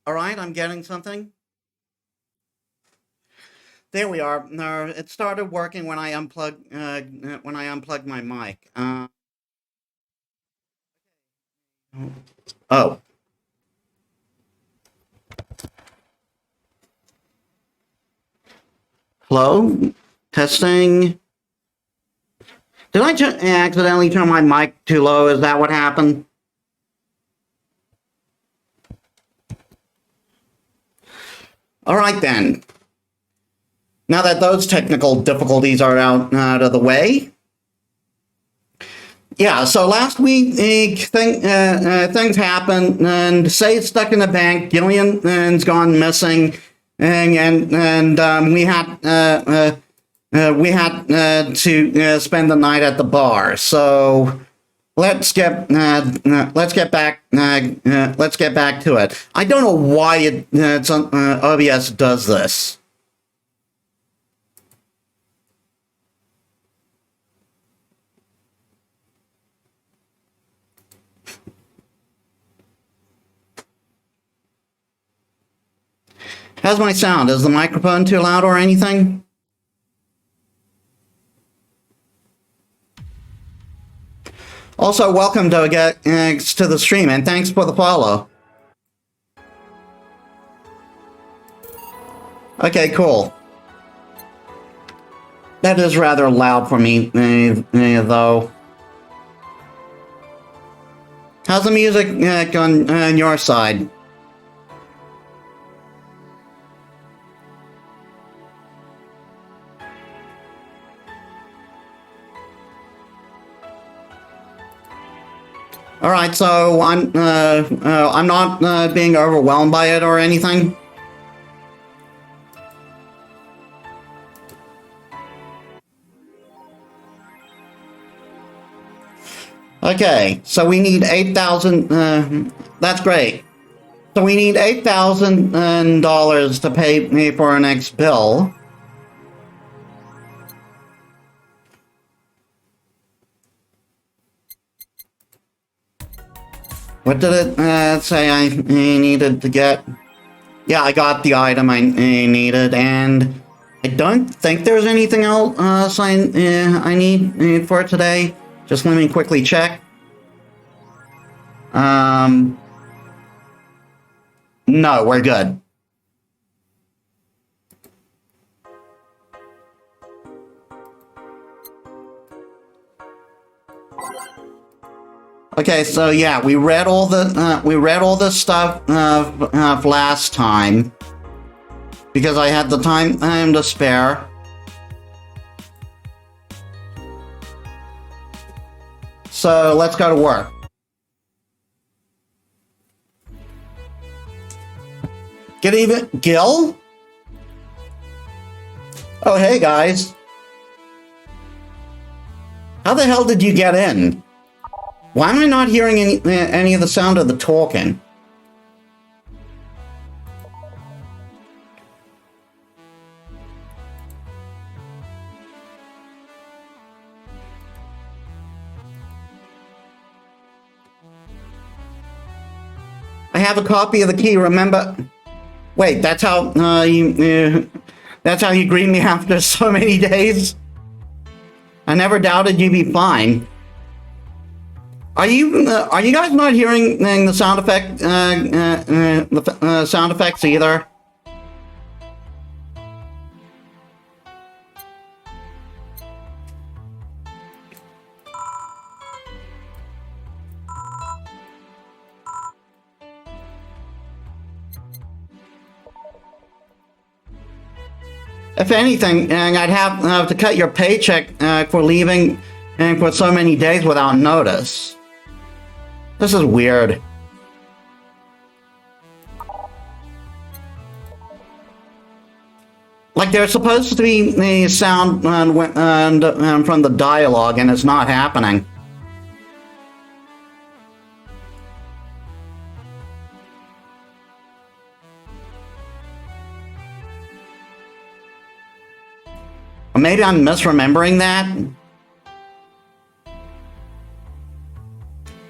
All right, I'm getting something. There we are. It started working when I unplugged my mic. Oh, hello. Testing. Did I accidentally turn my mic too low? Is that what happened? All right then. Now that those technical difficulties are out of the way, yeah. So last week, things happened, and Say stuck in the bank. Gillian's gone missing, and we had to spend the night at the bar. So let's get back to it. I don't know why OBS does this. How's my sound? Is the microphone too loud or anything? Also, welcome to the stream, and thanks for the follow. Okay, cool. That is rather loud for me, though. How's the music on your side? All right, so I'm not being overwhelmed by it or anything. Okay, so we need 8,000. That's great. So we need $8,000 to pay me for our next bill. What did it say I needed to get? Yeah, I got the item I needed, and I don't think there's anything else I need for today. Just let me quickly check. No, we're good. Okay, so yeah, we read all the stuff last time because I had the time to spare. So let's go to work. Good evening, Gil? Oh, hey guys. How the hell did you get in? Why am I not hearing any of the sound of the talking? I have a copy of the key, remember? Wait, that's how you greet me after so many days? I never doubted you'd be fine. Are you guys not hearing the sound effect, sound effects either? If anything, I'd have to cut your paycheck for leaving and for so many days without notice. This is weird. Like there's supposed to be the sound from the dialogue, and it's not happening. Or maybe I'm misremembering that.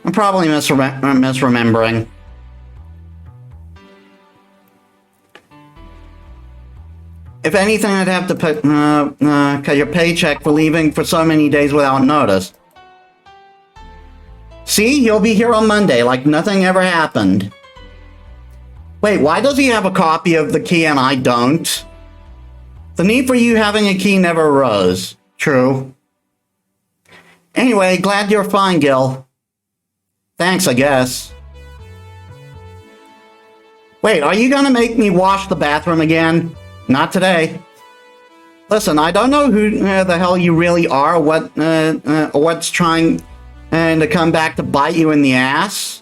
I'm probably misremembering. If anything, I'd have to cut your paycheck for leaving for so many days without notice. See, he'll be here on Monday like nothing ever happened. Wait, why does he have a copy of the key and I don't? The need for you having a key never arose. True. Anyway, glad you're fine, Gil. Thanks, I guess. Wait, are you gonna make me wash the bathroom again? Not today. Listen, I don't know who the hell you really are, or what's trying to come back to bite you in the ass.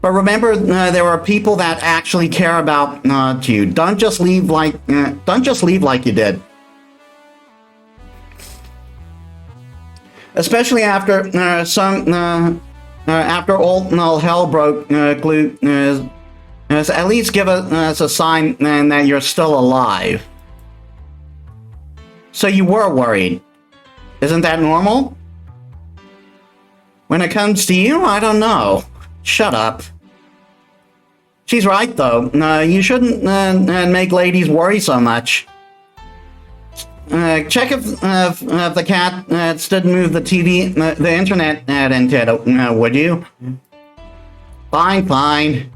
But remember, there are people that actually care about you. Don't just leave like you did. Especially after after all hell broke loose. At least give us a sign that you're still alive. So you were worried. Isn't that normal? When it comes to you, I don't know. Shut up. She's right, though. You shouldn't make ladies worry so much. Check if the cat didn't move the TV, the internet into it, would you? Fine, fine.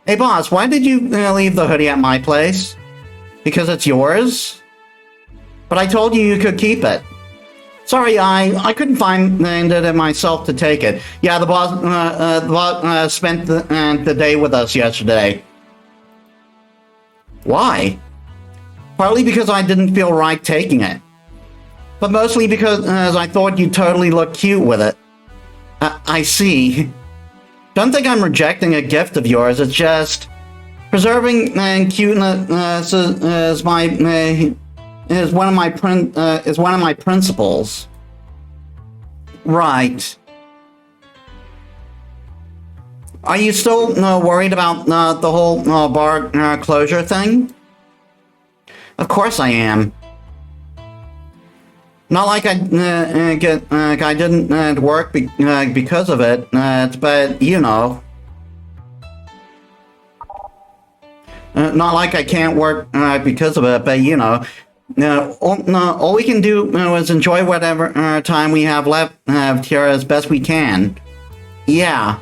Hey, boss, why did you leave the hoodie at my place? Because it's yours? But I told you could keep it. Sorry, I couldn't find it myself to take it. Yeah, the boss spent the day with us yesterday. Why? Partly because I didn't feel right taking it. But mostly because I thought you'd totally look cute with it. I see. Don't think I'm rejecting a gift of yours, it's just... preserving cuteness is one of my principles. Right. Are you still worried about the whole bar closure thing? Of course I am. Not like I didn't work because of it, but you know. Not like I can't work because of it, but you know. All we can do is enjoy whatever time we have left here as best we can. Yeah.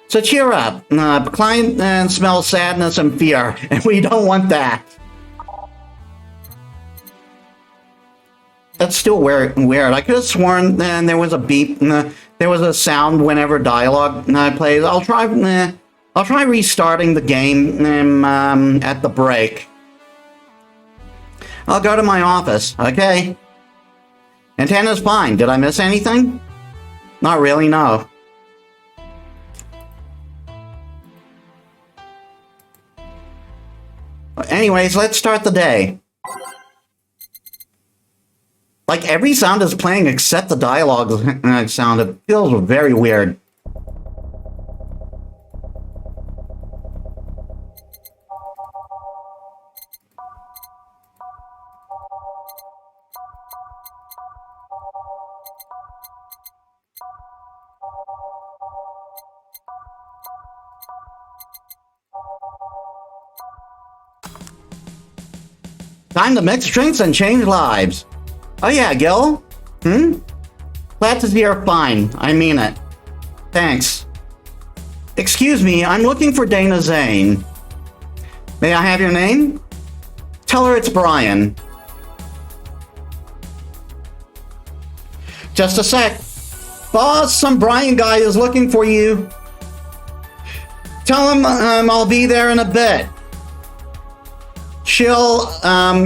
So cheer up. Client smells sadness and fear, and we don't want that. That's still weird. I could have sworn there was a beep. There was a sound whenever dialogue plays. I'll try restarting the game at the break. I'll go to my office, okay? Antenna's fine. Did I miss anything? Not really, no. Anyways, let's start the day. Like, every sound is playing except the dialogue sound. It feels very weird. Time to mix drinks and change lives. Oh yeah, Gil? Glad to see you're fine. I mean it. Thanks. Excuse me, I'm looking for Dana Zane. May I have your name? Tell her it's Brian. Just a sec. Boss, some Brian guy is looking for you. Tell him I'll be there in a bit. She'll,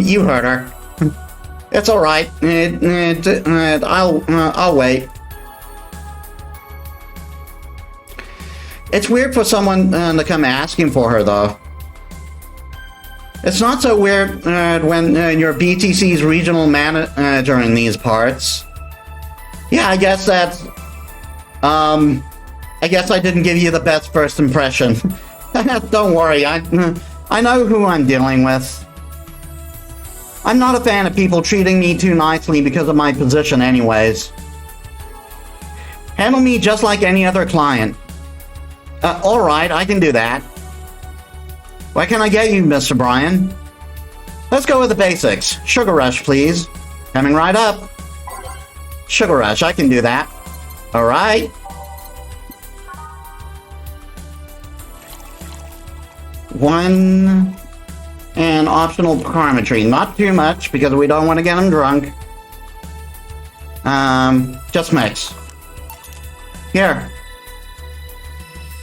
you heard her. It's alright. I'll wait. It's weird for someone to come asking for her, though. It's not so weird when you're BTC's regional manager in these parts. Yeah, I guess that's... I guess I didn't give you the best first impression. Don't worry, I know who I'm dealing with. I'm not a fan of people treating me too nicely because of my position anyways. Handle me just like any other client. Alright, I can do that. What can I get you, Mr. Brian? Let's go with the basics. Sugar Rush, please. Coming right up. Sugar Rush, I can do that. Alright. One... and optional Karmatry. Not too much, because we don't want to get them drunk. Just mix. Here.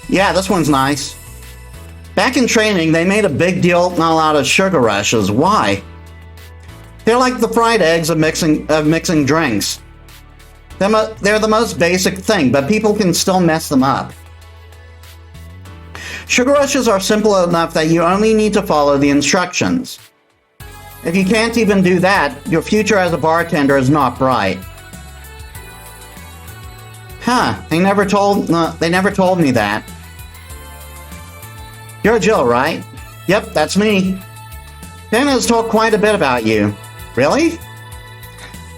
Yeah, this one's nice. Back in training, they made a big deal out of Sugar Rushes. Why? They're like the fried eggs of mixing drinks. They're the most basic thing, but people can still mess them up. Sugar Rushes are simple enough that you only need to follow the instructions. If you can't even do that, your future as a bartender is not bright. Huh, they never told me that. You're Jill, right? Yep, that's me. Dan has talked quite a bit about you. Really?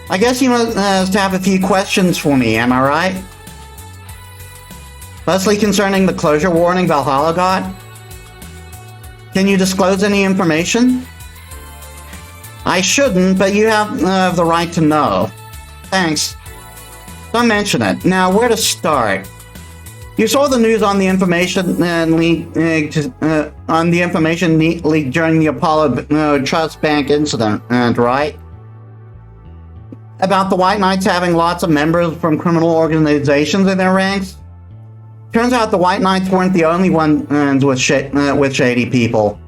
I guess you must have a few questions for me, am I right? Mostly concerning the closure warning Valhalla got? Can you disclose any information? I shouldn't, but you have the right to know. Thanks. Don't mention it. Now, where to start? You saw the news on the information leak during the Apollo Trust Bank incident, right? About the White Knights having lots of members from criminal organizations in their ranks? Turns out the White Knights weren't the only ones with shady people.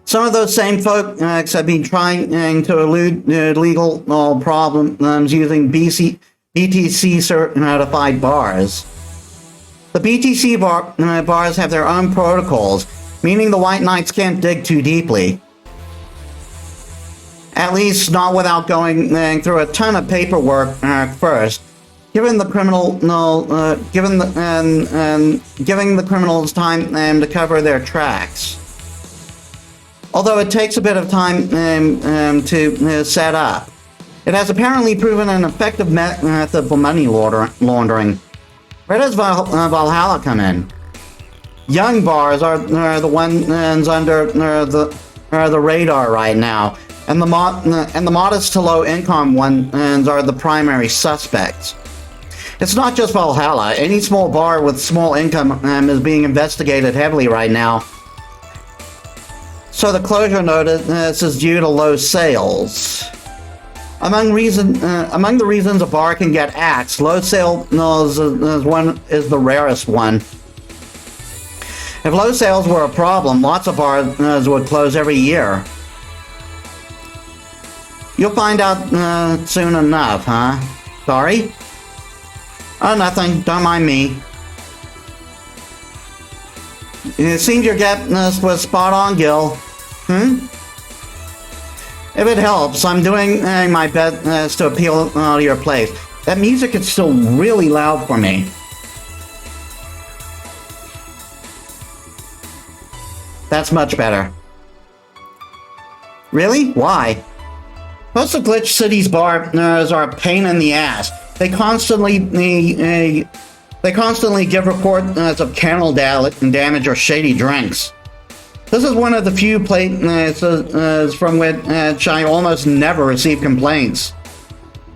Some of those same folks have been trying to elude legal problems using BTC-certified bars. The BTC bars have their own protocols, meaning the White Knights can't dig too deeply. At least not without going through a ton of paperwork first, giving the criminals time to cover their tracks. Although it takes a bit of time to set up. It has apparently proven an effective method for money laundering. Where does Valhalla come in? Young bars are the ones under the radar right now, and the modest to low income ones are the primary suspects. It's not just Valhalla. Any small bar with small income is being investigated heavily right now. So the closure notice is due to low sales. Among the reasons a bar can get axed, low sales is the rarest one. If low sales were a problem, lots of bars would close every year. You'll find out soon enough, huh? Sorry? Oh, nothing. Don't mind me. It seems your guess was spot on, Gil. If it helps, I'm doing my best to appeal to your place. That music is still really loud for me. That's much better. Really? Why? Most of Glitch City's bars are a pain in the ass. They constantly give reports of kennel damage or shady drinks. This is one of the few places from which I almost never receive complaints.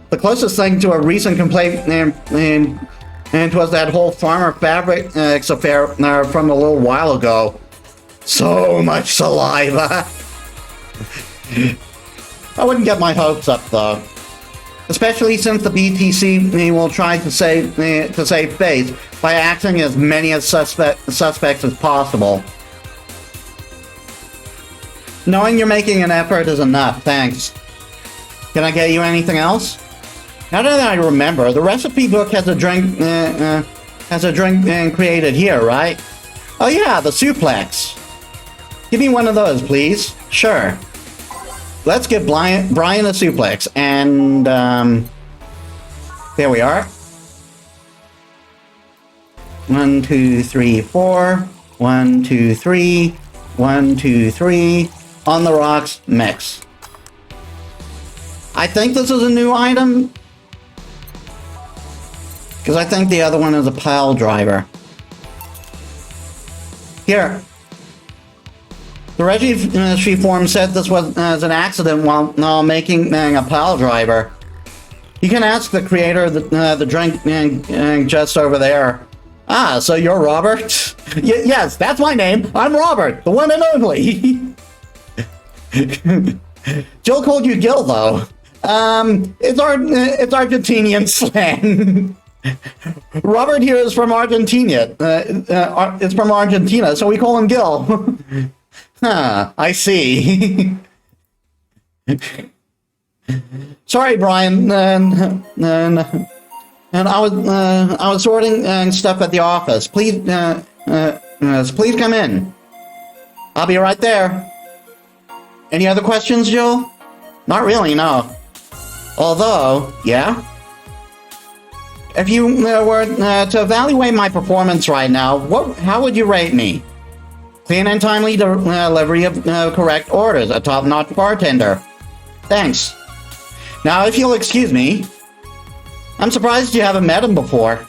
The closest thing to a recent complaint was that whole Farmer Fabrics affair from a little while ago. So much saliva. I wouldn't get my hopes up though. Especially since the BTC will try to save face by acting as many as suspects as possible. Knowing you're making an effort is enough, thanks. Can I get you anything else? Now that I remember, the recipe book has a drink created here, right? Oh yeah, the suplex. Give me one of those, please. Sure. Let's give Brian a suplex, and there we are. 1, 2, 3, 4. 1, 2, 3. 1, 2, 3. On the rocks, mix. I think this is a new item, because I think the other one is a pile driver. Here. The registry form said this was an accident while making a pile driver. You can ask the creator of the drink just over there. Ah, so you're Robert? Yes, that's my name. I'm Robert, the one and only. Jill called you Gil, though. It's Argentinian slang. Robert here is from Argentina. It's from Argentina, so we call him Gil. Huh, I see. Sorry, Brian. And I was sorting stuff at the office. Please, please come in. I'll be right there. Any other questions, Jill? Not really, no. Although, yeah? If you were to evaluate my performance right now, how would you rate me? Clean and timely delivery of correct orders, a top-notch bartender. Thanks. Now, if you'll excuse me, I'm surprised you haven't met him before.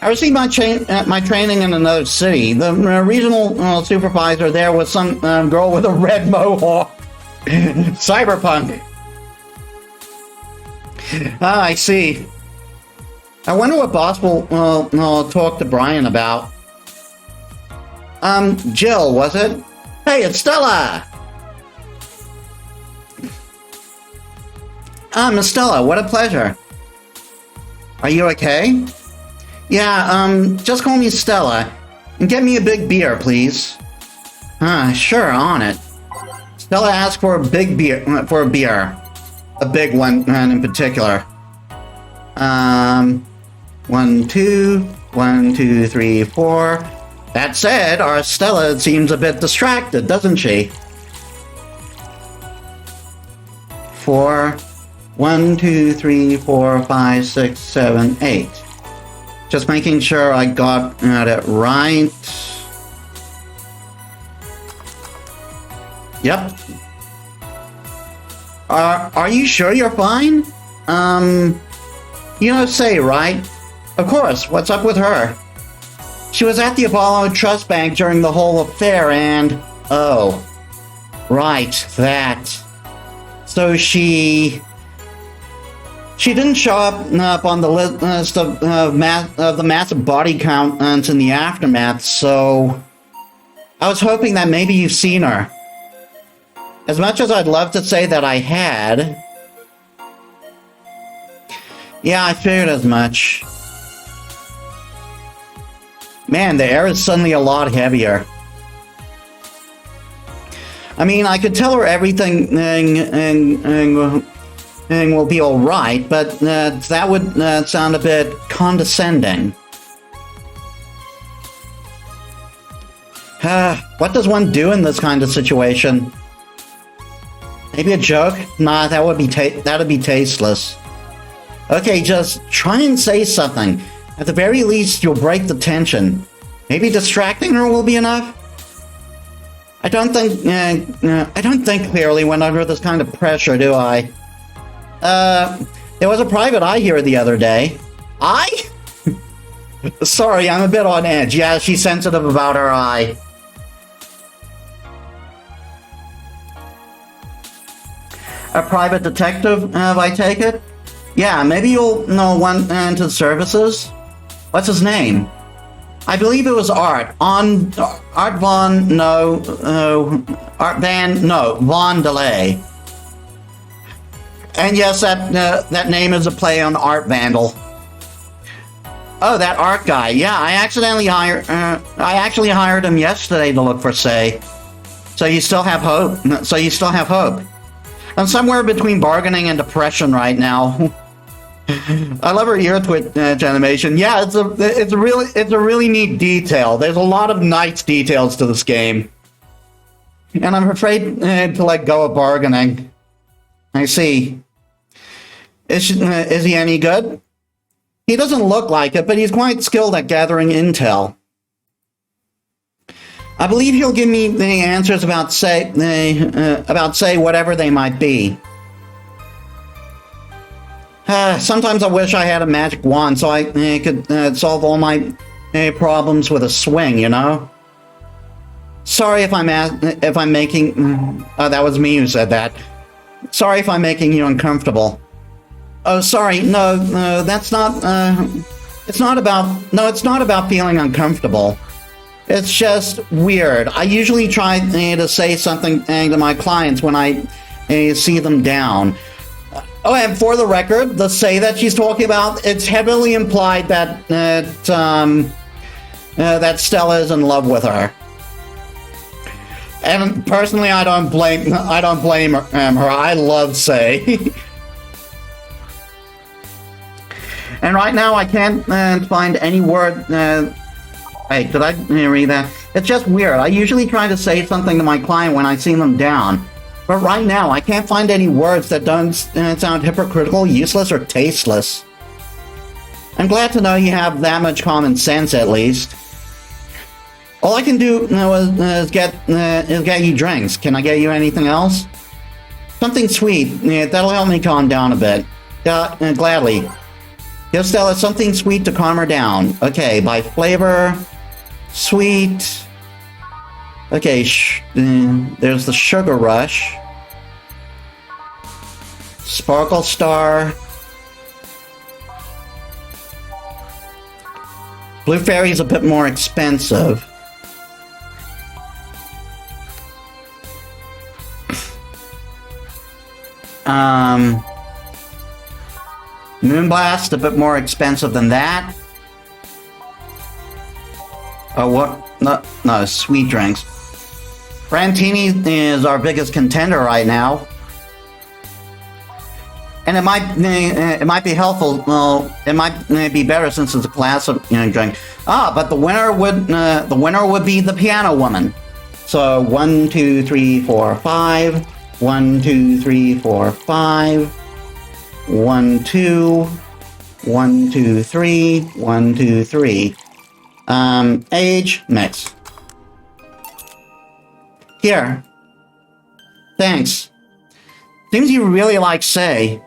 I received my training in another city. The regional supervisor there was some girl with a red mohawk. Cyberpunk. Ah, I see. I wonder what boss will talk to Brian about. Jill, was it? Hey, it's Stella! Miss Stella, what a pleasure. Are you okay? Yeah, just call me Stella. And get me a big beer, please. Sure, on it. Stella asked for a big beer, A big one, in particular. 1, 2, 1, 2, 3, 4. That said, our Stella seems a bit distracted, doesn't she? 4, 1, 2, 3, 4, 5, 6, 7, 8. Just making sure I got it right. Yep. Are you sure you're fine? You don't say, right? Of course, what's up with her? She was at the Apollo Trust Bank during the whole affair and... Oh. Right, that. So she didn't show up on the list of the massive body counts in the aftermath, so... I was hoping that maybe you've seen her. As much as I'd love to say that I had... Yeah, I figured as much. Man, the air is suddenly a lot heavier. I mean, I could tell her everything will be alright, but that would sound a bit condescending. What does one do in this kind of situation? Maybe a joke? Nah, that'd be tasteless. Okay, just try and say something. At the very least, you'll break the tension. Maybe distracting her will be enough? I don't think clearly when under this kind of pressure, do I? There was a private eye here the other day. Eye? Sorry, I'm a bit on edge. Yeah, she's sensitive about her eye. A private detective, I take it? Yeah, maybe you'll know one into services? What's his name? I believe it was Art. Von Delay. And yes, that name is a play on Art Vandal. Oh, that Art guy. Yeah, I actually hired him yesterday to look for Say. So you still have hope. I'm somewhere between bargaining and depression right now. I love her ear twitch animation. Yeah, it's a really neat detail. There's a lot of nice details to this game, and I'm afraid to let go of bargaining. I see. Is he any good? He doesn't look like it, but he's quite skilled at gathering intel. I believe he'll give me the answers about say whatever they might be. Sometimes I wish I had a magic wand so I could solve all my problems with a swing, you know? Sorry if I'm making... Oh, that was me who said that. Sorry if I'm making you uncomfortable. Oh, sorry. No, that's not... it's not about feeling uncomfortable. It's just weird. I usually try to say something to my clients when I see them down. Oh, and for the record, the say that she's talking about, it's heavily implied that that Stella is in love with her. And personally, I don't blame her. I love Say. And right now, I can't find any word. Wait, did I read that? It's just weird. I usually try to say something to my client when I see them down. But right now, I can't find any words that don't sound hypocritical, useless, or tasteless. I'm glad to know you have that much common sense, at least. All I can do is get you drinks. Can I get you anything else? Something sweet. That'll help me calm down a bit. Gladly. Give Stella something sweet to calm her down. Okay, by flavor, sweet. Okay, there's the Sugar Rush. Sparkle Star. Blue Fairy's a bit more expensive. Moonblast, a bit more expensive than that. Oh, what? No, sweet drinks. Brantini is our biggest contender right now. And it might be helpful. Well, it might be better since it's a class of drink. Ah, but the winner would be the Piano Woman. So 1, 2, 3, 4, 5. 1, 2, 3, 4, 5. 1, 2. 1, 2, 3. 1, 2, 3. Age, mix. Here. Thanks. Seems you really like Say.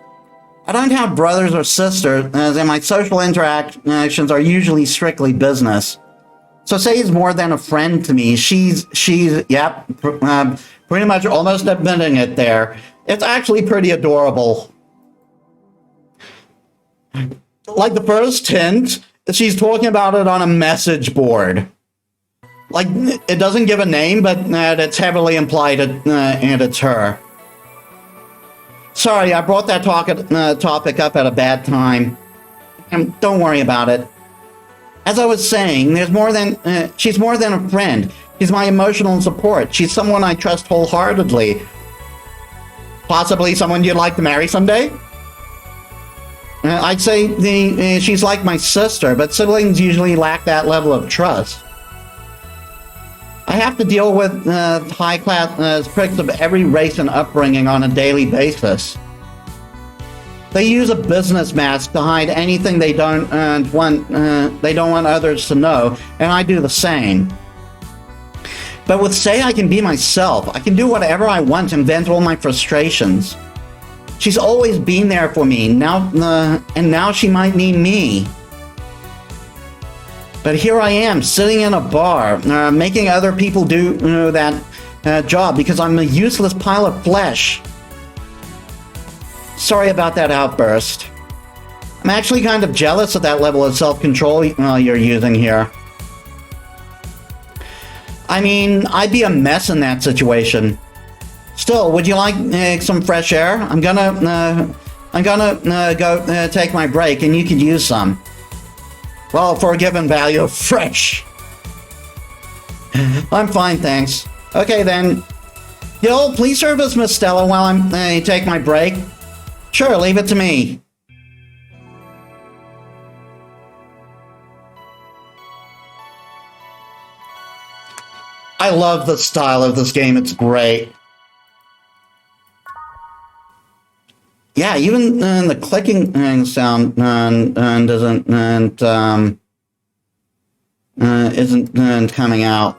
I don't have brothers or sisters, and my social interactions are usually strictly business. So Say is more than a friend to me. She's yep, pretty much almost admitting it there. It's actually pretty adorable. Like the first hint, she's talking about it on a message board. Like, it doesn't give a name, but it's heavily implied and it's her. Sorry, I brought that topic up at a bad time. Don't worry about it. As I was saying, she's more than a friend. She's my emotional support. She's someone I trust wholeheartedly. Possibly someone you'd like to marry someday? I'd say she's like my sister, but siblings usually lack that level of trust. I have to deal with high-class pricks of every race and upbringing on a daily basis. They use a business mask to hide anything they don't want others to know, and I do the same. But with Say, I can be myself. I can do whatever I want and vent all my frustrations. She's always been there for me, and now she might need me. But here I am, sitting in a bar, making other people do that job because I'm a useless pile of flesh. Sorry about that outburst. I'm actually kind of jealous of that level of self-control you're using here. I mean, I'd be a mess in that situation. Still, would you like some fresh air? I'm gonna go take my break, and you could use some. Well, for a given value of fresh. I'm fine, thanks. Okay, then. Yo, please serve us, Miss Stella, while I take my break. Sure, leave it to me. I love the style of this game. It's great. Yeah, even the clicking sound isn't coming out.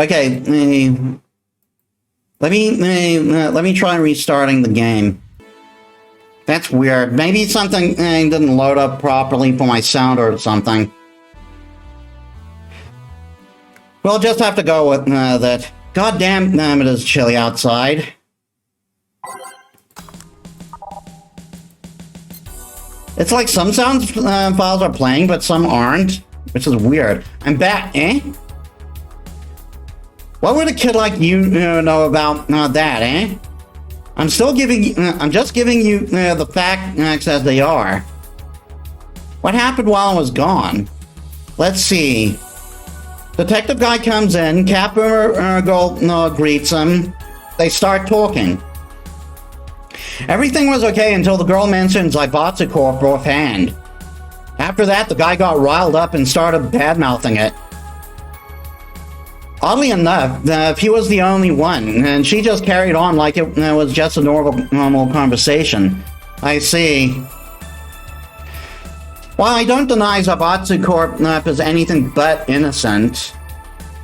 Okay, let me try restarting the game. That's weird. Maybe something didn't load up properly for my sound or something. We'll just have to go with that. God damn, it is chilly outside. It's like some sound files are playing, but some aren't, which is weird. I'm back, eh? What would a kid like you know about that, eh? I'm just giving you the facts as they are. What happened while I was gone? Let's see. Detective guy comes in, Capper girl greets him. They start talking. Everything was okay until the girl mentioned Zybatsu Corp offhand. After that, the guy got riled up and started bad-mouthing it. Oddly enough, he was the only one, and she just carried on like it was just a normal conversation. I see. While I don't deny Zybatsu Corp is anything but innocent,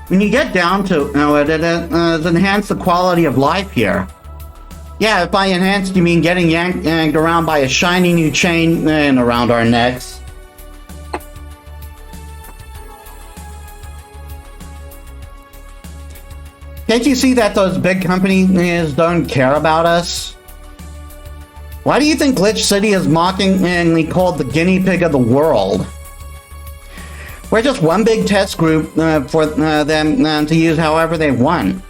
when you get down to it has enhanced the quality of life here. Yeah, if by enhanced you mean getting yanked around by a shiny new chain around our necks. Can't you see that those big companies don't care about us? Why do you think Glitch City is mockingly called the guinea pig of the world? We're just one big test group for them to use however they want.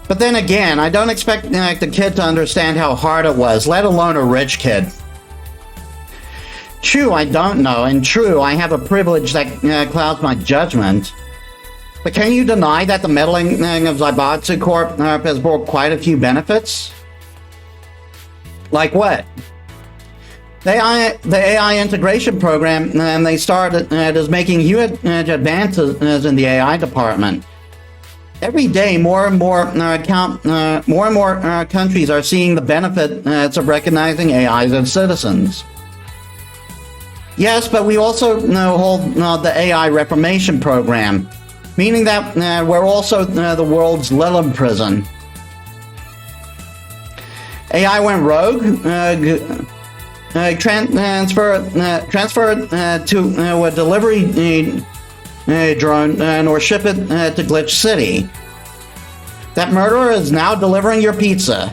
But then again, I don't expect the kid to understand how hard it was, let alone a rich kid. True, I don't know, and true, I have a privilege that clouds my judgment. But can you deny that the meddling of Zybatsu Corp has brought quite a few benefits? Like what? The AI integration program they started is making huge advances in the AI department. Every day, more and more countries are seeing the benefits of recognizing AIs as citizens. Yes, but we also hold the AI Reformation program, meaning that we're also the world's Lilith prison. AI went rogue, transferred to a delivery drone or ship it to Glitch City. That murderer is now delivering your pizza.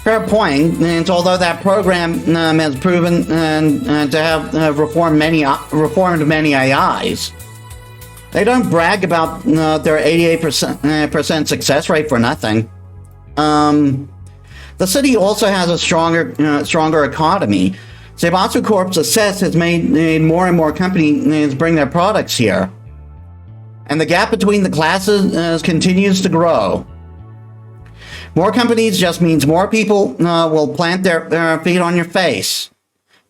Fair point, and although that program has proven to have reformed many AIs, they don't brag about their 88% success rate for nothing. The city also has a stronger economy. Zybatsu Corp's success has made more and more companies bring their products here. And the gap between the classes continues to grow. More companies just means more people will plant their feet on your face.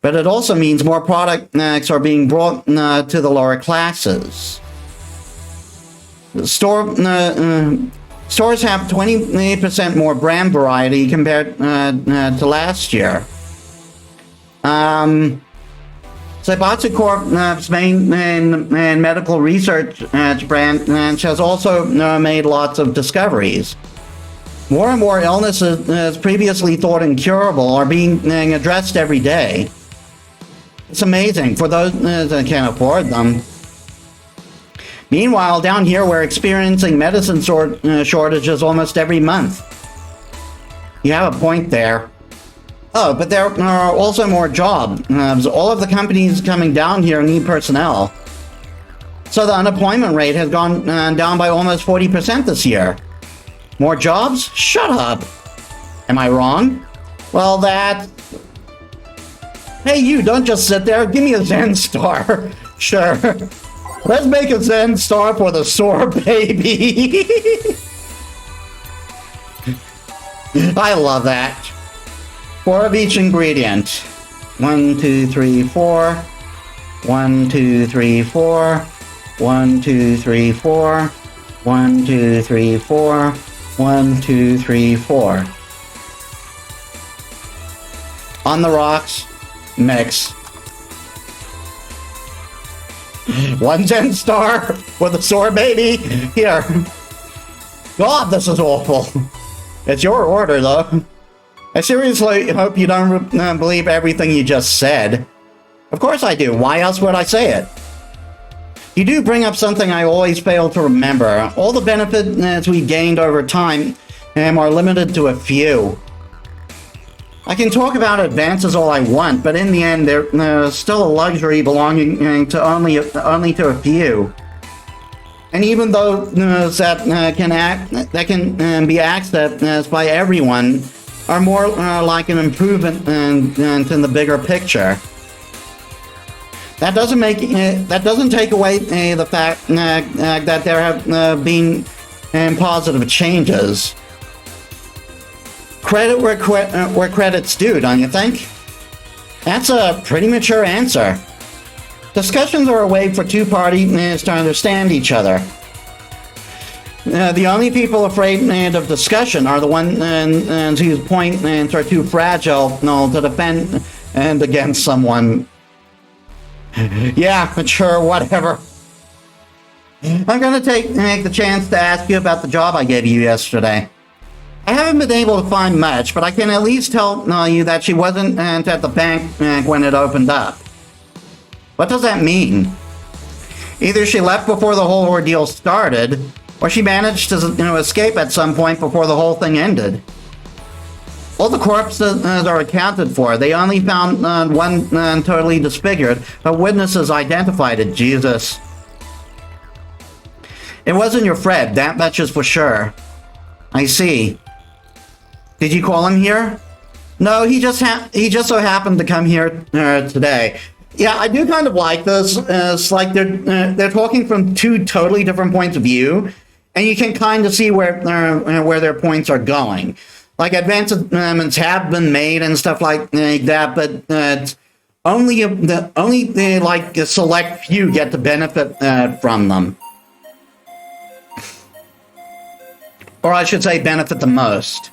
But it also means more products are being brought to the lower classes. Stores have 20% more brand variety compared to last year. Zybatsu Corp's main medical research branch has also made lots of discoveries. More and more illnesses previously thought incurable are being addressed every day. It's amazing for those that can't afford them. Meanwhile, down here we're experiencing medicine shortages almost every month. You have a point there. Oh, but there are also more jobs. All of the companies coming down here need personnel. So the unemployment rate has gone down by almost 40% this year. More jobs? Shut up! Am I wrong? Well, that... Hey, you, don't just sit there. Give me a Zen star. Sure. Let's make a Zen star for the sore baby. I love that. 4 of each ingredient. 1, 2, 3, 4. 1, 2, 3, 4. 1, 2, 3, 4. 1, 2, 3, 4. 1, 2, 3, 4. On the rocks. Mix. 1 Zen star for the sore baby. Here. God, this is awful. It's your order, though. I seriously hope you don't believe everything you just said. Of course I do. Why else would I say it? You do bring up something I always fail to remember. All the benefits we gained over time are limited to a few. I can talk about advances all I want, but in the end, they're still a luxury belonging to only to a few. And even though that can be accessed by everyone, are more like an improvement in the bigger picture. That doesn't take away the fact that there have been positive changes. Credit where credit's due, don't you think? That's a pretty mature answer. Discussions are a way for two parties to understand each other. The only people afraid of discussion are the ones whose points are too fragile to defend against someone. Yeah, sure, whatever. I'm gonna take the chance to ask you about the job I gave you yesterday. I haven't been able to find much, but I can at least tell you that she wasn't at the bank when it opened up. What does that mean? Either she left before the whole ordeal started, or she managed to escape at some point before the whole thing ended. All the corpses are accounted for. They only found one totally disfigured, but witnesses identified it. Jesus. It wasn't your Fred, that much is for sure. I see. Did you call him here? No, he just so happened to come here today. Yeah, I do kind of like this. It's like they're talking from two totally different points of view, and you can kind of see where their points are going. Like advancements have been made and stuff like that, but only like a select few get to benefit from them, or I should say, benefit the most.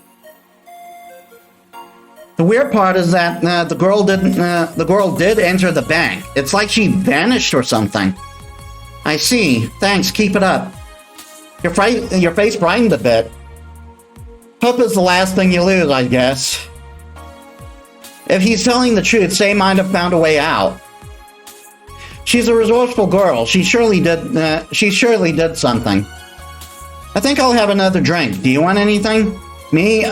The weird part is that the girl did enter the bank. It's like she vanished or something. I see. Thanks. Keep it up. Your face brightened a bit. Hope is the last thing you lose, I guess. If he's telling the truth, Say might have found a way out. She's a resourceful girl. She surely did something. I think I'll have another drink. Do you want anything? Me?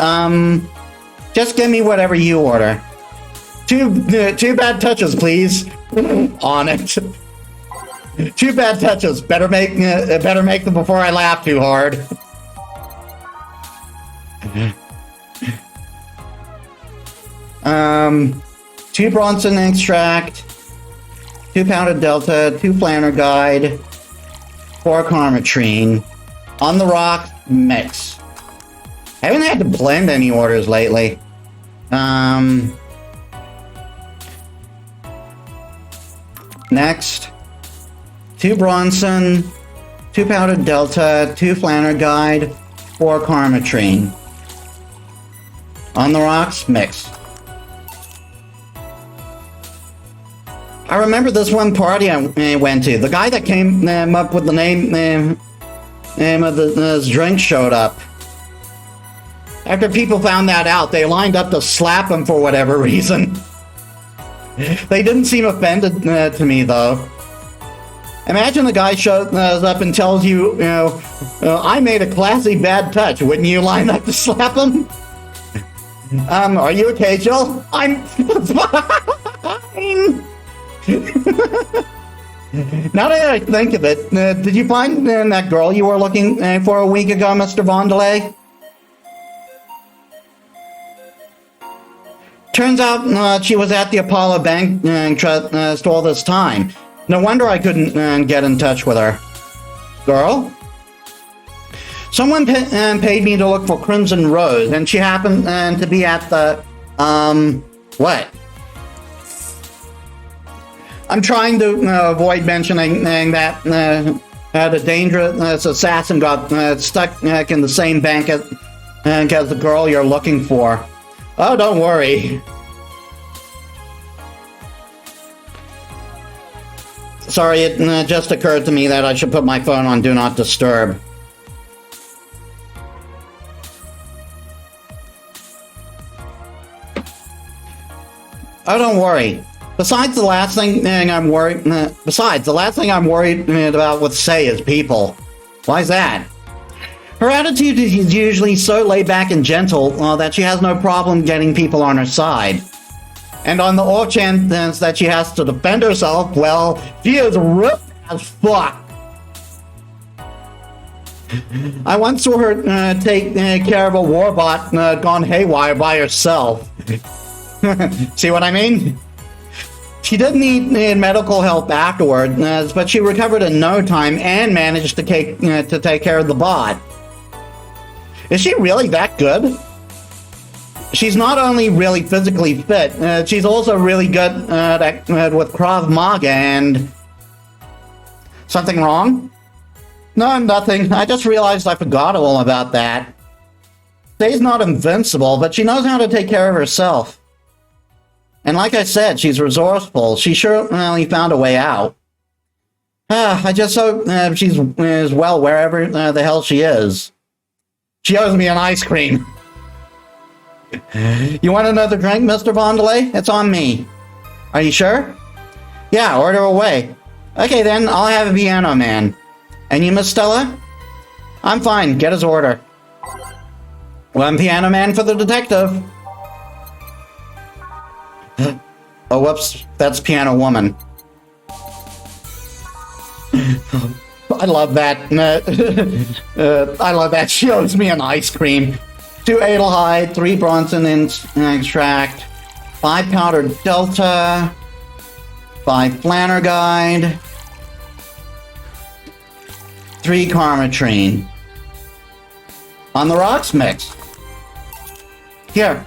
Just give me whatever you order. Two bad touches, please. On it. Two bad touches. Better make them before I laugh too hard. Two Bronson extract, 2 powdered Delta, 2 Flanner Guide, 4 Carmetrine, on the rock mix. I haven't had to blend any orders lately. Next, 2 Bronson, 2 powdered Delta, 2 Flanner Guide, 4 Carmetrine. On the rocks, mix. I remember this one party I went to. The guy that came up with the name of this drink showed up. After people found that out, they lined up to slap him for whatever reason. They didn't seem offended to me, though. Imagine the guy shows up and tells you, I made a classy bad touch. Wouldn't you line up to slap him? Are you okay, Jill? I'm fine. Now that I think of it, did you find that girl you were looking for a week ago, Mr. Vondelay? Turns out she was at the Apollo Bank Trust all this time. No wonder I couldn't get in touch with her. Girl? Someone paid me to look for Crimson Rose, and she happened to be at the, what? I'm trying to avoid mentioning that a dangerous assassin got stuck in the same bank as the girl you're looking for. Oh, don't worry. Sorry, it just occurred to me that I should put my phone on Do Not Disturb. Oh, don't worry. Besides, the last thing I'm worried about with Say is people. Why's that? Her attitude is usually so laid back and gentle that she has no problem getting people on her side. And on the off chance that she has to defend herself, well, she is ripped as fuck. I once saw her take care of a warbot gone haywire by herself. See what I mean? She did need medical help afterward, but she recovered in no time and managed to take care of the bot. Is she really that good? She's not only really physically fit, she's also really good with Krav Maga and... Something wrong? No, nothing. I just realized I forgot all about that. Say's not invincible, but she knows how to take care of herself. And like I said, she's resourceful. She surely found a way out. I just hope she's well wherever the hell she is. She owes me an ice cream. You want another drink, Mr. Vondelay? It's on me. Are you sure? Yeah, order away. Okay then, I'll have a piano man. And you, Miss Stella? I'm fine, get his order. One piano man for the detective. Oh, whoops, that's piano woman. I love that. I love that. She owes me an ice cream. 2 Adelhyde, 3 Bronson extract, 5 powdered Delta, 5 Flanner Guide, 3 Carmatrine. On the rocks mix. Here.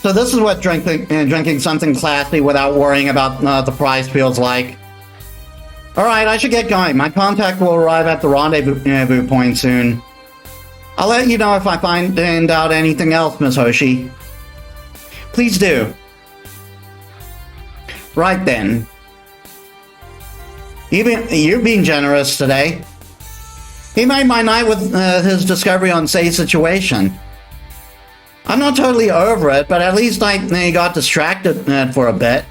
So this is what drinking something classy without worrying about the price feels like. Alright, I should get going. My contact will arrive at the rendezvous point soon. I'll let you know if I find out anything else, Miss Hoshi. Please do. Right then. You're being generous today. He made my night with his discovery on Say's situation. I'm not totally over it, but at least I got distracted for a bit.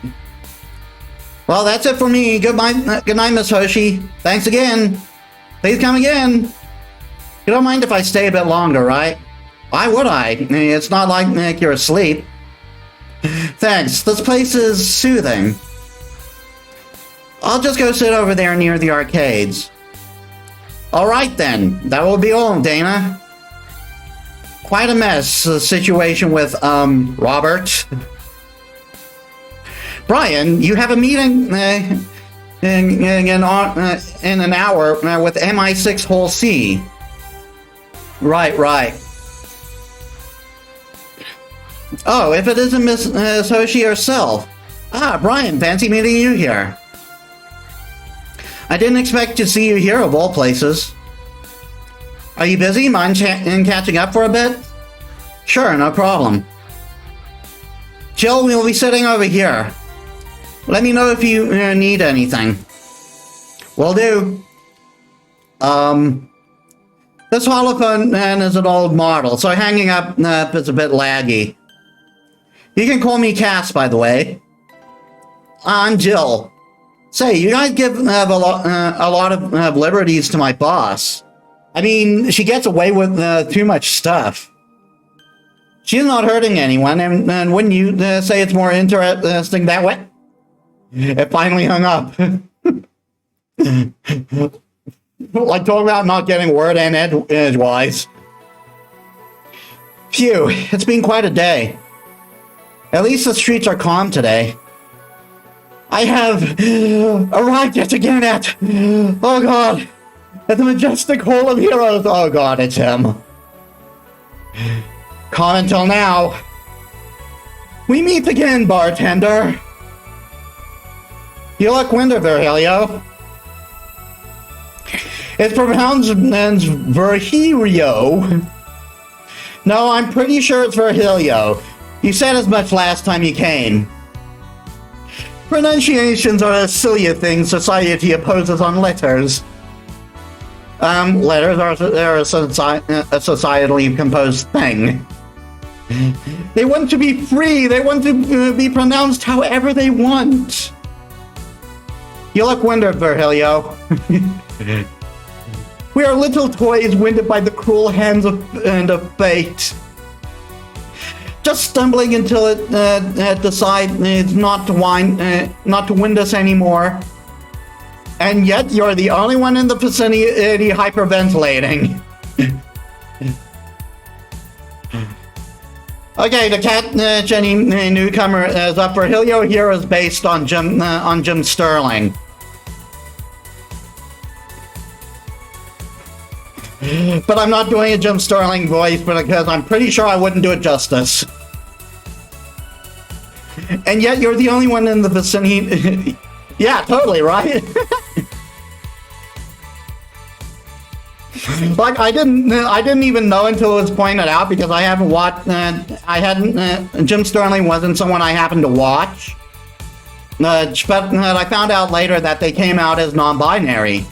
Well, that's it for me. Good night, Miss Hoshi. Thanks again. Please come again. You don't mind if I stay a bit longer, right? Why would I? It's not like you're asleep. Thanks. This place is soothing. I'll just go sit over there near the arcades. Alright then. That will be all, Dana. Quite a mess, the situation with, Robert. Brian, you have a meeting in an hour with MI6 Hall C. Right. Oh, if it isn't Miss Hoshi herself. Ah, Brian, fancy meeting you here. I didn't expect to see you here of all places. Are you busy? Mind catching up for a bit? Sure, no problem. Jill, we'll be sitting over here. Let me know if you need anything. Will do. This holophone is an old model, so hanging up is a bit laggy. You can call me Cass, by the way. I'm Jill. Say, you guys give a lot of liberties to my boss. I mean, she gets away with too much stuff. She's not hurting anyone, and wouldn't you say it's more interesting that way? It finally hung up. Like, talk about not getting word in edgewise. Phew, it's been quite a day. At least the streets are calm today. I have arrived yet again at, oh god, at the majestic Hall of Heroes. Oh god, it's him. Calm until now. We meet again, bartender. You look wonderful, Helio. It's pronounced Virgilio. No, I'm pretty sure it's Virgilio. You said as much last time you came. Pronunciations are a silly thing society opposes on letters. Letters are a societally composed thing. They want to be free. They want to be pronounced however they want. You look wounded, Virgilio. We are little toys wounded by the cruel hands of fate. Just stumbling until it decides not to wind us anymore. And yet you're the only one in the vicinity hyperventilating. Okay, the Cat Jenny newcomer is up. Virgilio here is based on Jim Sterling. But I'm not doing a Jim Sterling voice because I'm pretty sure I wouldn't do it justice. And yet you're the only one in the vicinity. Yeah, totally, right? Like I didn't even know until it was pointed out because I haven't watched. Jim Sterling wasn't someone I happened to watch. But I found out later that they came out as non-binary.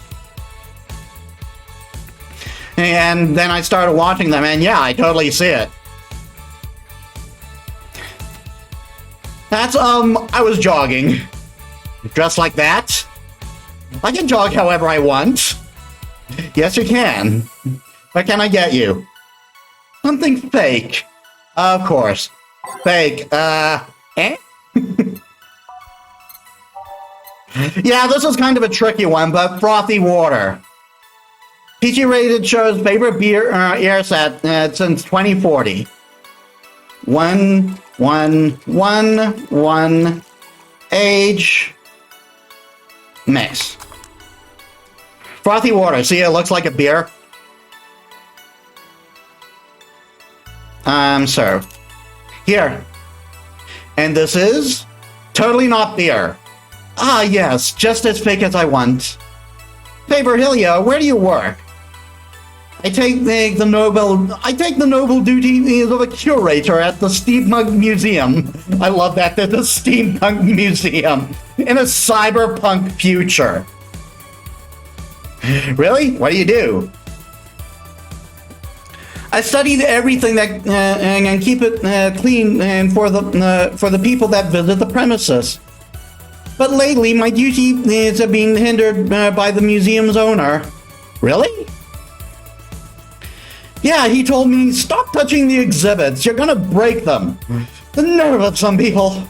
And then I started watching them, and yeah, I totally see it. That's, I was jogging. Dressed like that. I can jog however I want. Yes, you can. What can I get you? Something fake. Of course. Fake, eh? Yeah, this is kind of a tricky one, but frothy water. PG Rated shows favorite beer air set since 2040. 1 age mix. Frothy water. See, it looks like a beer. Served. Here. And this is totally not beer. Ah, yes, just as fake as I want. Hey, Virgilio, where do you work? I take the noble duties of a curator at the Steampunk Museum. I love that, the Steampunk Museum in a cyberpunk future. Really? What do you do? I study everything that and keep it clean and for the people that visit the premises. But lately, my duties have been hindered by the museum's owner. Really? Yeah, he told me, stop touching the exhibits. You're gonna break them. The nerve of some people.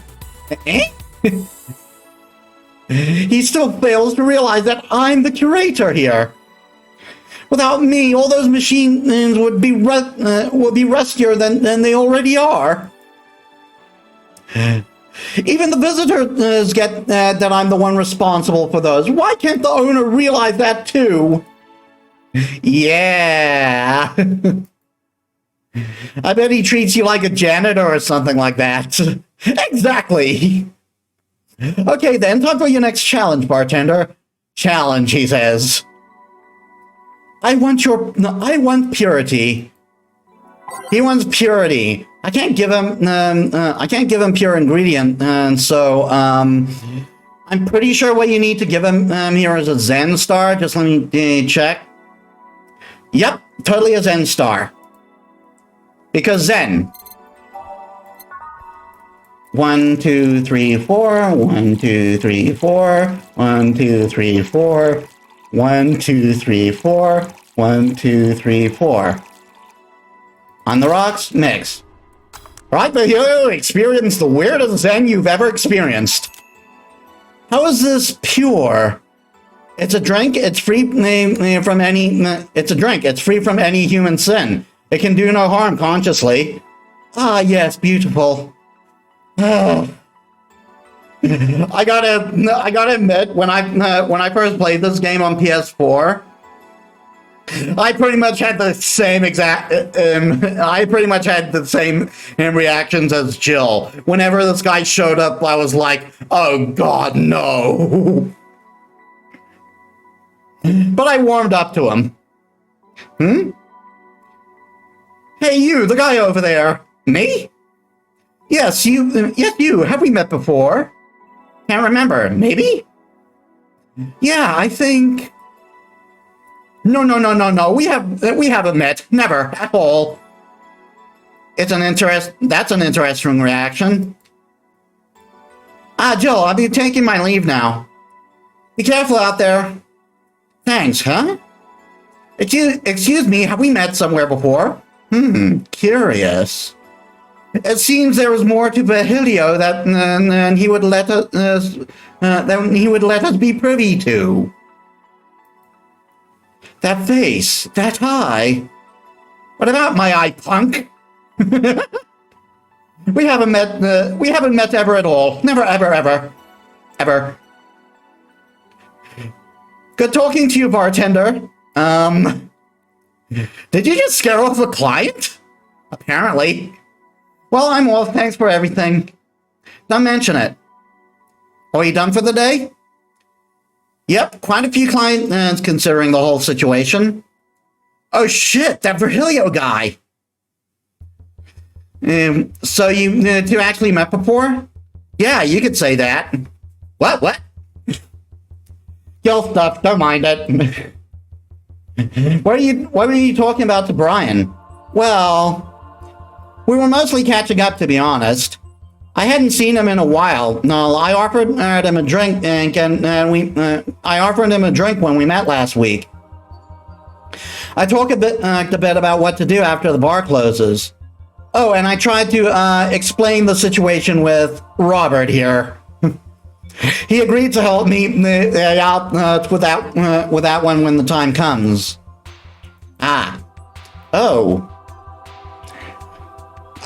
Eh? He still fails to realize that I'm the curator here. Without me, all those machines would be rustier than they already are. Even the visitors get that I'm the one responsible for those. Why can't the owner realize that too? Yeah. I bet he treats you like a janitor or something like that. Exactly. Okay then, time for your next challenge, bartender. Challenge, he says. I want purity. He wants purity. I can't give him pure ingredient, and so I'm pretty sure what you need to give him here is a Zen star. Just let me check. Yep, totally a Zen star. Because Zen. 1, 2, 3, 4. 1, 2, 3, 4. 1, 2, 3, 4. 1, 2, 3, 4. 1, 2, 3, 4. On the rocks, mix. Right, but you experience the weirdest Zen you've ever experienced. How is this pure? It's a drink. It's free from any. It's a drink. It's free from any human sin. It can do no harm consciously. Ah, yes, beautiful. I gotta admit, when I first played this game on PS4, I pretty much had the same reactions as Jill. Whenever this guy showed up, I was like, "Oh God, no!" But I warmed up to him. Hey, you, the guy over there. Me? Yes, you. Yes, you. Have we met before? Can't remember. Maybe? Yeah, I think... No. We haven't met. Never. At all. That's an interesting reaction. Jill, I'll be taking my leave now. Be careful out there. Thanks, huh? Excuse me, have we met somewhere before? Curious. It seems there was more to Virgilio than he would let us be privy to. That face, that eye. What about my eye, punk? We haven't met ever at all. Never, ever. Good talking to you, bartender. Did you just scare off a client? Apparently. Well, I'm off. Thanks for everything. Don't mention it. Are you done for the day? Yep, quite a few clients considering the whole situation. Oh shit, that Virgilio guy. So you two actually met before? Yeah, you could say that. What? Yo, stuff, don't mind it. What were you talking about to Brian? Well, we were mostly catching up, to be honest. I hadn't seen him in a while. No, I offered him a drink, I offered him a drink when we met last week. I talked a bit about what to do after the bar closes. Oh, and I tried to explain the situation with Robert here. He agreed to help me out with that one when the time comes. Oh.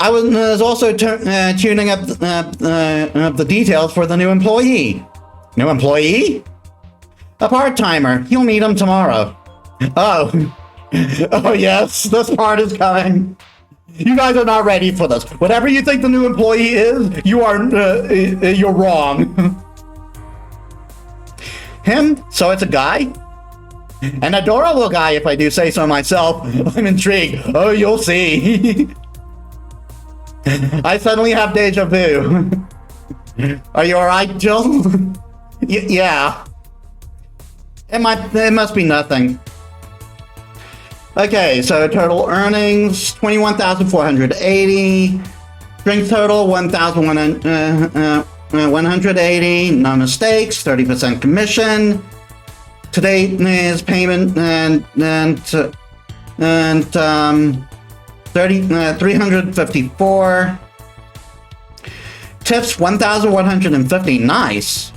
I was also tuning up the details for the new employee. New employee? A part-timer. You'll meet him tomorrow. Oh. Oh yes, this part is coming. You guys are not ready for this. Whatever you think the new employee is, you're wrong. Him? So it's a guy? An adorable guy, if I do say so myself. I'm intrigued. Oh, you'll see. I suddenly have deja vu. Are you alright, Jill? Yeah. It must be nothing. Okay, so total earnings, 21,480. Drink total, 1,180. No mistakes, 30% commission. Today's payment and 354. Tips, 1,150. Nice.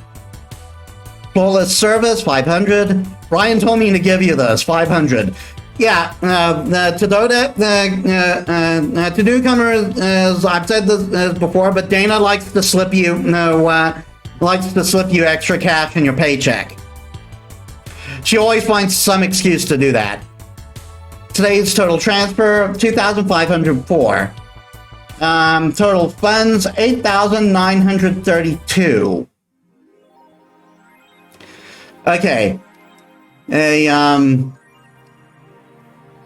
Flawless service, 500. Brian told me to give you this, 500. Yeah, to newcomer, as I've said this before, but Dana likes to slip you, extra cash in your paycheck. She always finds some excuse to do that. Today's total transfer, 2,504. Total funds, 8,932. Okay.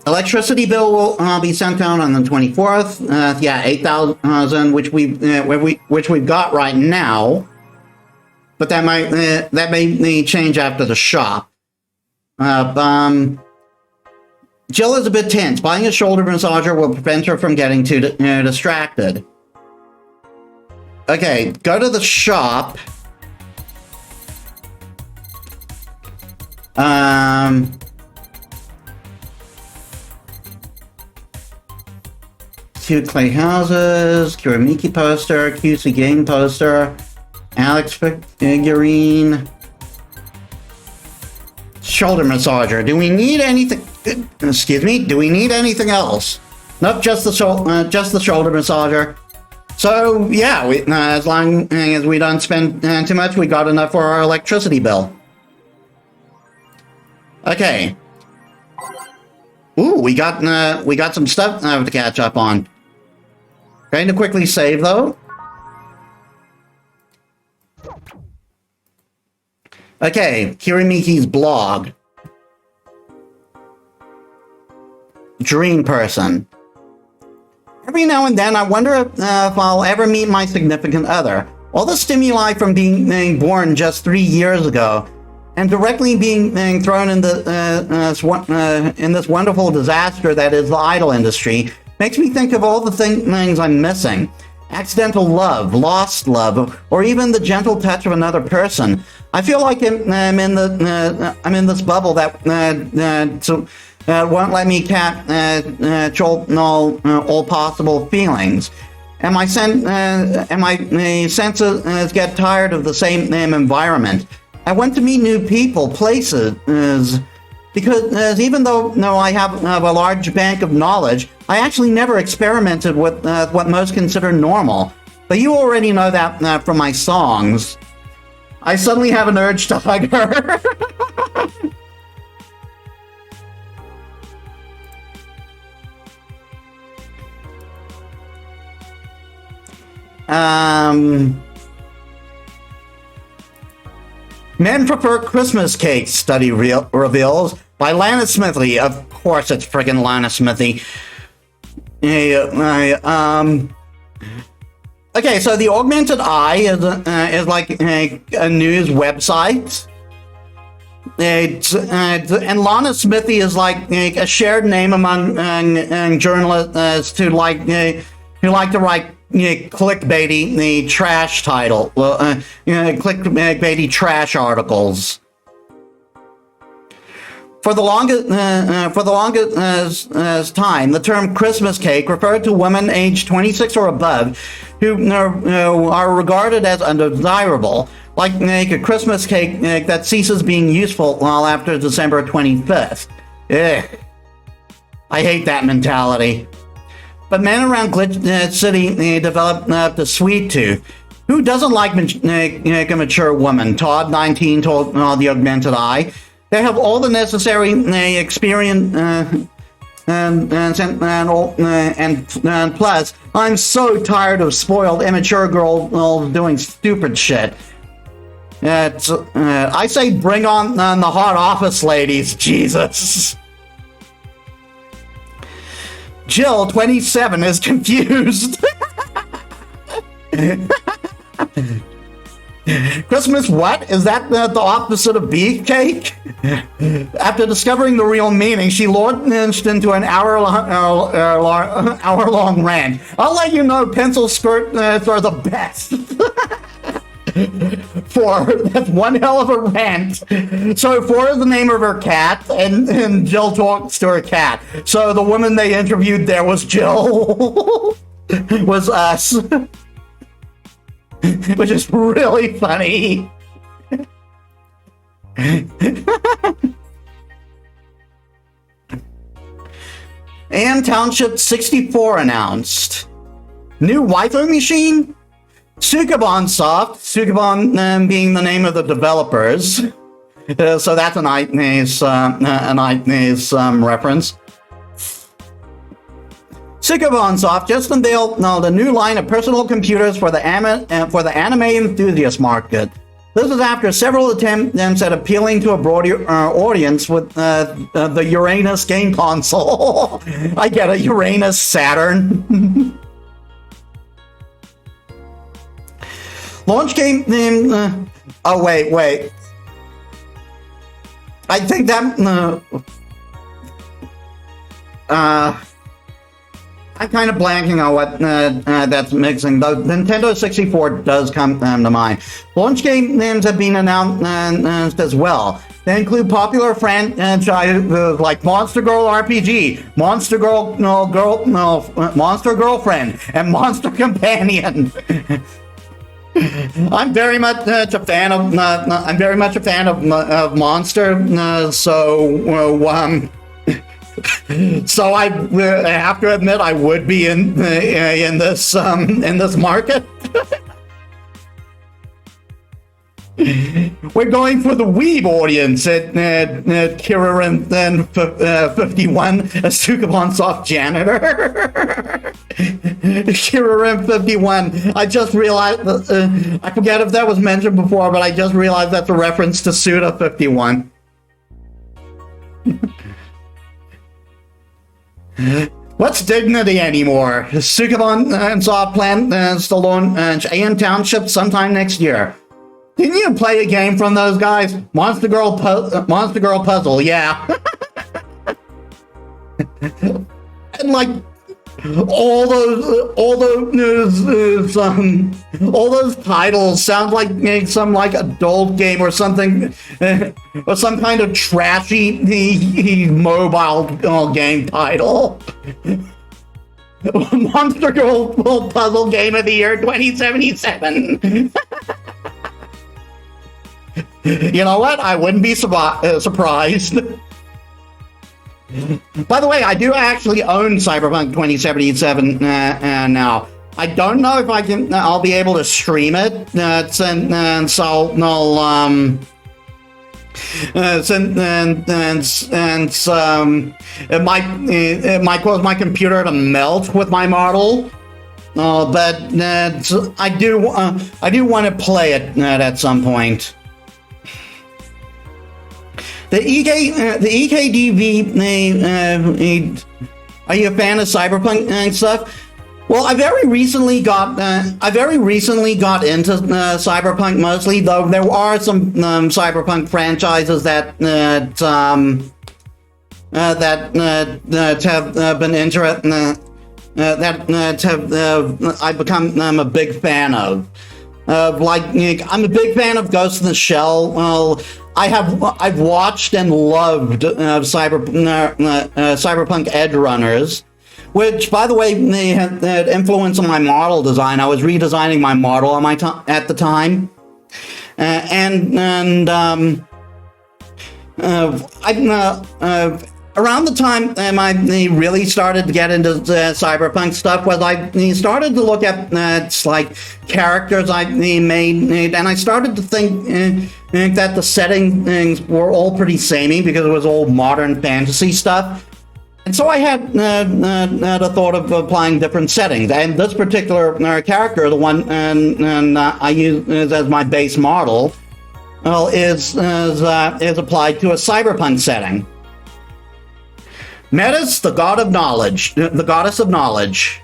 Electricity bill will be sent out on the 24th. Yeah, 8,000, which we've got right now, but that may change after the shop. Jill is a bit tense. Buying a shoulder massager will prevent her from getting too distracted. Okay, go to the shop. Two clay houses, Kiramiki poster, QC game poster, Alex figurine, shoulder massager. Do we need anything? Excuse me. Do we need anything else? Nope, just the shoulder massager. So yeah, as long as we don't spend too much, we got enough for our electricity bill. Okay. Ooh, we got some stuff to catch up on. Going to quickly save though. Okay, Kirimiki's blog. Dream person. Every now and then I wonder if I'll ever meet my significant other. All the stimuli from being born just 3 years ago, and directly being thrown in this wonderful disaster that is the idol industry, Makes me think of all the things I'm missing. Accidental love, lost love, or even the gentle touch of another person. I feel like I'm in this bubble that won't let me capture all possible feelings. And my senses get tired of the same environment. I want to meet new people, places, because even though I have a large bank of knowledge, I actually never experimented with what most consider normal. But you already know that from my songs. I suddenly have an urge to hug her. Men prefer Christmas cake, study reveals. By Lana Smithy. Of course it's friggin' Lana Smithy. Okay, so the Augmented Eye is like a news website. And Lana Smithy is like a shared name among journalists who like to write clickbaity the trash title, clickbaity trash articles. For the longest time, the term Christmas cake referred to women aged 26 or above who are regarded as undesirable, like a Christmas cake that ceases being useful after December 25th. Ugh. I hate that mentality. But men around Glitch City developed the sweet tooth. Who doesn't like a mature woman? Todd, 19, told the Augmented Eye. They have all the necessary experience, and plus, I'm so tired of spoiled, immature girls doing stupid shit. I say bring on the hot office ladies, Jesus. Jill, 27, is confused. Christmas what? Is that the opposite of beefcake? After discovering the real meaning, she launched into an hour-long rant. I'll let you know pencil skirts are the best. That's one hell of a rant. So Four is the name of her cat, and Jill talks to her cat. So the woman they interviewed there was Jill. Was us. Which is really funny. And Township 64 announced. New waifu machine? Sukaban Soft, Sukaban being the name of the developers. So that's an iTunes reference. Sukaban Soft just unveiled the new line of personal computers for the anime enthusiast market. This is after several attempts at appealing to a broader audience with the Uranus game console. I get a Uranus Saturn. Launch game. Oh wait. I think that. I'm kind of blanking on what that's mixing, though Nintendo 64 does come to mind. Launch games have been announced as well. They include popular franchises like Monster Girl RPG, Monster Girlfriend, and Monster Companion. I'm very much a fan of Monster, so I have to admit I would be in this market. We're going for the weeb audience at Kira and 51, a Sukaban Soft janitor. Kira 51. I just realized I forget if that was mentioned before, but I just realized that's a reference to Suda 51. What's dignity anymore? Sukaban and Soft plan to launch AM Township sometime next year. Didn't you play a game from those guys? Monster Girl Puzzle, yeah. And like, all those titles sound like some like adult game or something, or some kind of trashy mobile game title. Monster Girl Puzzle Game of the Year 2077. You know what? I wouldn't be surprised. By the way, I do actually own Cyberpunk 2077 now. I don't know if I'll be able to stream it, and so it might cause my computer to melt with my model. But I do want to play it at some point. The EKDV, are you a fan of Cyberpunk and stuff? Well, I very recently got into Cyberpunk mostly, though there are some Cyberpunk franchises that have been interested, I've become a big fan of. I'm a big fan of Ghost in the Shell. Well, I've watched and loved Cyberpunk Edge Runners, which, by the way, they had influence on my model design. I was redesigning my model at the time, around the time I really started to get into Cyberpunk stuff was I started to look at like characters I made, and I started to think that the settings were all pretty samey because it was all modern fantasy stuff. And so I had a thought of applying different settings. And this particular character, the one I use as my base model, well, is applied to a cyberpunk setting. Metis, the god of knowledge, the goddess of knowledge.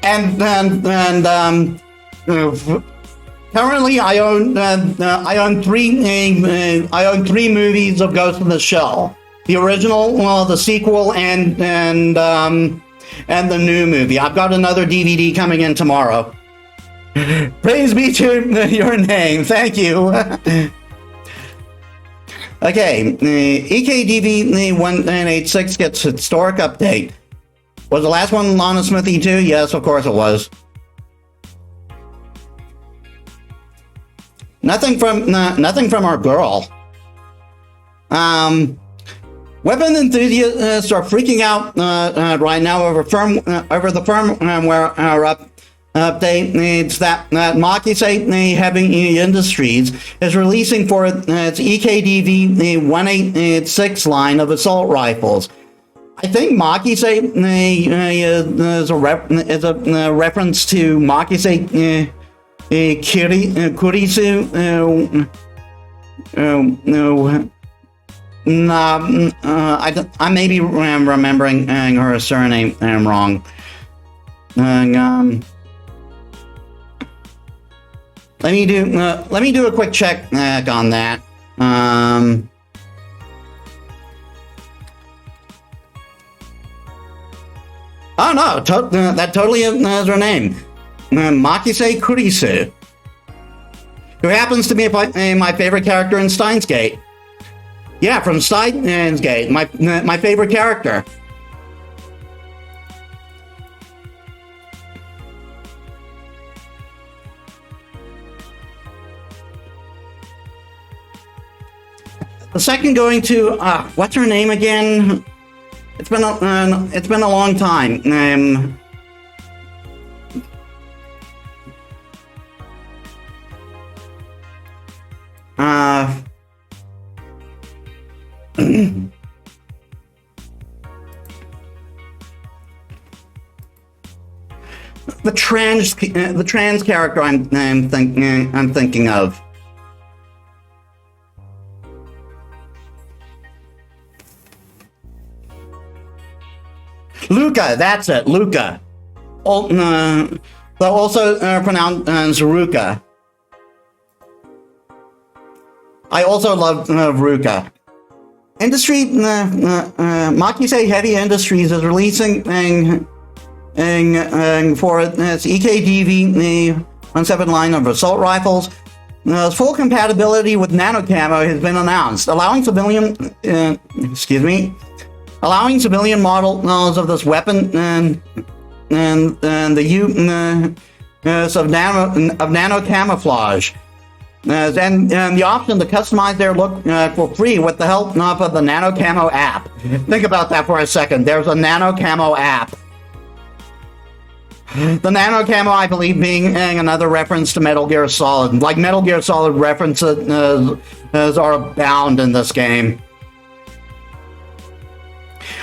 And currently, I own three movies of Ghost in the Shell: the original, the sequel, and the new movie. I've got another DVD coming in tomorrow. Praise be to your name. Thank you. Okay, EKDV 1986 gets historic update. Was the last one Lana Smithy too? Yes, of course it was. Nothing from our girl. Weapon enthusiasts are freaking out right now over the firmware update. It's that Makise Heavy Industries is releasing for its EKDV 1886 line of assault rifles. I think Makise is a reference to Makise Kurisu. I may be remembering her surname wrong. Let me do a quick check on that. Oh no, that totally is her name. Makise Kurisu, who happens to be my favorite character in Steins Gate. Yeah, from Steins Gate, my favorite character. The second going to what's her name again? It's been a long time. The trans character I'm thinking of. Luca, that's it, Luca. Also pronounced Zaruka. I also love Ruka. Makise Heavy Industries is releasing for its EKDV 17 line of assault rifles. Full compatibility with nano camo has been announced, allowing civilian models of this weapon and the use of nano camouflage. And the option to customize their look for free with the help of the Nano Camo app. Think about that for a second. There's a Nano Camo app. The Nano Camo, I believe, being another reference to Metal Gear Solid. Like Metal Gear Solid references are abound in this game.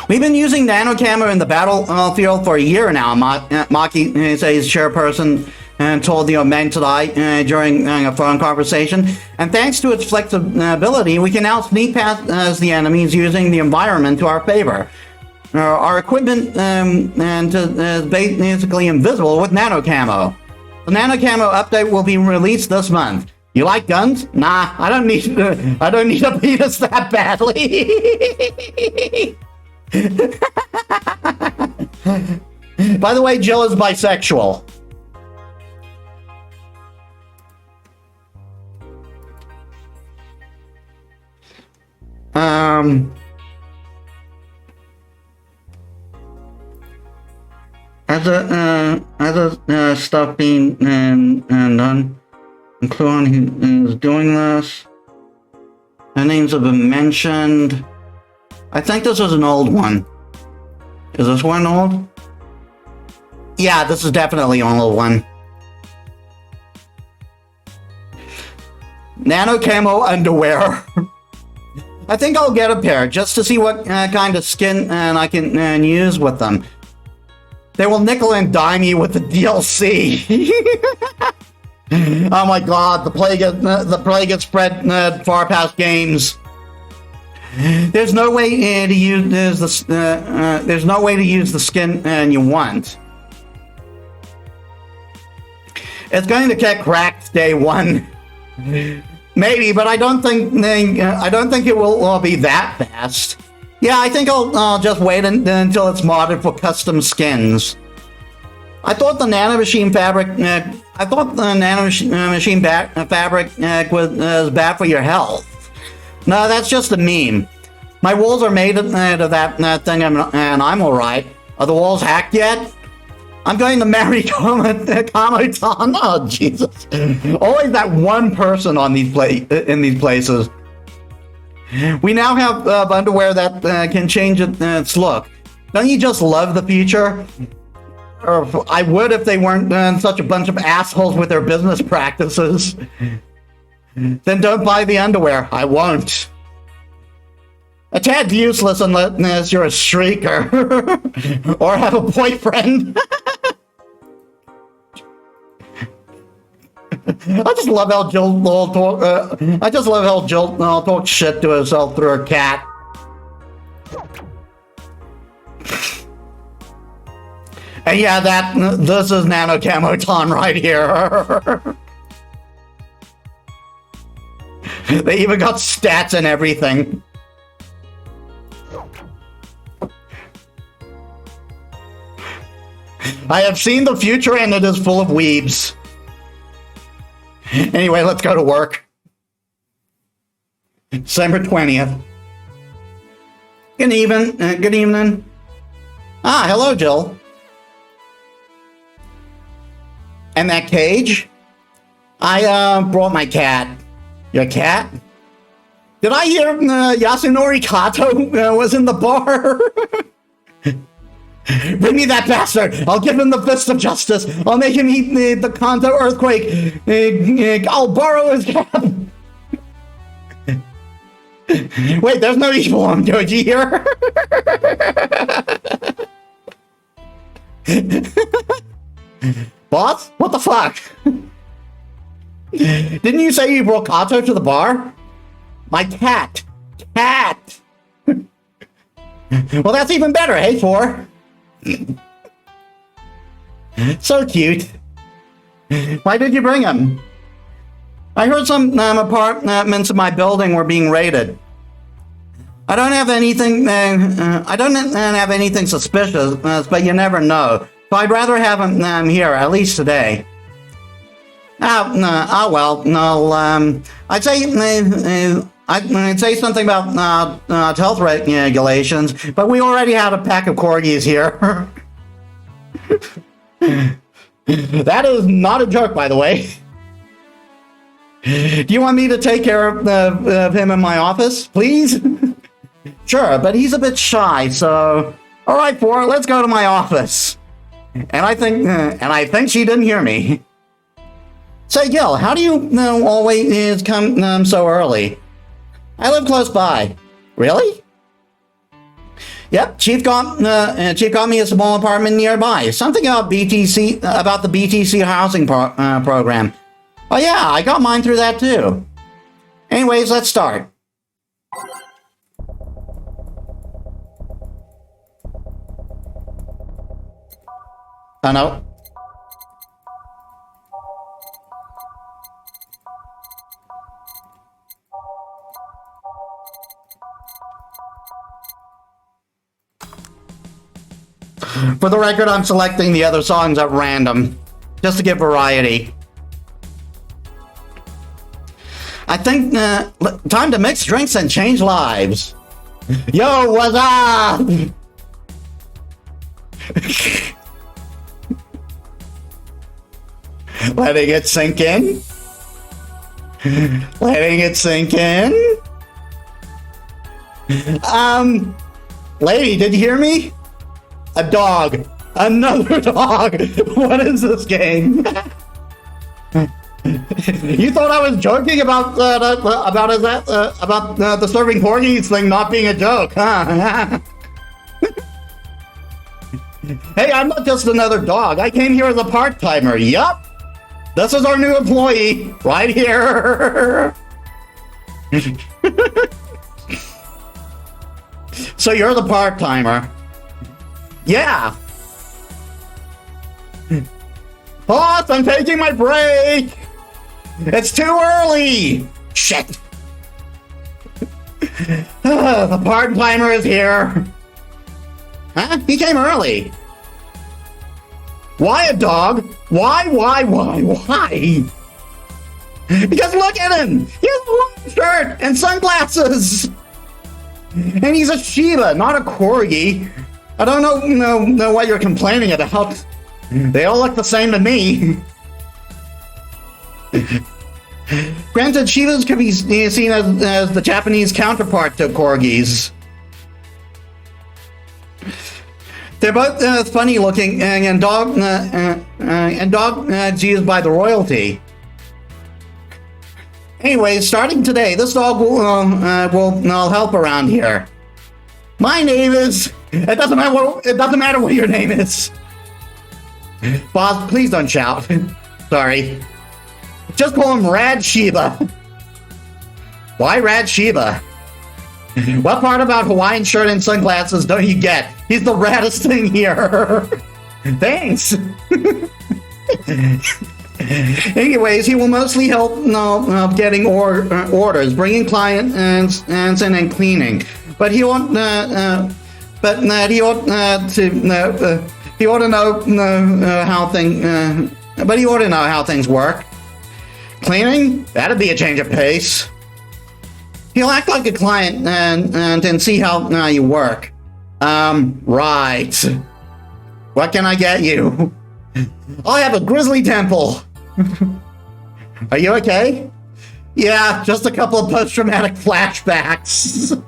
We've been using Nano Camo in the battlefield for a year now, Maki says chairperson and told the Omeng today during a phone conversation. And thanks to its flexibility, we can now sneak past the enemies using the environment to our favor. Our equipment is basically invisible with Nano Camo. The Nano Camo update will be released this month. You like guns? Nah, I don't need a penis that badly. By the way, Jill is bisexual. Other stuff being done, including who's doing this. The names have been mentioned. I think this is an old one. Is this one old? Yeah, this is definitely an old one. Nano Camo underwear. I think I'll get a pair just to see what kind of skin I can use with them. They will nickel and dime you with the DLC. Oh my god, the plague has spread far past games. There's no way to use there's no way to use the skin you want. It's going to get cracked day one. Maybe, but I don't think it will be that fast. Yeah, I think I'll just wait until it's modded for custom skins. I thought the nanomachine fabric was bad for your health. No, that's just a meme. My walls are made of that thing, and I'm alright. Are the walls hacked yet? I'm going to marry Kamotan. Oh, Jesus. Always that one person on in these places. We now have underwear that can change its look. Don't you just love the future? Or I would if they weren't such a bunch of assholes with their business practices. Then don't buy the underwear. I won't. A tad useless unless you're a streaker or have a boyfriend. I just love how Jill talks shit to herself through her cat. And yeah, this is Nano Camoton right here. They even got stats and everything. I have seen the future and it is full of weebs. Anyway, let's go to work. December 20th. Good evening. Ah, hello, Jill. And that cage? I brought my cat. Your cat? Did I hear Yasunori Kato was in the bar? Bring me that bastard! I'll give him the fist of justice! I'll make him eat the Kanto earthquake! I'll borrow his cab! Wait, there's no evil on Doji here! Boss? What the fuck? Didn't you say you brought Kato to the bar? My cat! Cat! Well, that's even better, hey, four? So cute. Why did you bring him? I heard some apartments in my building were being raided. I don't have anything. I don't have anything suspicious, but you never know. So I'd rather have him here, at least today. Well, no. I'd say something about health regulations, but we already have a pack of corgis here. That is not a joke, by the way. Do you want me to take care of him in my office, please? Sure, but he's a bit shy, so... Alright, Four, let's go to my office. And I think she didn't hear me. Say, Gil, how do you always come so early? I live close by. Really? Yep, Chief got me a small apartment nearby. Something about the BTC housing program. Oh yeah, I got mine through that too. Anyways, let's start. Oh no. For the record, I'm selecting the other songs at random, just to give variety. I think, time to mix drinks and change lives. Yo, what's up? Letting it sink in. Letting it sink in. Lady, did you hear me? A dog. Another dog. What is this game? You thought I was joking about the serving corgis thing not being a joke, huh? Hey, I'm not just another dog. I came here as a part-timer. Yup. This is our new employee right here. So you're the part-timer. Yeah. Boss, I'm taking my break. It's too early. Shit. The part-timer is here. Huh? He came early. Why a dog? Why? Because look at him. He has a long shirt and sunglasses. And he's a Shiba, not a Corgi. I don't know what you're complaining about. They all look the same to me. Granted, Shibas can be seen as the Japanese counterpart to Corgis. They're both funny looking, and dogs used by the royalty. Anyway, starting today, this dog will help around here. My name is. It doesn't matter what your name is. Boss, please don't shout. Sorry. Just call him Rad Shiba. Why Rad Shiba? What part about Hawaiian shirt and sunglasses don't you get? He's the raddest thing here. Thanks. Anyways, he will mostly help getting orders, bringing clients in and cleaning. But he won't. He ought to know how things work. Cleaning? That'd be a change of pace. He'll act like a client and see how you work. Right. What can I get you? I have a grizzly temple. Are you okay? Yeah, just a couple of post-traumatic flashbacks.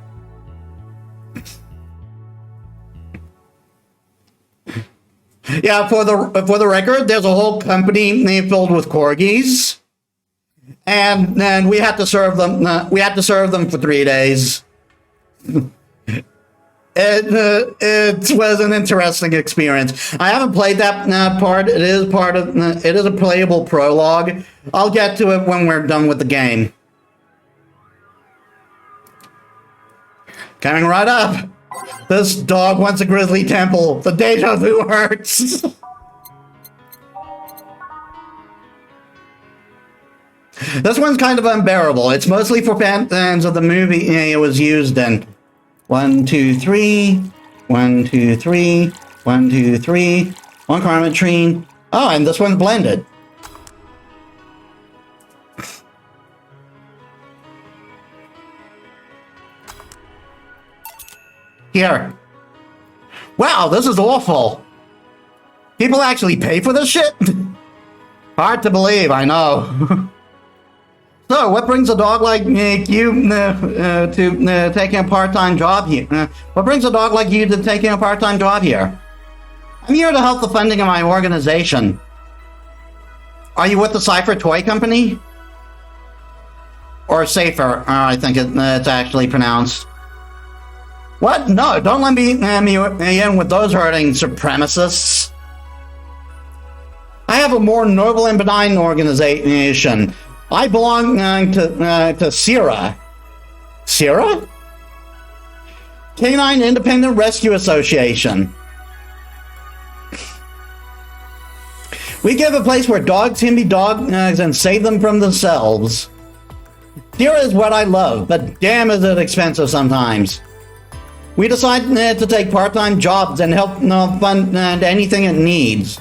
Yeah, for the record, there's a whole company filled with corgis, and we had to serve them. We had to serve them for 3 days. It was an interesting experience. I haven't played that part. It is a playable prologue. I'll get to it when we're done with the game. Coming right up. This dog wants a grizzly temple. The deja vu hurts. This one's kind of unbearable. It's mostly for fans of the movie it was used in. 1, 2, 3. 1, 2, 3. 1, 2, 3. One Carmetrine. Oh, and this one's blended. Here. Wow, this is awful. People actually pay for this shit? Hard to believe, I know. So, what brings a dog like you to taking a part-time job here? What brings a dog like you to taking a part-time job here? I'm here to help the funding of my organization. Are you with the Cypher Toy Company? Or Safer, I think it's actually pronounced. What? No, don't let me in with those hurting supremacists. I have a more noble and benign organization. I belong to CIRA. CIRA? Canine Independent Rescue Association. We give a place where dogs can be dogs and save them from themselves. CIRA is what I love, but damn is it expensive sometimes. We decide to take part-time jobs and help fund anything it needs.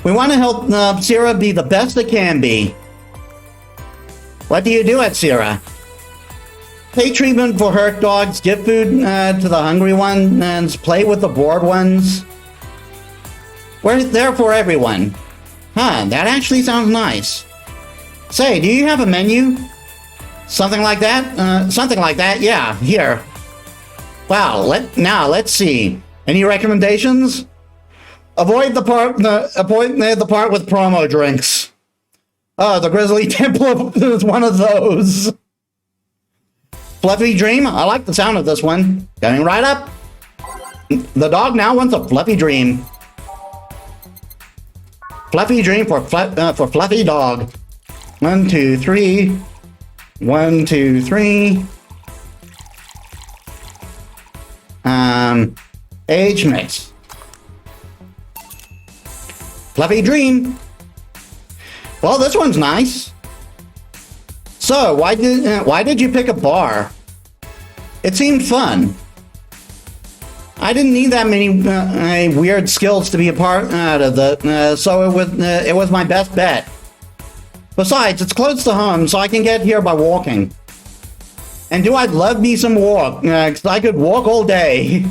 We want to help CIRA be the best it can be. What do you do at CIRA? Pay treatment for hurt dogs, give food to the hungry ones, play with the bored ones. We're there for everyone. Huh, that actually sounds nice. Say, do you have a menu? Something like that? Something like that, yeah, here. Wow, let's see. Any recommendations? Avoid the part with promo drinks. Oh, the Grizzly Temple is one of those. Fluffy Dream? I like the sound of this one. Coming right up. The dog now wants a Fluffy Dream. Fluffy Dream for Fluffy Dog. 1, 2, 3. 1, 2, 3. Age mix. Fluffy Dream. Well, this one's nice. So, why did you pick a bar? It seemed fun. I didn't need that many weird skills to be a part of it, so it was my best bet. Besides, it's close to home, so I can get here by walking. And do I love me some walk? 'Cause I could walk all day.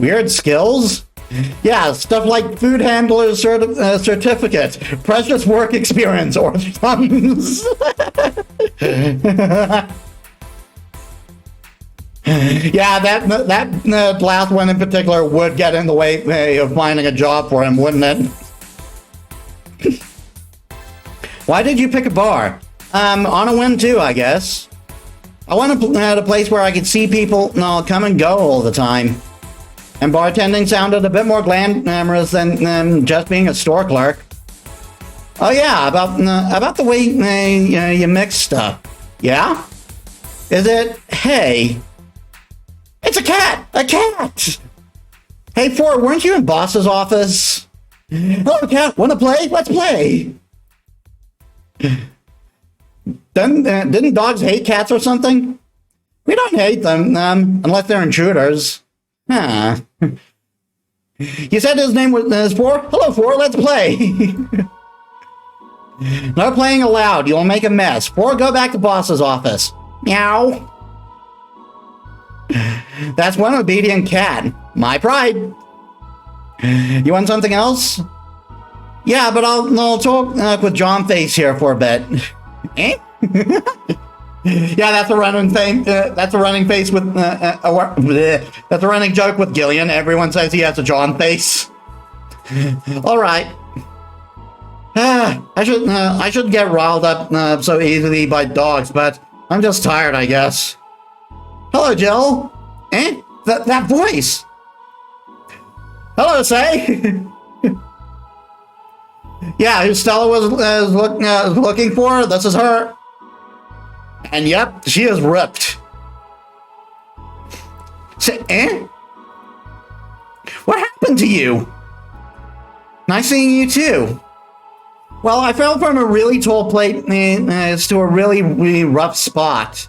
Weird skills? Yeah, stuff like food handler certificate, precious work experience, or thumbs. Yeah, that last one in particular would get in the way of finding a job for him, wouldn't it? Why did you pick a bar? On a whim too, I guess. I wanted a place where I could see people come and go all the time. And bartending sounded a bit more glamorous than just being a store clerk. Oh yeah, about the way you mix stuff. Yeah? Is it? Hey. It's a cat! A cat! Hey, Ford, weren't you in Boss's office? Hello, cat. Wanna play? Let's play! Didn't dogs hate cats or something? We don't hate them, unless they're intruders. Huh. You said his name was Four? Hello, Four, let's play! No playing allowed, you'll make a mess. Four, go back to Boss's office. Meow. That's one obedient cat. My pride. You want something else? Yeah, but I'll talk with John Face here for a bit. Eh? Yeah, that's a running thing. That's a running face with. That's a running joke with Gillian. Everyone says he has a John face. All right. I should get riled up so easily by dogs, but I'm just tired, I guess. Hello, Jill. Eh? That voice. Hello, Say. Yeah, who Stella was looking for? This is her. And yep, she is ripped. Say, eh? What happened to you? Nice seeing you too. Well, I fell from a really tall plate to a really, really rough spot.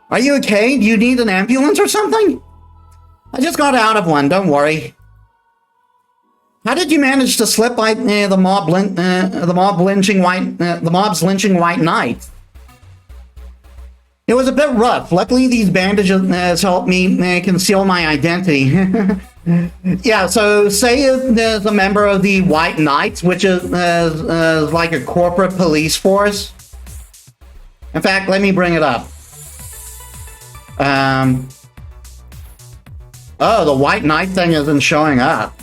Are you okay? Do you need an ambulance or something? I just got out of one, don't worry. How did you manage to slip by the mob's lynching white knight? It was a bit rough. Luckily, these bandages helped me conceal my identity. Yeah, so say there's a member of the White Knights, which is like a corporate police force. In fact, let me bring it up. Oh, the White Knight thing isn't showing up.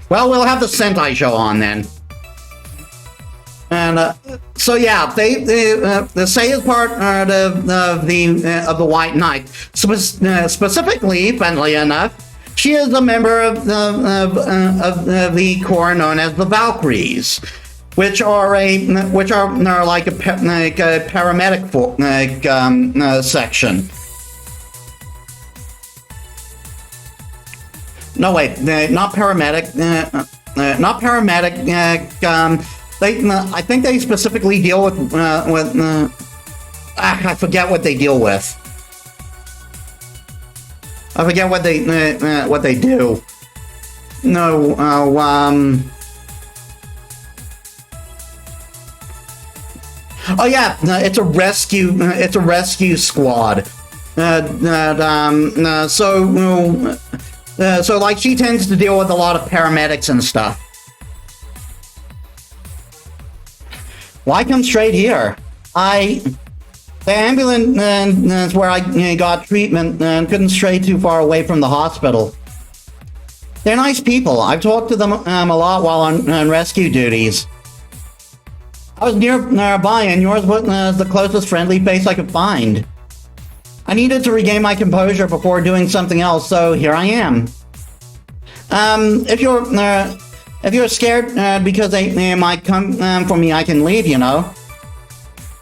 Well, we'll have the Sentai show on then. And so yeah, they say is part of the White Knight. Specifically, funnily enough, she is a member of the corps known as the Valkyries, which are like a paramedic section. No wait, not paramedic. Not paramedic. I think they specifically deal with I forget what they deal with. I forget what they do. No, oh yeah, it's a rescue. It's a rescue squad. So like she tends to deal with a lot of paramedics and stuff. Why come straight here? The ambulance where I got treatment couldn't stray too far away from the hospital. They're nice people. I've talked to them a lot while on rescue duties. I was nearby and yours was the closest friendly face I could find. I needed to regain my composure before doing something else, so here I am. If you're scared because they might come for me, I can leave, you know.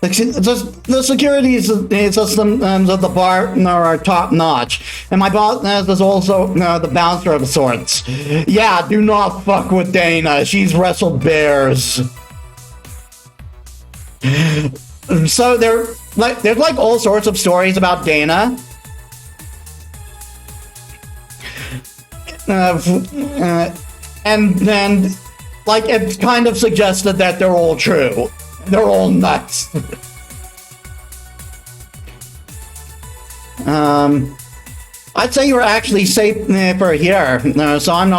The security systems of the bar are top-notch, and my boss is also the bouncer of sorts. Yeah, do not fuck with Dana. She's wrestled bears. So there's like all sorts of stories about Dana. And then, like, it's kind of suggested that they're all true. They're all nuts. I'd say you're actually safe for here, so I'm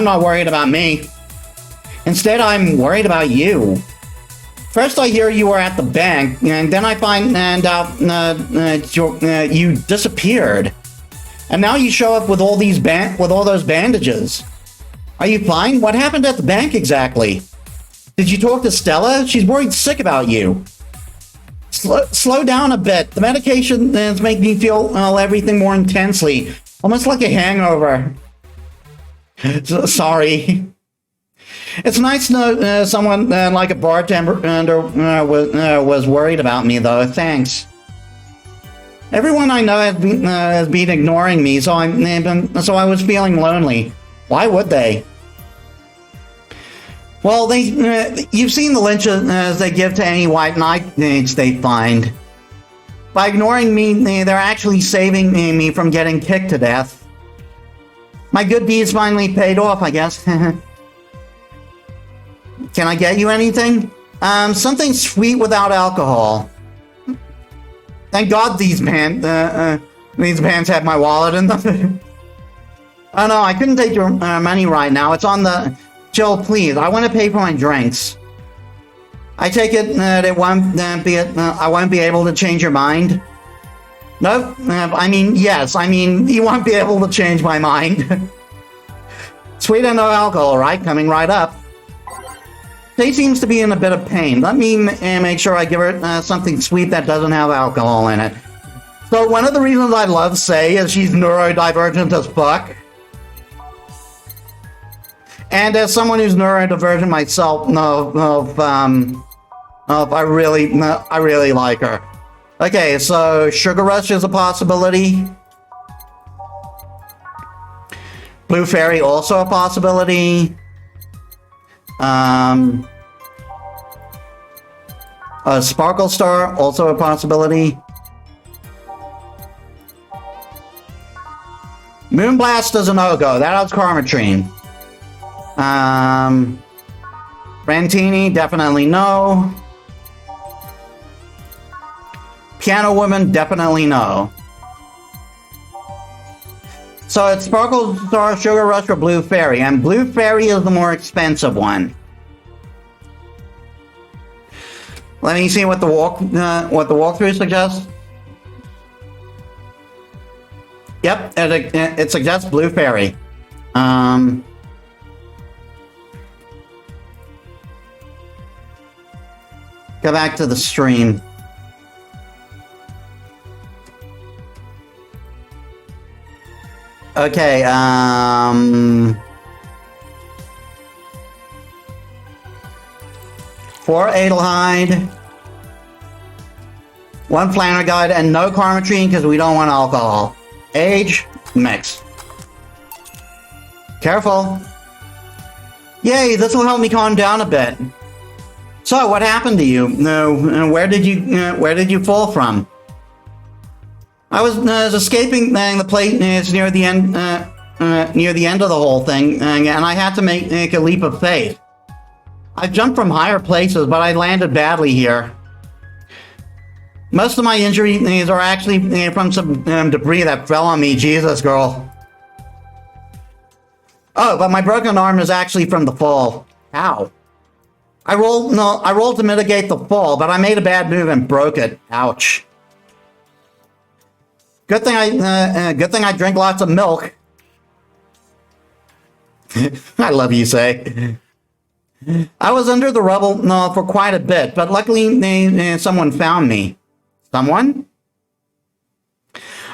not worried about me. Instead, I'm worried about you. First, I hear you were at the bank, and then I find out you disappeared, and now you show up with all those bandages. Are you fine? What happened at the bank exactly? Did you talk to Stella? She's worried sick about you. Slow down a bit. The medication is making me feel everything more intensely, almost like a hangover. Sorry. It's nice to know someone like a bartender was worried about me, though. Thanks. Everyone I know has been ignoring me, so I was feeling lonely. Why would they? Well, you've seen the lynches they give to any white knights they find. By ignoring me, they're actually saving me from getting kicked to death. My good deeds finally paid off, I guess. Can I get you anything? Something sweet without alcohol. Thank God these pants have my wallet in them. Oh no, I couldn't take your money right now. It's on the... Jill, please, I want to pay for my drinks. I take it that I won't be able to change your mind? Nope. Yes. You won't be able to change my mind. Sweet and no alcohol, right? Coming right up. She seems to be in a bit of pain. Let me make sure I give her something sweet that doesn't have alcohol in it. So one of the reasons I love Sei is she's neurodivergent as fuck. And as someone who's neurodivergent myself, I really like her. Okay, so Sugar Rush is a possibility. Blue Fairy, also a possibility. Sparkle Star, also a possibility. Moonblast is a no-go. That was Karmatrine. Rantini, definitely no. Piano Woman, definitely no. So it's Sparkle Star, Sugar Rush, or Blue Fairy, and Blue Fairy is the more expensive one. Let me see what the walkthrough suggests. Yep, it suggests Blue Fairy. Go back to the stream. Okay, 4 Adelheid, 1 Flanner Guide, and no Karmatrine because we don't want alcohol. Age, mix. Careful. Yay, this will help me calm down a bit. So, what happened to you? Where did you fall from? I was escaping the plate near the end of the whole thing, and I had to make a leap of faith. I jumped from higher places, but I landed badly here. Most of my injuries are actually from some debris that fell on me. Jesus, girl. Oh, but my broken arm is actually from the fall. How? I rolled to mitigate the fall, but I made a bad move and broke it. Ouch. Good thing I drink lots of milk. I love you, say. I was under the rubble for quite a bit, but luckily someone found me. Someone?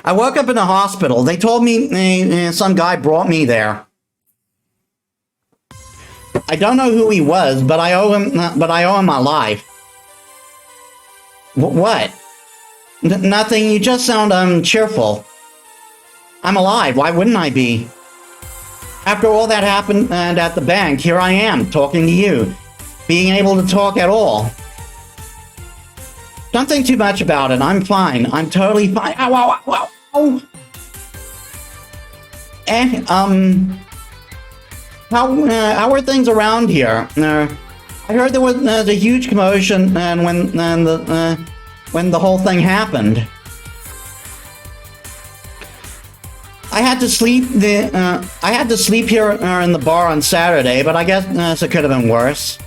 I woke up in a hospital. They told me some guy brought me there. I don't know who he was, but I owe him my life. What? Nothing. You just sound cheerful. I'm alive. Why wouldn't I be? After all that happened at the bank, here I am, talking to you. Being able to talk at all. Don't think too much about it. I'm fine. I'm totally fine. Ow, ow, ow, ow. And, how are things around here? I heard there was a huge commotion when the whole thing happened. I had to sleep here in the bar on Saturday, but I guess it could have been worse.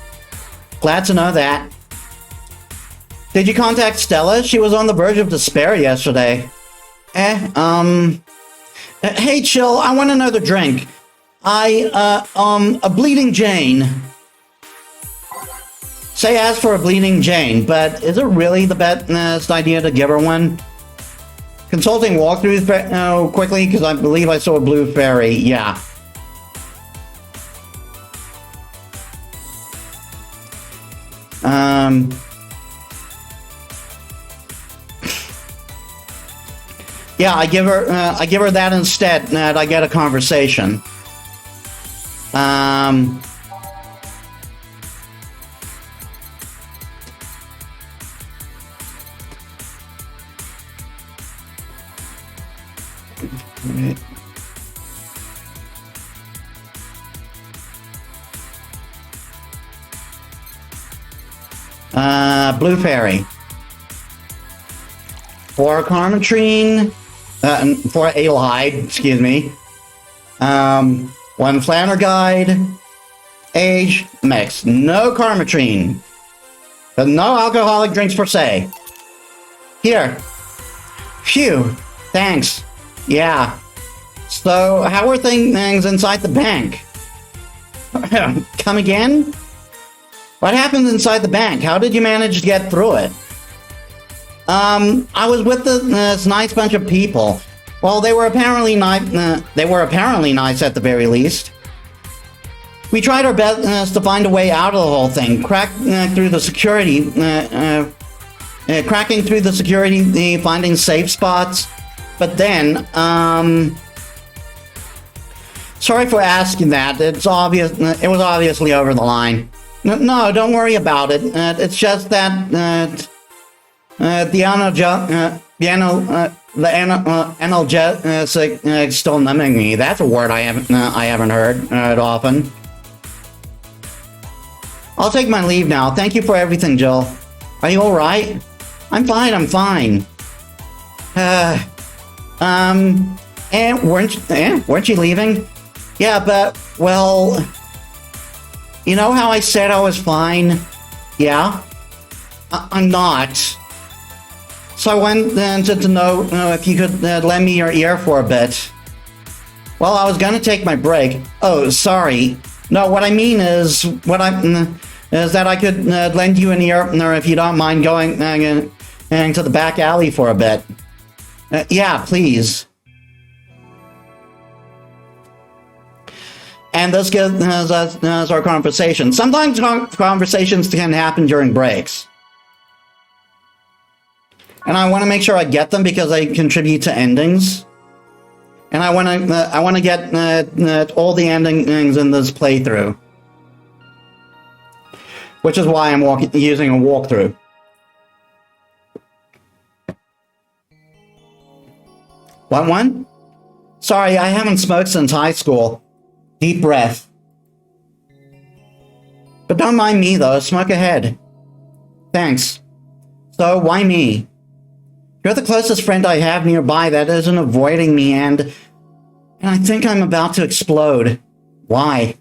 Glad to know that. Did you contact Stella? She was on the verge of despair yesterday. Hey, chill. I want another drink. A Bleeding Jane. Say ask for a Bleeding Jane, but is it really the best idea to give her one? Consulting walkthroughs quickly, because I believe I saw a Blue Fairy. Yeah. Yeah, I give her that instead, and I get a conversation. Blue Fairy. For Karmatrine, for Adelheid, excuse me. 1 Flanner Guide. Age, mix. No Karmatrine. But no alcoholic drinks per se. Here. Phew. Thanks. Yeah. So, how are things inside the bank? Come again? What happened inside the bank? How did you manage to get through it? I was with this nice bunch of people. Well, they were apparently nice at the very least. We tried our best to find a way out of the whole thing, cracking through the security, finding safe spots. But then, Sorry for asking that. It's obvious. It was obviously over the line. No, don't worry about it. It's just that the analgesic still numbing me. That's a word I haven't heard often. I'll take my leave now. Thank you for everything, Jill. Are you all right? I'm fine. And weren't you leaving? Yeah, but, well, you know how I said I was fine? Yeah? I'm not. So I wanted to know if you could lend me your ear for a bit. Well, I was gonna take my break. Oh, sorry. No, what I mean is, is that I could lend you an ear, or if you don't mind going to the back alley for a bit. Yeah, please. And this gives us our conversation. Sometimes conversations can happen during breaks. And I want to make sure I get them because they contribute to endings. And I want to get all the endings in this playthrough. Which is why I'm using a walkthrough. What one? Sorry, I haven't smoked since high school. Deep breath. But don't mind me though, smoke ahead. Thanks. So, why me? You're the closest friend I have nearby that isn't avoiding me and I think I'm about to explode. Why?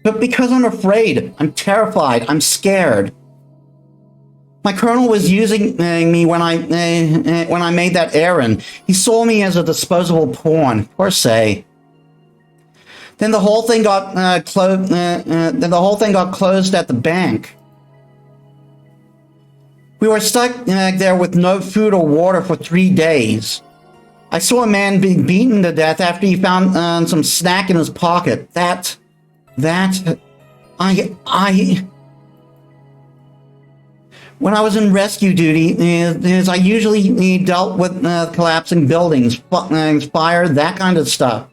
But because I'm afraid. I'm terrified. I'm scared. My colonel was using me when I made that errand. He saw me as a disposable pawn. Poor say. Then the whole thing got closed. Closed at the bank. We were stuck there with no food or water for 3 days. I saw a man being beaten to death after he found some snack in his pocket. When I was in rescue duty, I usually dealt with collapsing buildings, fire, that kind of stuff.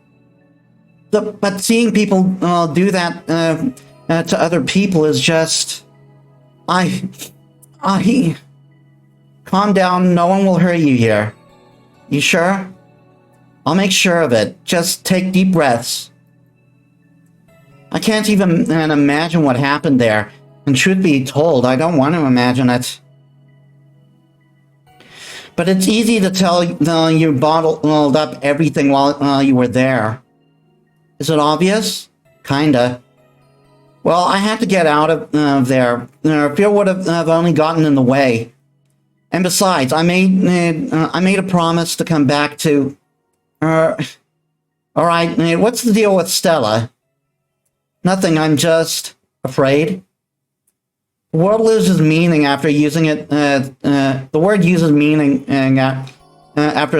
But seeing people do that to other people is just... Calm down, no one will hurt you here. You sure? I'll make sure of it. Just take deep breaths. I can't even imagine what happened there. And truth be told, I don't want to imagine it. But it's easy to tell you bottled up everything while you were there. Is it obvious? Kinda. Well, I had to get out of there. Fear would have only gotten in the way. And besides, I made a promise to come back to... Alright, what's the deal with Stella? Nothing, I'm just... afraid. The word loses meaning after using it... the word loses meaning after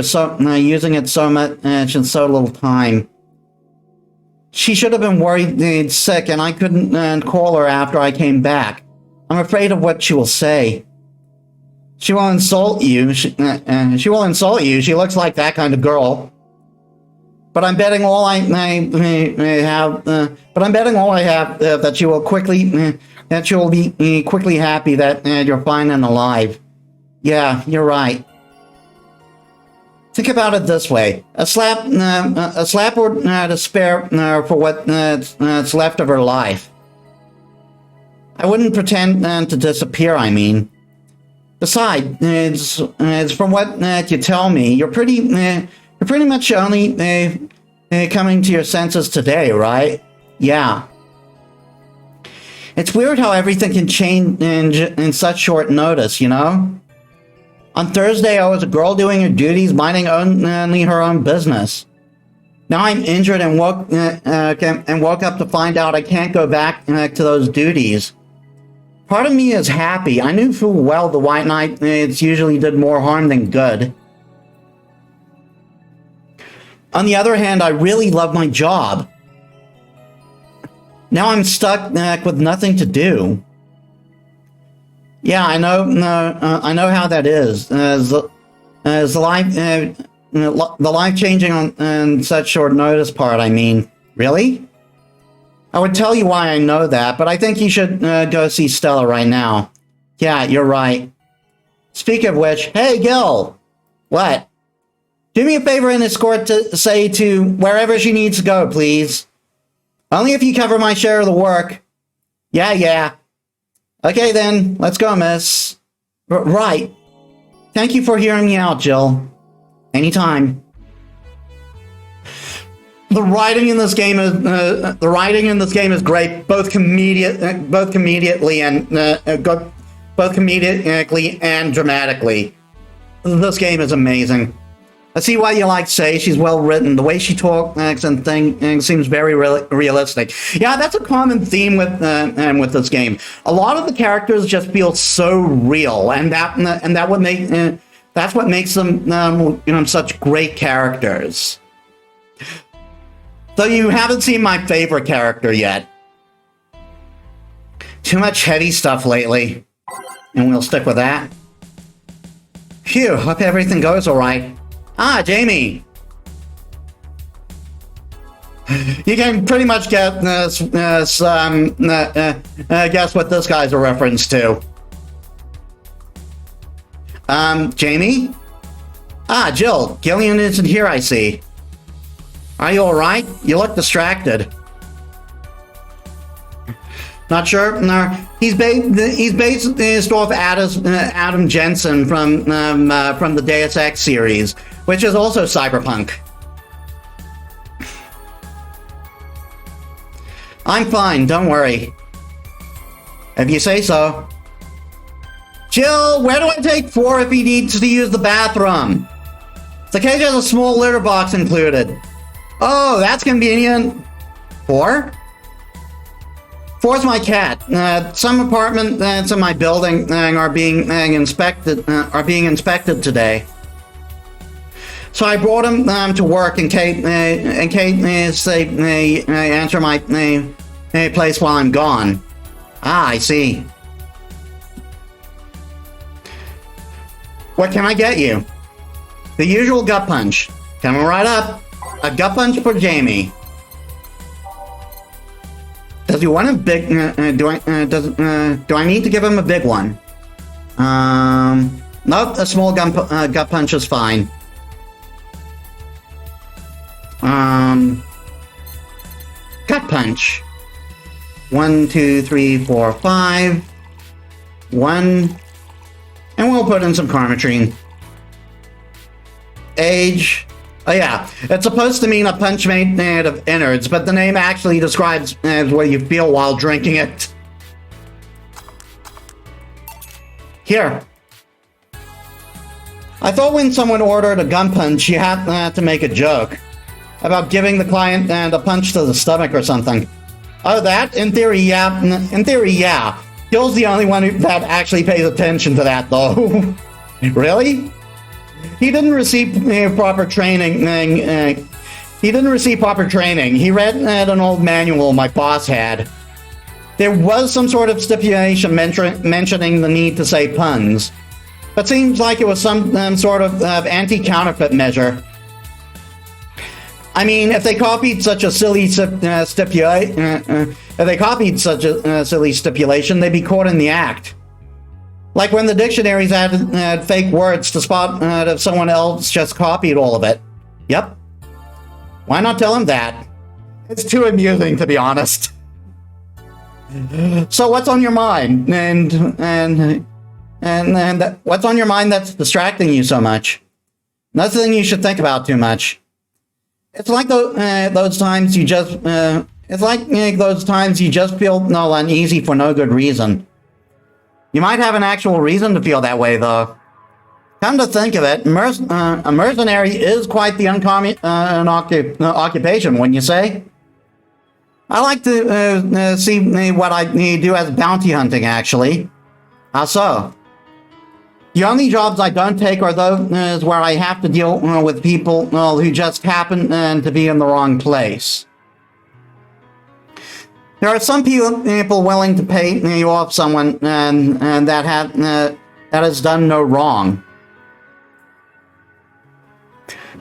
using it so much in so little time. She should have been worried sick, and I couldn't call her after I came back. I'm afraid of what she will say. She will insult you. She will insult you. She looks like that kind of girl. But I'm betting all I have. That she will quickly. That she will be quickly happy that you're fine and alive. Yeah, you're right. Think about it this way: a slap or to spare for what's left of her life. I wouldn't pretend to disappear. I mean, besides, it's from what you tell me, you're pretty much only coming to your senses today, right? Yeah. It's weird how everything can change in such short notice, you know? On Thursday, I was a girl doing her duties, minding only her own business. Now I'm injured and woke up to find out I can't go back to those duties. Part of me is happy. I knew full well the White Knights usually did more harm than good. On the other hand, I really love my job. Now I'm stuck with nothing to do. Yeah, I know how that is. The life changing on such short notice part. I mean, Really? I would tell you why I know that, but I think you should go see Stella right now. Yeah, you're right. Speak of which, hey, Gil! What? Do me a favor and escort to say to wherever she needs to go, please. Only if you cover my share of the work. Yeah. Okay then, let's go, miss. Right. Thank you for hearing me out, Jill. Anytime. The writing in this game is great, both comedically and dramatically. This game is amazing. I see why you like Say. She's well written. The way she talks and things seems very realistic. Yeah, that's a common theme with this game. A lot of the characters just feel so real, and that's what makes them such great characters. So you haven't seen my favorite character yet. Too much heavy stuff lately. And we'll stick with that. Phew, hope everything goes alright. Ah, Jamie! You can pretty much guess what this guy's a reference to. Jamie? Ah, Jill, Gillian isn't here, I see. Are you alright? You look distracted. Not sure? No. He's based off Adam Jensen from the Deus Ex series, which is also Cyberpunk. I'm fine, don't worry. If you say so. Jill, where do I take 4 if he needs to use the bathroom? The cage has a small litter box included. Oh, that's convenient. 4? 4's my cat. Some apartments in my building are being inspected today. So I brought him to work in case they answer my place while I'm gone. Ah, I see. What can I get you? The usual gut punch. Coming right up. A gut punch for Jamie. Does he want a big? Do I need to give him a big one? Nope. A small gut punch is fine. Gut punch. 1, 2, 3, 4, 5. 1, and we'll put in some Karmatrine. Age. Oh yeah, it's supposed to mean a punch made of innards, but the name actually describes what you feel while drinking it. Here. I thought when someone ordered a gun punch, you had to make a joke about giving the client a punch to the stomach or something. Oh, that? In theory, yeah. In theory, yeah. Gil's the only one that actually pays attention to that, though. Really? He didn't receive proper training. He read an old manual my boss had. There was some sort of stipulation mentioning the need to say puns, but seems like it was some sort of anti-counterfeit measure. I mean, if they copied such a silly stipulation, they'd be caught in the act. Like when the dictionaries had fake words to spot if someone else just copied all of it. Yep. Why not tell him that? It's too amusing, to be honest. So what's on your mind? And what's on your mind that's distracting you so much? Nothing you should think about too much. It's like those times you just feel uneasy for no good reason. You might have an actual reason to feel that way, though. Come to think of it, a mercenary is quite the uncommon occupation, wouldn't you say? I like to see what I do as bounty hunting, actually. How so? The only jobs I don't take are those where I have to deal with people who just happen to be in the wrong place. There are some people willing to pay you off someone and that has done no wrong.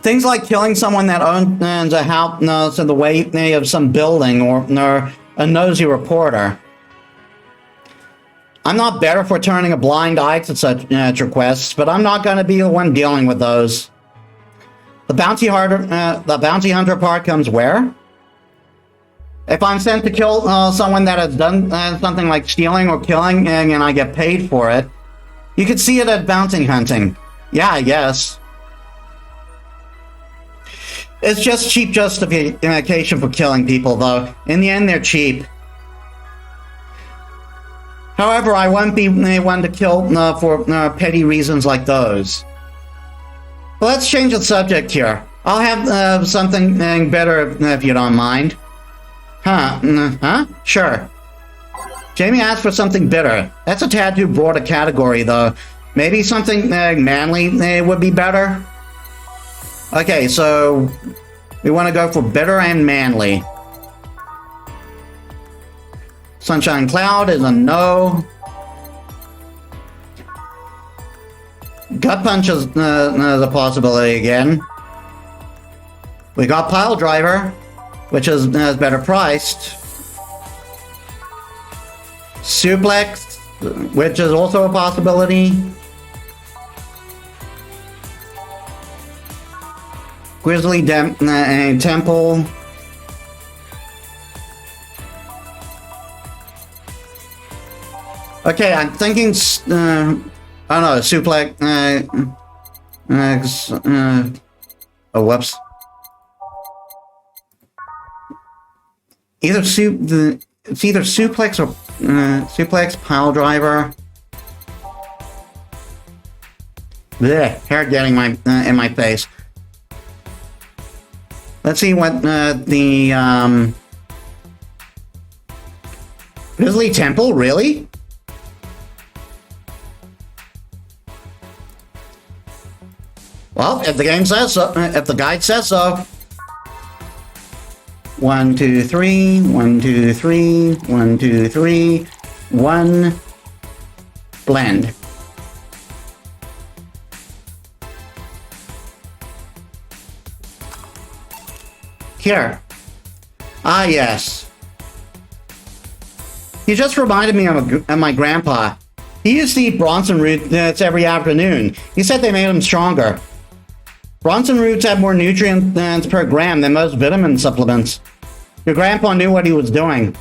Things like killing someone that owns a house in the way of some building or a nosy reporter. I'm not better for turning a blind eye to such requests, but I'm not going to be the one dealing with those. The bounty hunter part comes where? If I'm sent to kill someone that has done something like stealing or killing and I get paid for it, you could see it at bounty hunting. Yeah, I guess. It's just cheap justification for killing people, though. In the end, they're cheap. However, I won't be one to kill for petty reasons like those. Well, let's change the subject here. I'll have something better if you don't mind. Huh? Sure. Jamie asked for something bitter. That's a tad too broad a category, though. Maybe something manly would be better? Okay, so we want to go for bitter and manly. Sunshine Cloud is a no. Gut Punch is a possibility again. We got Pile Driver, which is better priced. Suplex, which is also a possibility. Grizzly Temple. Okay, I'm thinking. Oh no, suplex. Oh, whoops. It's either suplex or suplex, pile driver. Blech, hair getting in my face. Let's see what the Grizzly Temple, really? Well, if the game says so, if the guide says so. 1, 2, 3, 1, 2, 3, 1, 2, 3, 1, blend. Here. Ah, yes. You just reminded me of my grandpa. He used to eat Bronson roots every afternoon. He said they made him stronger. Bronson roots have more nutrients per gram than most vitamin supplements. Your grandpa knew what he was doing.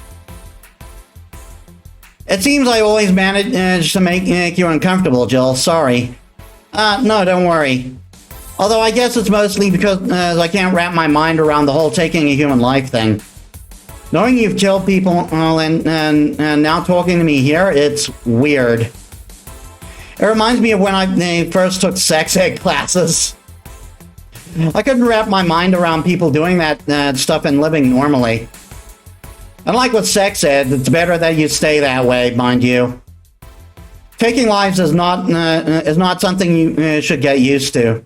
It seems I always manage to make you uncomfortable, Jill. Sorry. No, don't worry. Although I guess it's mostly because I can't wrap my mind around the whole taking a human life thing. Knowing you've killed people and now talking to me here, it's weird. It reminds me of when I first took sex ed classes. I couldn't wrap my mind around people doing that stuff and living normally. Unlike with sex ed, it's better that you stay that way, mind you. Taking lives is not something you should get used to.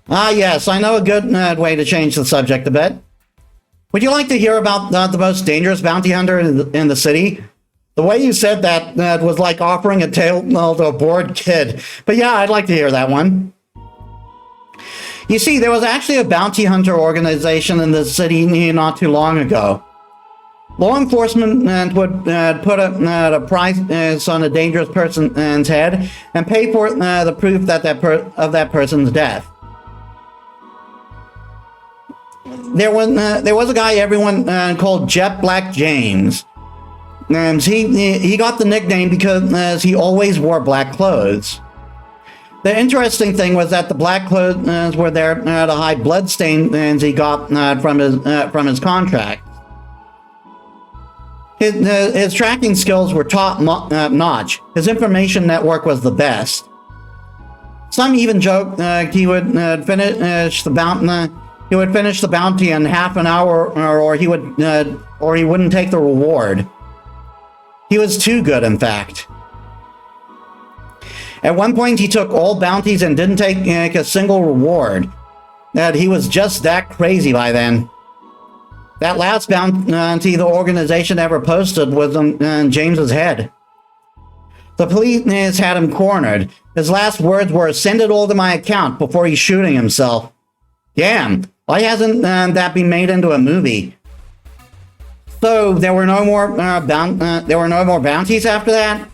Ah, yes, I know a good way to change the subject a bit. Would you like to hear about the most dangerous bounty hunter in the city? The way you said that was like offering a tale to a bored kid. But yeah, I'd like to hear that one. You see, there was actually a bounty hunter organization in the city not too long ago. Law enforcement would put a price on a dangerous person's head and pay for the proof of that person's death. There was a guy everyone called Jet Black James. And he got the nickname because he always wore black clothes. The interesting thing was that the black clothes were there to hide blood stains he got from his contract. His tracking skills were top notch. His information network was the best. Some even joked he would finish the bounty. He would finish the bounty in half an hour, or he wouldn't take the reward. He was too good, in fact. At one point, he took all bounties and didn't take a single reward. He was just that crazy by then. That last bounty the organization ever posted was on James's head. The police had him cornered. His last words were, "Send it all to my account," before he's shooting himself. Damn, why hasn't that been made into a movie? So there were no more bounties after that?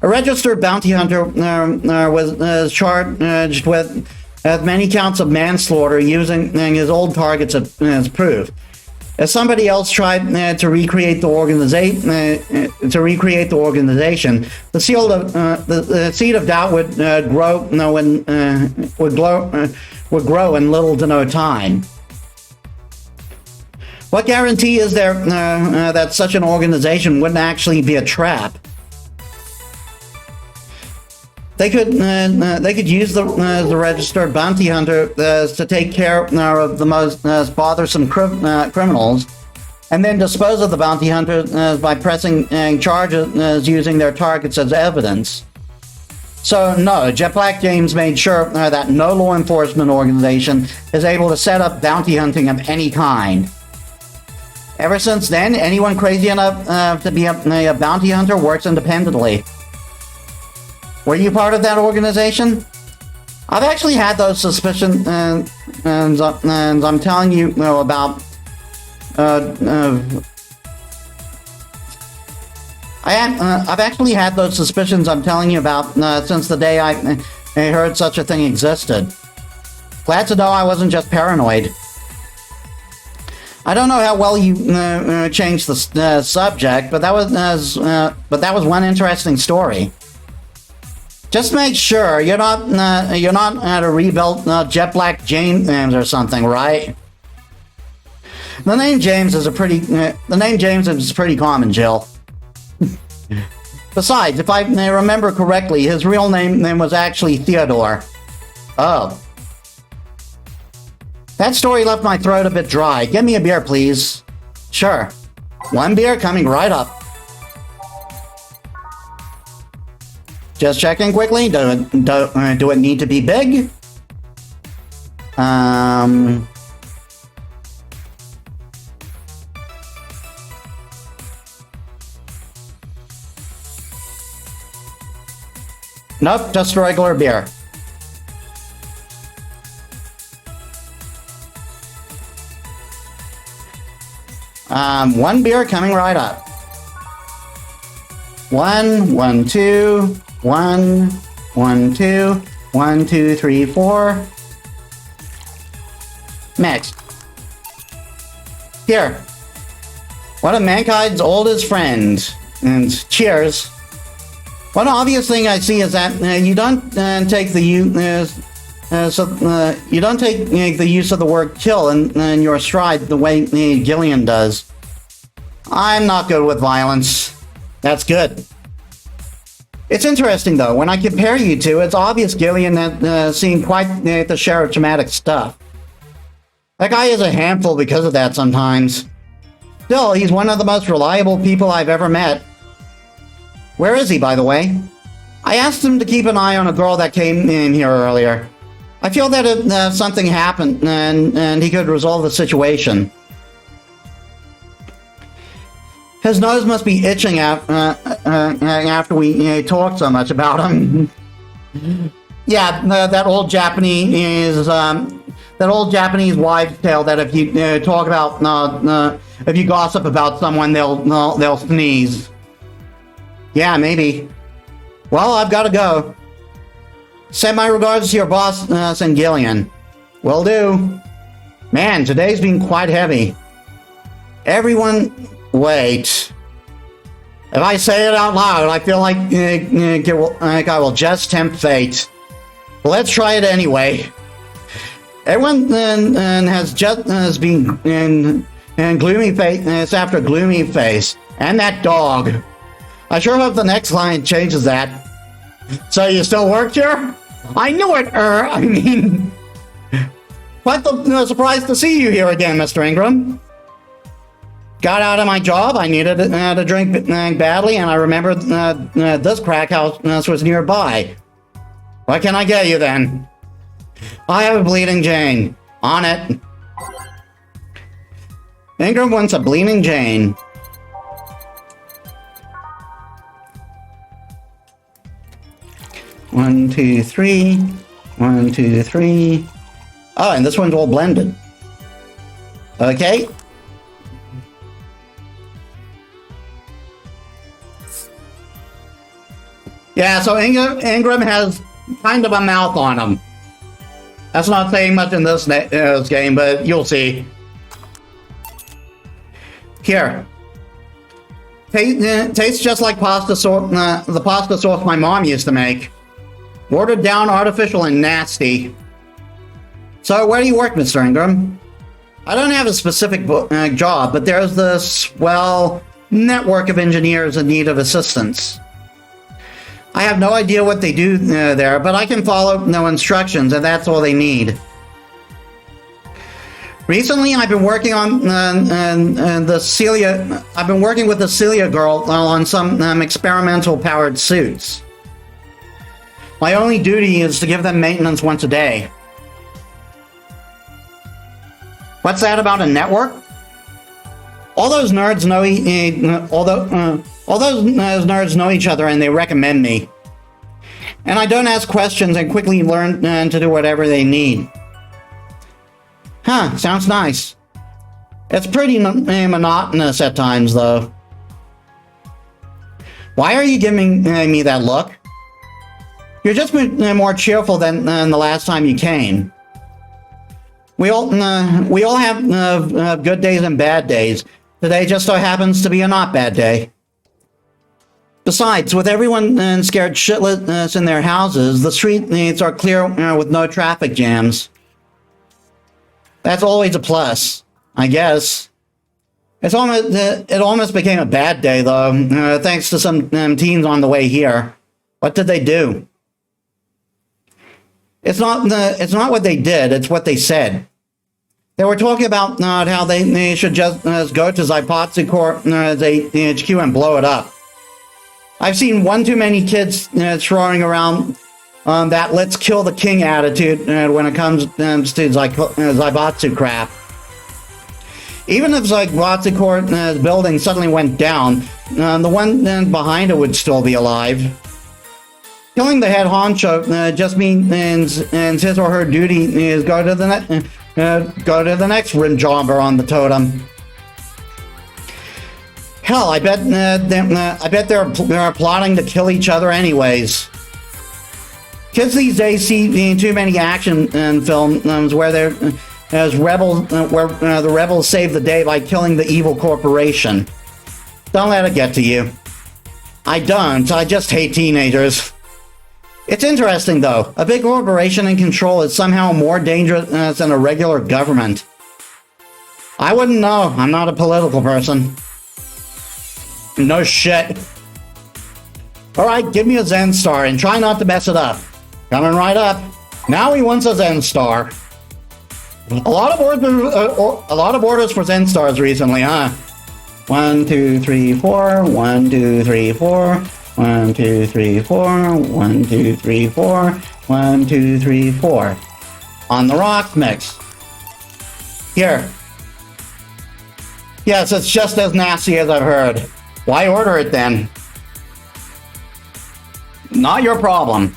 A registered bounty hunter was charged with many counts of manslaughter using his old targets as proof. As somebody else tried to recreate the organization, the seed of doubt would grow in little to no time. What guarantee is there that such an organization wouldn't actually be a trap? They could use the registered bounty hunter to take care of the most bothersome criminals, and then dispose of the bounty hunter by pressing charges using their targets as evidence. So no, Jet Black James made sure that no law enforcement organization is able to set up bounty hunting of any kind. Ever since then, anyone crazy enough to be a bounty hunter works independently. Were you part of that organization? I've actually had those suspicions, and I'm telling you about. I've actually had those suspicions I'm telling you about since the day I heard such a thing existed. Glad to know I wasn't just paranoid. I don't know how well you changed the subject, but that was one interesting story. Just make sure you're not at a rebuilt Jet Black James or something, right? The name James is pretty common, Jill. Besides, if I remember correctly, his real name was actually Theodore. Oh. That story left my throat a bit dry. Give me a beer, please. Sure. One beer coming right up. Just checking quickly. Do it need to be big? Nope, just a regular beer. One beer coming right up. 1, 1, 2, 1, 1, 2, 1, 2, 3, 4. Next. Here. One of mankind's oldest friends. And cheers. One obvious thing I see is that you don't take the use of the word kill in your stride the way Gillian does. I'm not good with violence. That's good. It's interesting though, when I compare you two, it's obvious Gillian has seen quite the share of traumatic stuff. That guy is a handful because of that sometimes. Still, he's one of the most reliable people I've ever met. Where is he, by the way? I asked him to keep an eye on a girl that came in here earlier. I feel that if something happened and he could resolve the situation. His nose must be itching after we talked so much about him. Yeah, that old Japanese wives' tale that if you talk about if you gossip about someone, they'll sneeze. Yeah, maybe. Well, I've got to go. Send my regards to your boss, St. Gillian. Will do. Man, today's been quite heavy. Everyone, wait. If I say it out loud, I feel like I will just tempt fate. Let's try it anyway. Everyone has been in gloomy face after gloomy face, and that dog. I sure hope the next line changes that. So you still work here? I knew it, I mean... Quite surprised to see you here again, Mr. Ingram. Got out of my job, I needed a drink badly, and I remembered this crack house was nearby. What can I get you then? I have a Bleeding Jane. On it. Ingram wants a Bleeding Jane. One, two, three. 1, 2, 3. Oh, and this one's all blended. Okay. Yeah, so Ingram has kind of a mouth on him. That's not saying much in this game, but you'll see. Here. Tastes just like pasta sauce, the pasta sauce my mom used to make. Watered down, artificial, and nasty. So, where do you work, Mr. Ingram? I don't have a specific job, but there's this swell network of engineers in need of assistance. I have no idea what they do there, but I can follow no instructions, and that's all they need. Recently, I've been working on the Celia. I've been working with the Celia girl on some experimental powered suits. My only duty is to give them maintenance once a day. What's that about a network? All those nerds know all those nerds know each other and they recommend me. And I don't ask questions and quickly learn to do whatever they need. Huh, sounds nice. It's pretty monotonous at times, though. Why are you giving me that look? You're just more cheerful than the last time you came. We all have good days and bad days. Today just so happens to be a not bad day. Besides, with everyone scared shitless in their houses, the streets are clear with no traffic jams. That's always a plus, I guess. It almost became a bad day, though, thanks to some teens on the way here. What did they do? It's not what they did, it's what they said. They were talking about how they should just go to Zybotsu Corp as a HQ and blow it up. I've seen one too many kids throwing around that let's kill the king attitude when it comes to Zybotsu crap. Even if Zybotsu Corp's building suddenly went down, the one behind it would still be alive. Killing the head honcho just means his or her duty is go to the next rim jobber on the totem. Hell, I bet they're plotting to kill each other anyways. Kids these days see too many action films where the rebels save the day by killing the evil corporation. Don't let it get to you. I don't. I just hate teenagers. It's interesting, though. A big corporation in control is somehow more dangerous than a regular government. I wouldn't know. I'm not a political person. No shit. Alright, give me a Zen Star and try not to mess it up. Coming right up. Now he wants a Zen Star. A lot of orders for Zen Stars recently, huh? 1, 2, 3, 4. 1, 2, 3, 4. 1, 2, 3, 4. 1, 2, 3, 4. 1, 2, 3, 4. On the rock mix. Here. Yes, it's just as nasty as I've heard. Why order it then? Not your problem.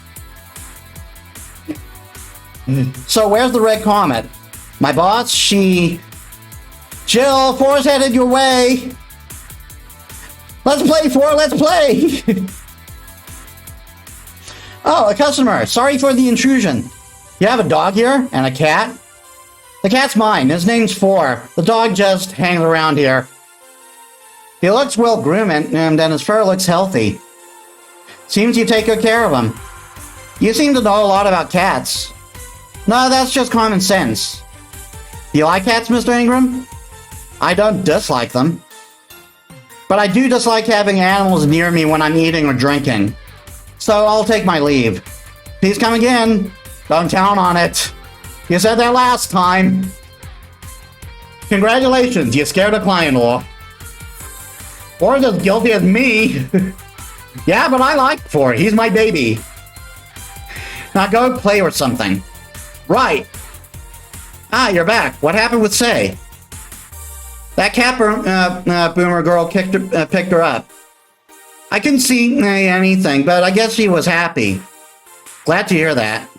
So where's the red comet? My boss, she... Jill, 4's headed your way! Let's play, 4, let's play! Oh, a customer. Sorry for the intrusion. You have a dog here? And a cat? The cat's mine. His name's 4. The dog just hangs around here. He looks well groomed and his fur looks healthy. Seems you take good care of him. You seem to know a lot about cats. No, that's just common sense. Do you like cats, Mr. Ingram? I don't dislike them. But I do dislike having animals near me when I'm eating or drinking. So I'll take my leave. Please come again. Don't count on it. You said that last time. Congratulations, you scared a client-in-law. Or as guilty as me. Yeah, but I like 4. He's my baby. Now go play or something. Right. Ah, you're back. What happened with Say? That cat boomer girl picked her up. I couldn't see anything, but I guess she was happy. Glad to hear that.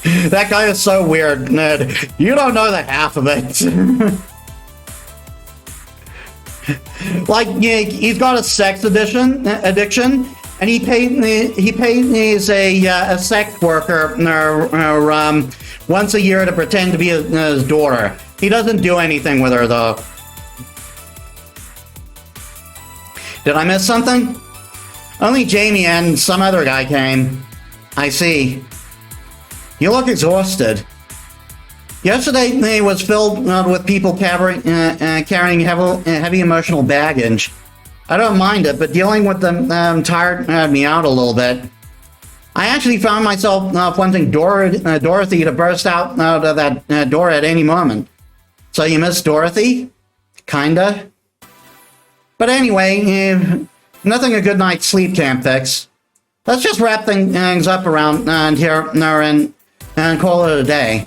That guy is so weird, Ned. You don't know the half of it. Like, yeah, he's got a sex addiction, and he pays a sex worker once a year to pretend to be his daughter. He doesn't do anything with her, though. Did I miss something? Only Jamie and some other guy came. I see. You look exhausted. Yesterday was filled with people carrying heavy emotional baggage. I don't mind it, but dealing with them tired me out a little bit. I actually found myself wanting Dorothy to burst out of that door at any moment. So you miss Dorothy? Kinda. But anyway, nothing a good night's sleep can't fix. Let's just wrap things up around here and call it a day.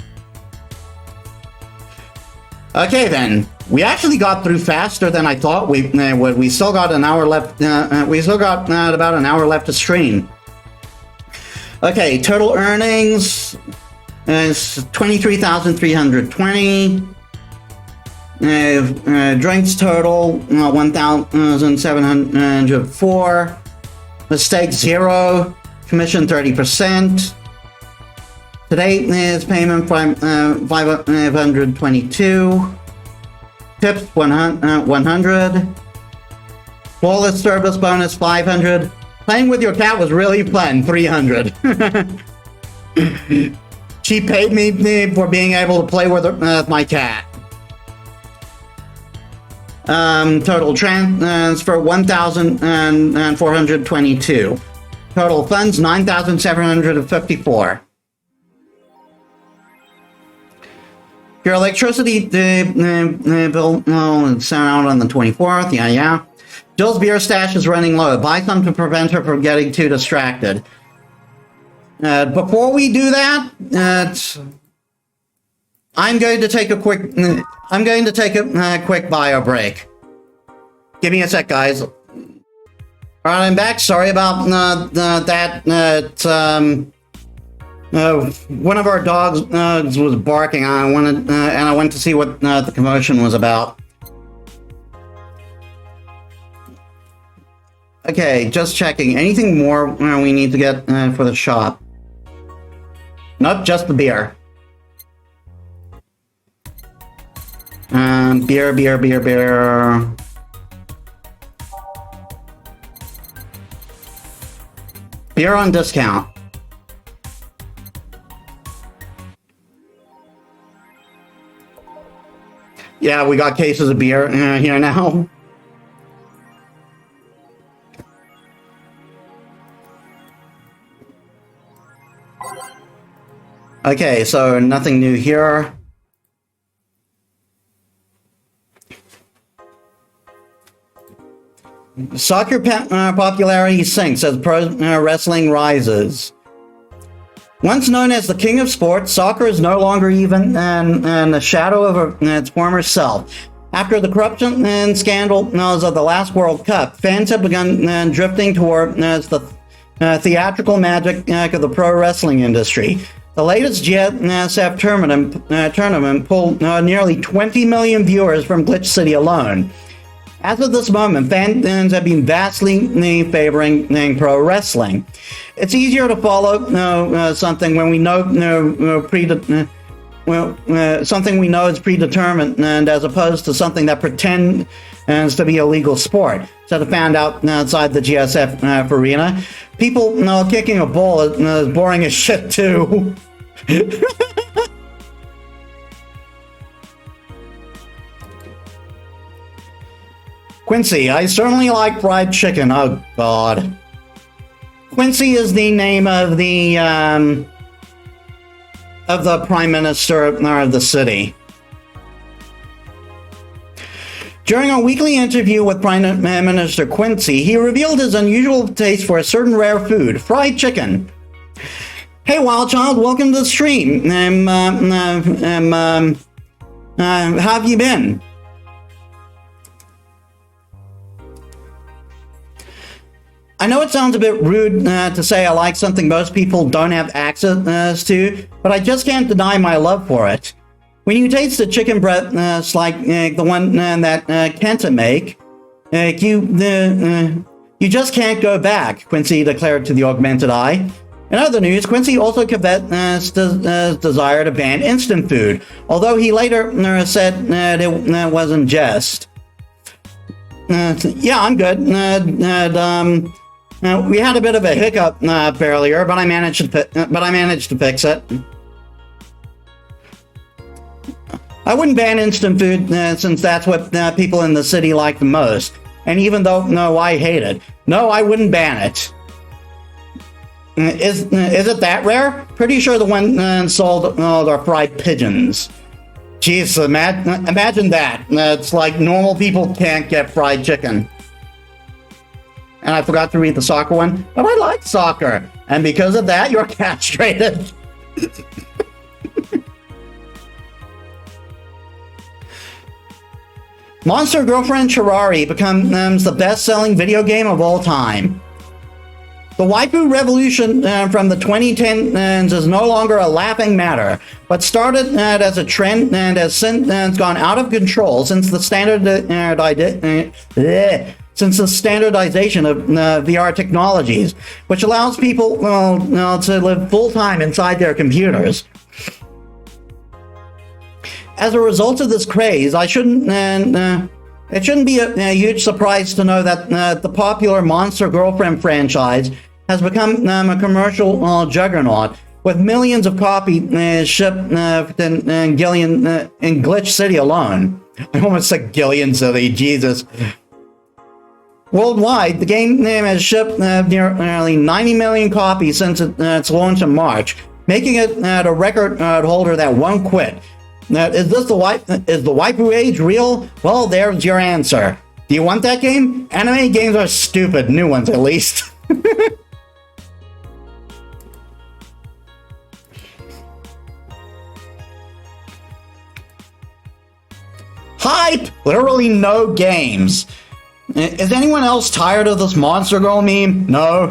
Okay then, we actually got through faster than I thought we would. We still got an hour left. We still got about an hour left to stream. Okay, total earnings is 23,320. Drinks total 1,704. Mistake 0. Commission 30%. Today is payment 522. Tips 100. Flawless service bonus 500. Playing with your cat was really fun 300. She paid me for being able to play with my cat. Total transfer 1,422. Total funds 9,754. Your electricity bill it's sent out on the 24th. Yeah. Jill's beer stash is running low. Buy some to prevent her from getting too distracted. Before we do that, I'm going to take a quick bio break. Give me a sec, guys. All right, I'm back. Sorry about that. One of our dogs was barking. I went to see what the commotion was about. Okay, just checking. Anything more we need to get for the shop? Nope, just the beer. Beer. Beer on discount. Yeah, we got cases of beer here now. Okay, so nothing new here. Soccer popularity sinks as pro wrestling rises. Once known as the king of sports, soccer is no longer even in the shadow of its former self. After the corruption and scandals of the last World Cup, fans have begun drifting toward the theatrical magic of the pro wrestling industry. The latest GSF tournament pulled nearly 20 million viewers from Glitch City alone. As of this moment, fans have been vastly favoring pro wrestling. It's easier to follow something when we know something we know is predetermined, and as opposed to something that pretends to be a legal sport. So I found out outside the GSF arena, people kicking a ball is boring as shit too. Quincy, I certainly like fried chicken. Oh God. Quincy is the name of the Prime Minister of the city. During a weekly interview with Prime Minister Quincy, he revealed his unusual taste for a certain rare food, fried chicken. Hey, Wild Child, welcome to the stream. How have you been? I know it sounds a bit rude to say I like something most people don't have access to, but I just can't deny my love for it. When you taste the chicken breast like the one that Kenta make, you just can't go back, Quincy declared to the Augmented Eye. In other news, Quincy also confessed his desire to ban instant food, although he later said it wasn't jest. Yeah, I'm good. We had a bit of a hiccup earlier, but I managed to fix it. I wouldn't ban instant food since that's what people in the city like the most. And even though I hate it, no, I wouldn't ban it. Is it that rare? Pretty sure the one sold are fried pigeons. Jeez, imagine that. It's like normal people can't get fried chicken. And I forgot to read the soccer one, but I like soccer. And because of that, you're castrated. Monster Girlfriend Terrari becomes the best-selling video game of all time. The waifu revolution from the 2010s is no longer a laughing matter, but started as a trend and has since gone out of control since the standardization of VR technologies, which allows people to live full-time inside their computers. As a result of this craze, it shouldn't be a huge surprise to know that the popular Monster Girlfriend franchise has become a commercial juggernaut, with millions of copies shipped in Glitch City alone. I almost said Gillian City, Jesus. Worldwide, the game has shipped nearly 90 million copies since its launch in March, making it a record holder that won't quit. Is the waifu age real? Well, there's your answer. Do you want that game? Anime games are stupid, new ones at least. Hype! Literally no games. Is anyone else tired of this Monster Girl meme? No.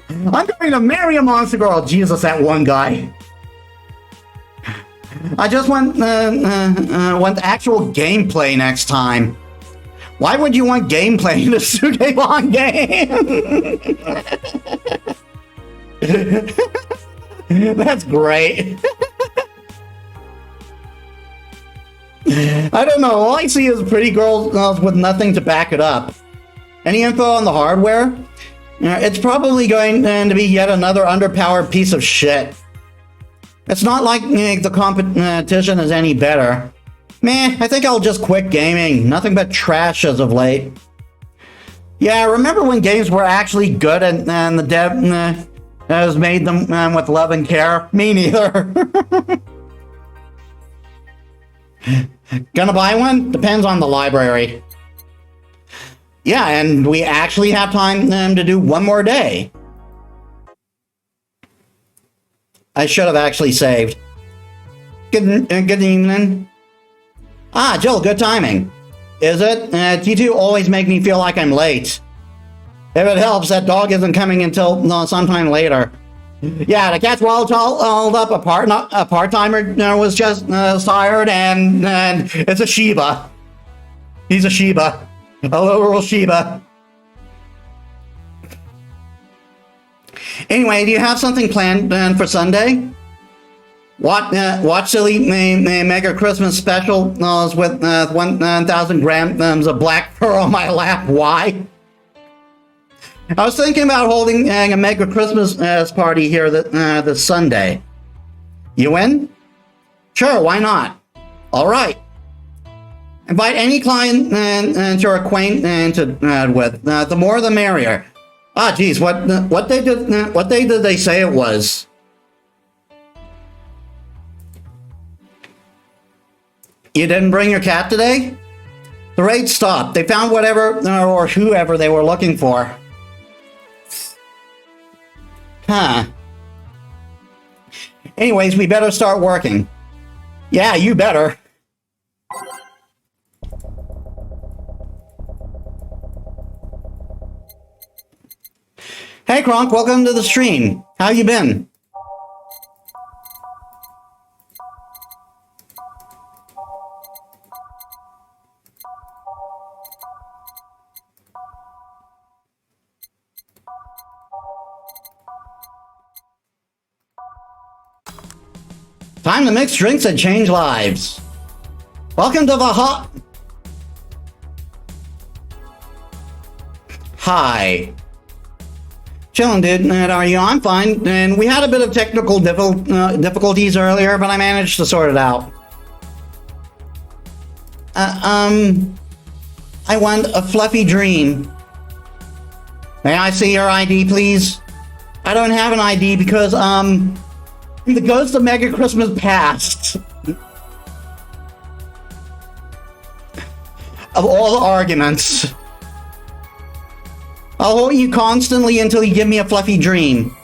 I'm going to marry a Monster Girl. Jesus, that one guy. I just want actual gameplay next time. Why would you want gameplay in a Sukebon game? That's great. I don't know, all I see is pretty girls with nothing to back it up. Any info on the hardware? It's probably going to be yet another underpowered piece of shit. It's not like the competition is any better. Meh, I think I'll just quit gaming. Nothing but trash as of late. Yeah, remember when games were actually good and the dev has made them with love and care? Me neither. Gonna buy one? Depends on the library. Yeah, and we actually have time to do one more day. I should have actually saved. Good evening. Ah, Jill, good timing. Is it? You two always make me feel like I'm late. If it helps, that dog isn't coming until sometime later. Yeah, the cat's well hauled up. A part-timer was just sired, and it's a Shiba. He's a Shiba. A literal Shiba. Anyway, do you have something planned for Sunday? Watch silly mega Christmas special with 1,000 grams of black fur on my lap. Why? I was thinking about holding a mega Christmas party here this Sunday. You in? Sure, why not? All right. Invite any client you're acquainted with. The more, the merrier. Ah, geez, what day did they say it was? You didn't bring your cat today? The raid stopped. They found whatever or whoever they were looking for. Huh. Anyways, we better start working. Yeah, you better. Hey Kronk, welcome to the stream. How you been? Time to mix drinks and change lives. Welcome to the Hi. Chillin', dude. How are you? I'm fine. And we had a bit of technical difficulties earlier, but I managed to sort it out. I want a fluffy dream. May I see your ID, please? I don't have an ID because, the ghost of Mega Christmas Past. Of all the arguments. I'll hold you constantly until you give me a fluffy dream.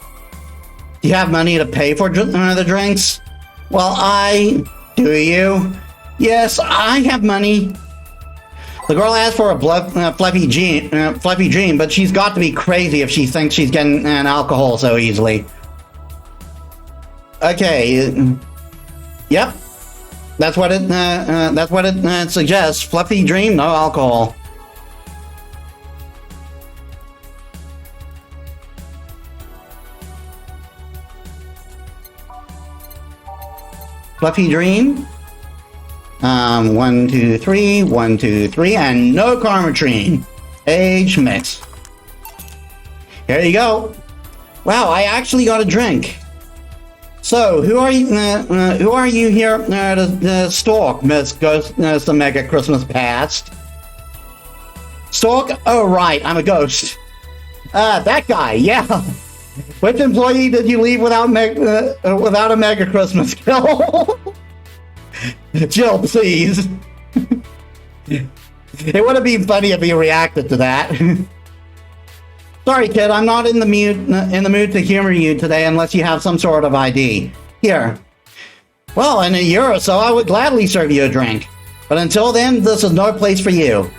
Do you have money to pay for the drinks? Well, do you? Yes, I have money. The girl asked for a fluffy dream, but she's got to be crazy if she thinks she's getting alcohol so easily. Okay. Yep. That's what it suggests. Fluffy dream, no alcohol. Fluffy dream. 1, 2, 3, 1, 2, 3, and no karmatrine. Age mix. Here you go. Wow, I actually got a drink. So, who are you here to stalk, Miss Ghost, the Mega Christmas Past? Stalk? Oh, right, I'm a ghost. That guy, yeah. Which employee did you leave without a Mega Christmas kill? Jill, please. It would have been funny if he reacted to that. Sorry, kid, I'm not in the mood to humor you today unless you have some sort of ID. Here. Well, in a year or so, I would gladly serve you a drink. But until then, this is no place for you.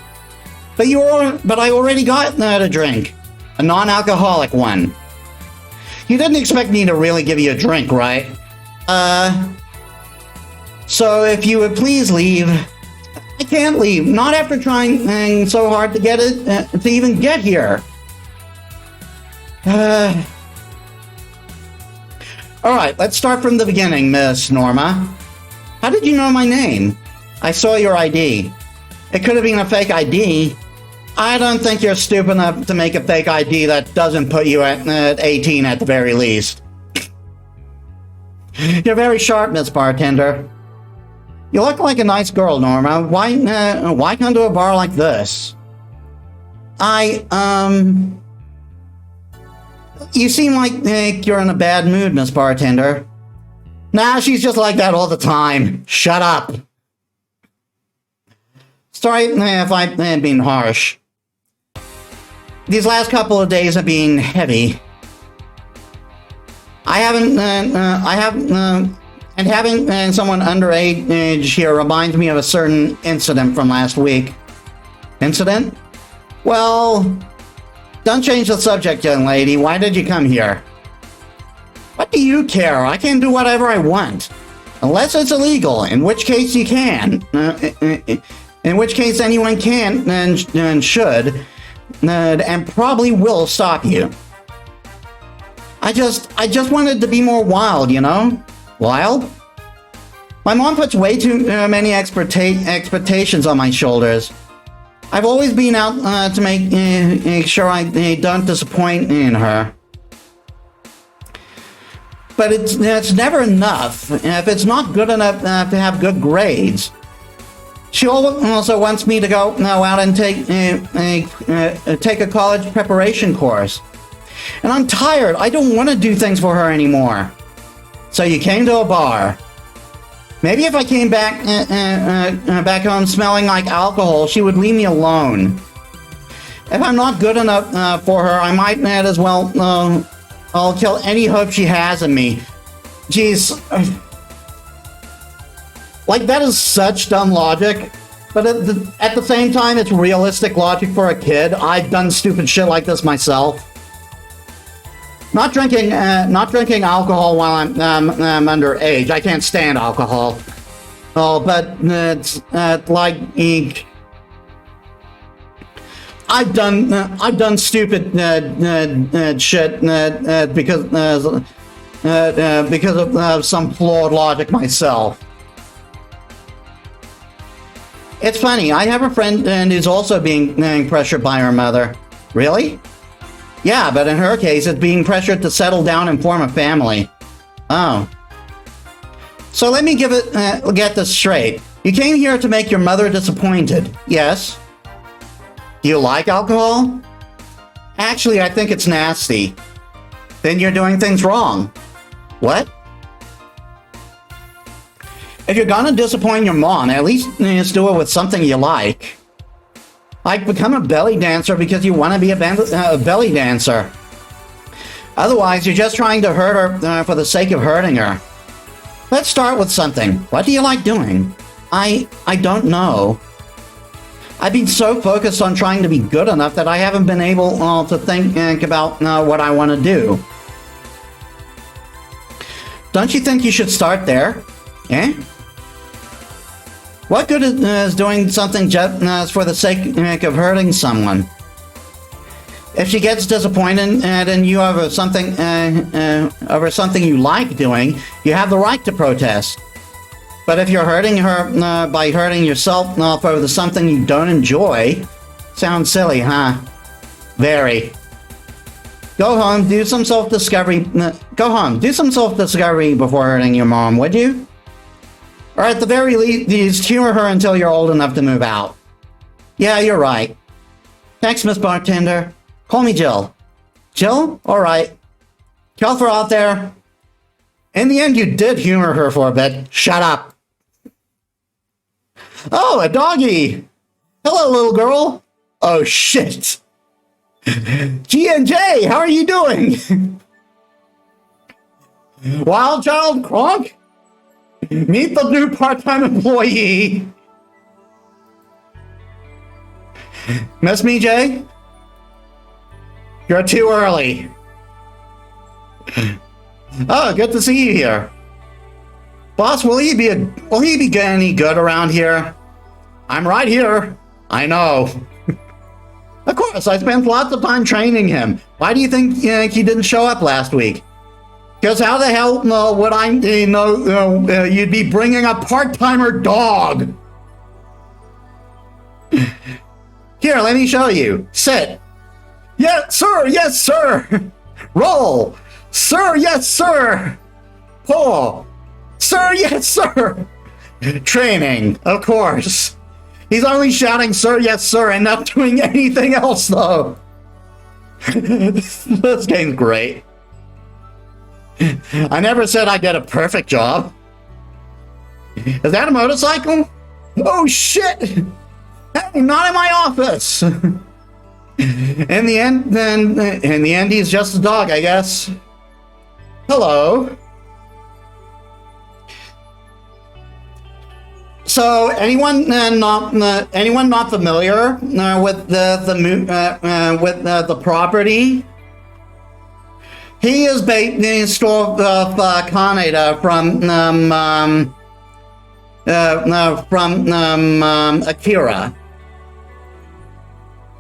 But I already got a drink. A non-alcoholic one. You didn't expect me to really give you a drink, right? So if you would please leave. I can't leave. Not after trying so hard to get it, to even get here. Alright, let's start from the beginning, Miss Norma. How did you know my name? I saw your ID. It could have been a fake ID. I don't think you're stupid enough to make a fake ID that doesn't put you at 18 at the very least. You're very sharp, Miss Bartender. You look like a nice girl, Norma. Why come to a bar like this? You seem like you're in a bad mood, Miss Bartender. Nah, she's just like that all the time. Shut up. Sorry if I'm being harsh. These last couple of days have been heavy. Having someone underage here reminds me of a certain incident from last week. Incident? Well, don't change the subject, young lady. Why did you come here? What do you care? I can do whatever I want. Unless it's illegal, in which case you can. In which case anyone can and should and probably will stop you. I just wanted to be more wild, you know? Wild? My mom puts way too many expectations on my shoulders. I've always been out to make sure I don't disappoint in her. But it's never enough if it's not good enough to have good grades. She also wants me to go out and take a college preparation course. And I'm tired. I don't want to do things for her anymore. So you came to a bar. Maybe if I came back home smelling like alcohol, she would leave me alone. If I'm not good enough for her, I might as well I'll kill any hope she has in me. Jeez. Like, that is such dumb logic. But at the same time, it's realistic logic for a kid. I've done stupid shit like this myself. Not drinking alcohol while I'm underage. I can't stand alcohol. Oh, but it's like I've done stupid shit because of some flawed logic myself. It's funny. I have a friend who's also being pressured by her mother. Really? Yeah, but in her case, it's being pressured to settle down and form a family. Oh. So let me get this straight. You came here to make your mother disappointed, yes? Do you like alcohol? Actually, I think it's nasty. Then you're doing things wrong. What? If you're gonna disappoint your mom, at least just do it with something you like. Like become a belly dancer because you want to be a belly dancer. Otherwise, you're just trying to hurt her for the sake of hurting her. Let's start with something. What do you like doing? I don't know. I've been so focused on trying to be good enough that I haven't been able to think about what I want to do. Don't you think you should start there? Eh? What good is doing something just for the sake of hurting someone? If she gets disappointed and you over something you like doing, you have the right to protest. But if you're hurting her by hurting yourself for something you don't enjoy, sounds silly, huh? Very. Go home, do some self-discovery. Go home, do some self-discovery before hurting your mom, would you? Or at the very least, humor her until you're old enough to move out. Yeah, you're right. Thanks, Miss Bartender. Call me Jill. Jill? Alright. Kelfer out there. In the end, you did humor her for a bit. Shut up. Oh, a doggy. Hello, little girl. Oh, shit. G&J, how are you doing? Wild Child Kronk? Meet the new part-time employee. Miss me, Jay? You're too early. Oh, good to see you here. Boss, will he be any good around here? I'm right here. I know. Of course, I spent lots of time training him. Why do you think he didn't show up last week? Because how the hell would I know you'd be bringing a part-timer dog? Here, let me show you. Sit. Yes, sir. Yes, sir. Roll. Sir, yes, sir. Pull. Sir, yes, sir. Training, of course. He's only shouting, sir, yes, sir, and not doing anything else, though. This game's great. I never said I did a perfect job. Is that a motorcycle? Oh, shit! Hey, not in my office! In the end, he's just a dog, I guess. Hello. So, anyone not familiar with the property? He is based off of Kaneda from Akira.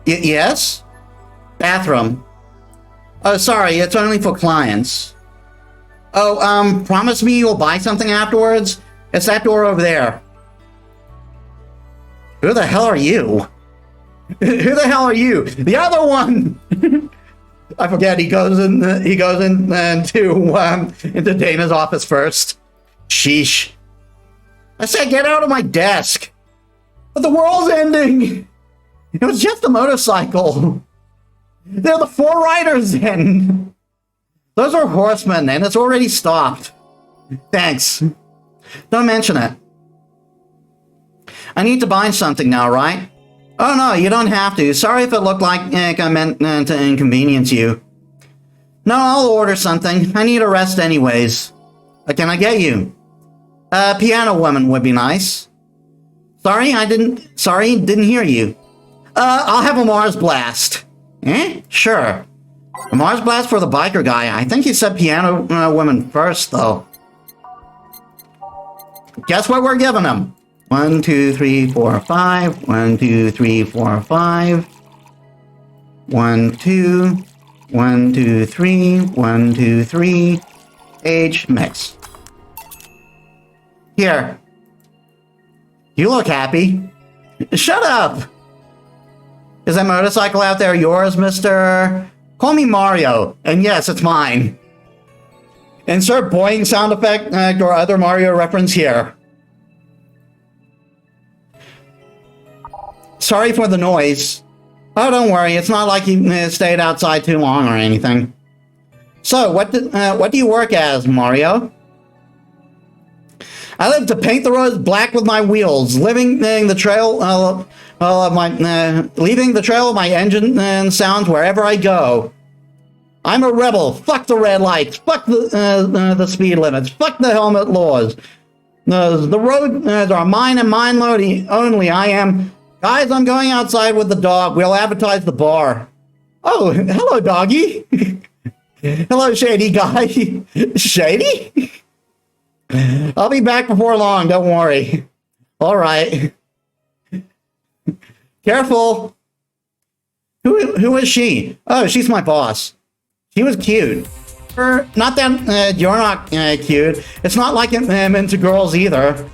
Yes? Bathroom. Oh, sorry, it's only for clients. Oh, promise me you'll buy something afterwards? It's that door over there. Who the hell are you? Who the hell are you? The other one! I forget, he goes into Dana's office first. Sheesh. I said, get out of my desk. But the world's ending. It was just a motorcycle. They're the four riders in. Those are horsemen, and it's already stopped. Thanks. Don't mention it. I need to buy something now, right? Oh no, you don't have to. Sorry if it looked like I meant to inconvenience you. No, I'll order something. I need a rest anyways. What can I get you? Piano woman would be nice. Sorry, didn't hear you. I'll have a Mars blast. Eh? Sure. A Mars Blast for the biker guy. I think he said piano woman first, though. Guess what we're giving him? 1, 2, 3, 4, 5. 1, 2, 3, 4, 5. 1, 2. 1, 2, 3. 1, 2, 3. Age mix. Here. You look happy. Shut up! Is that motorcycle out there yours, mister? Call me Mario, and yes, it's mine. Insert boing sound effect or other Mario reference here. Sorry for the noise. Oh, don't worry, it's not like you stayed outside too long or anything. So, what do you work as, Mario? I live to paint the roads black with my wheels, leaving the trail of my engine sounds wherever I go. I'm a rebel. Fuck the red lights. Fuck the speed limits. Fuck the helmet laws. The roads are mine and mine only. I am. Guys, I'm going outside with the dog. We'll advertise the bar. Oh, hello, doggy. Hello, shady guy. Shady? I'll be back before long, don't worry. Alright. Careful. Who is she? Oh, she's my boss. She was cute. Not that you're not cute. It's not like I'm into girls either.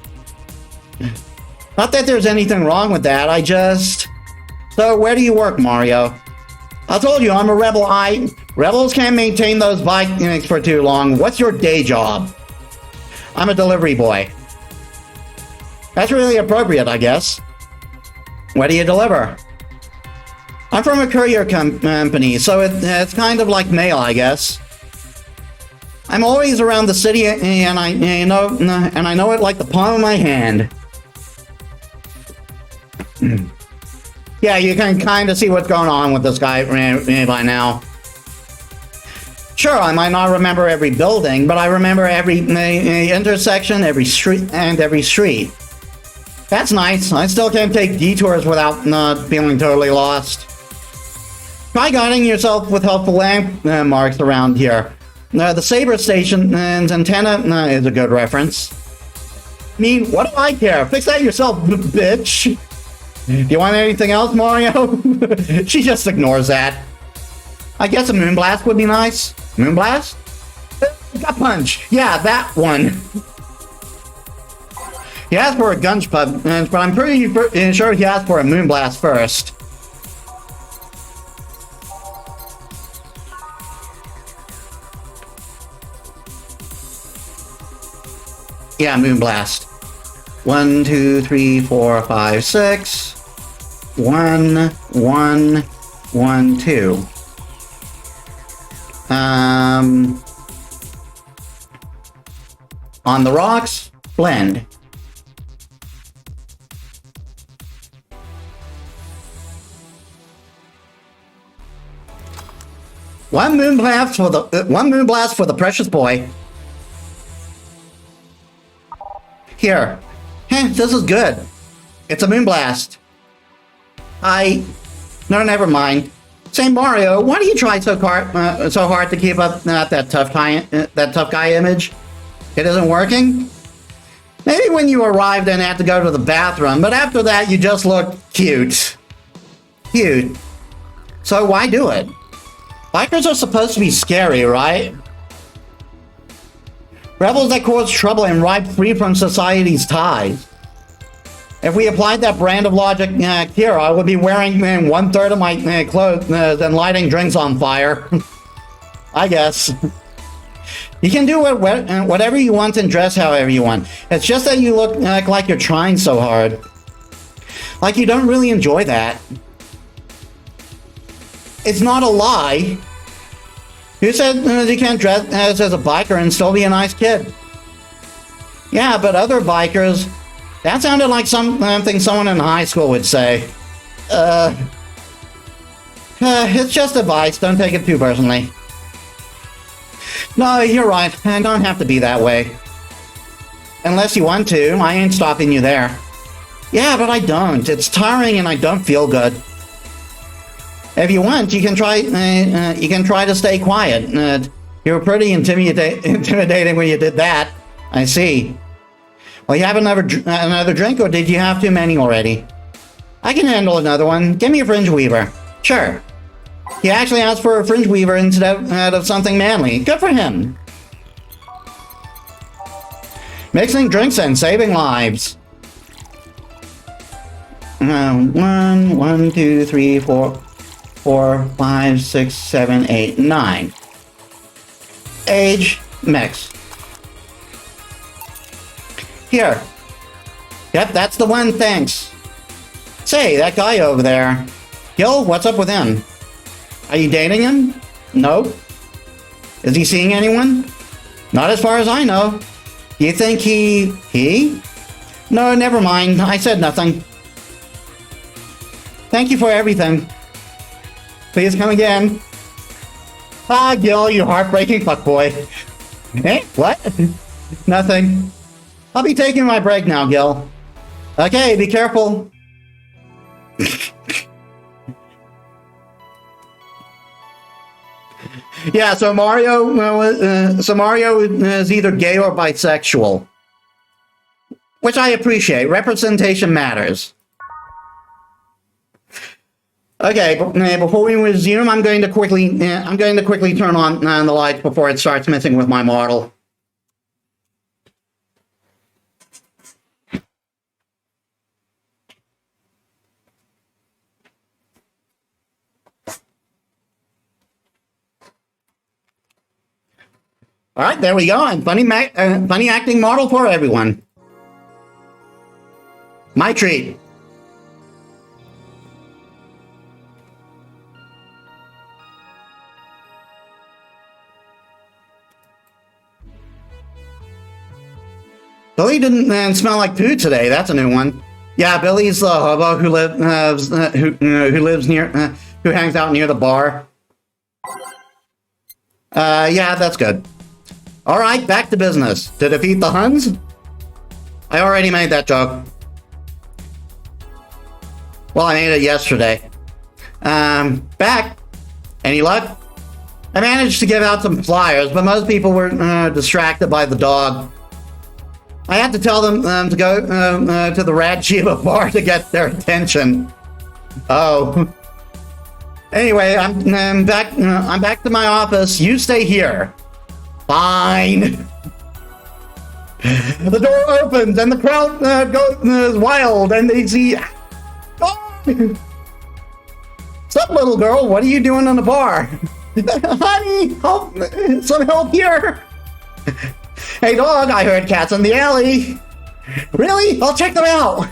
Not that there's anything wrong with that, I just... So, where do you work, Mario? I told you, I'm a rebel. Rebels can't maintain those bikes for too long. What's your day job? I'm a delivery boy. That's really appropriate, I guess. What do you deliver? I'm from a courier company, so it's kind of like mail, I guess. I'm always around the city, and I know it like the palm of my hand. Yeah, you can kind of see what's going on with this guy by now. Sure, I might not remember every building, but I remember every intersection, every street, and every street. That's nice. I still can't take detours without feeling totally lost. Try guiding yourself with helpful landmarks around here. The Saber Station's antenna is a good reference. I mean, what do I care? Fix that yourself, bitch. Do you want anything else, Mario? She just ignores that. I guess a Moonblast would be nice. Moonblast? Gut Punch! Yeah, that one. He asked for a Gunch Punch, but I'm pretty sure he asked for a Moonblast first. Yeah, Moonblast. 1, 2, 3, 4, 5, 6. 1, 1, 1, 2. On the rocks, blend. One moonblast for the precious boy. Here. This is good. It's a moonblast. No, never mind. Say, Mario, why do you try so hard to keep up that tough guy image? It isn't working? Maybe when you arrived and had to go to the bathroom, but after that you just look cute. Cute. So why do it? Bikers are supposed to be scary, right? Rebels that cause trouble and ride free from society's ties. If we applied that brand of logic here, I would be wearing 1/3 of my clothes and lighting drinks on fire. I guess. You can do whatever you want and dress however you want. It's just that you look like you're trying so hard. Like you don't really enjoy that. It's not a lie. Who said you can't dress as a biker and still be a nice kid? Yeah, but other bikers... That sounded like something someone in high school would say. It's just advice, don't take it too personally. No, you're right, I don't have to be that way. Unless you want to, I ain't stopping you there. Yeah, but I don't. It's tiring and I don't feel good. If you want, you can try to stay quiet. You were pretty intimidating when you did that. I see. Well, you have another drink, or did you have too many already? I can handle another one. Give me a fringe weaver. Sure. He actually asked for a fringe weaver instead of something manly. Good for him. Mixing drinks and saving lives. 1, 2, 3, 4, 5, 6, 7, 8, 9. Age, mix. Here. Yep, that's the one, thanks. Say, that guy over there. Gil, what's up with him? Are you dating him? No. Is he seeing anyone? Not as far as I know. Do you think he? No, never mind. I said nothing. Thank you for everything. Please come again. Ah, Gil, you heartbreaking fuckboy. Eh? What? Nothing. I'll be taking my break now, Gil. Okay, be careful. Yeah, so Mario is either gay or bisexual, which I appreciate. Representation matters. Okay, before we resume, I'm going to quickly turn on the lights before it starts messing with my model. All right, there we go. And funny acting model for everyone. My treat. Billy didn't smell like poo today. That's a new one. Yeah, Billy's the hobo who hangs out near the bar. Yeah, that's good. All right, back to business. To defeat the Huns? I already made that joke. Well, I made it yesterday. Back. Any luck? I managed to give out some flyers, but most people were distracted by the dog. I had to tell them to go to the Rad Shiva bar to get their attention. Oh. Anyway, I'm back to my office. You stay here. Fine. The door opens and the crowd goes wild, and they see. Oh! Sup, little girl? What are you doing on the bar? Honey, help! Some help here. Hey, dog! I heard cats in the alley. Really? I'll check them out.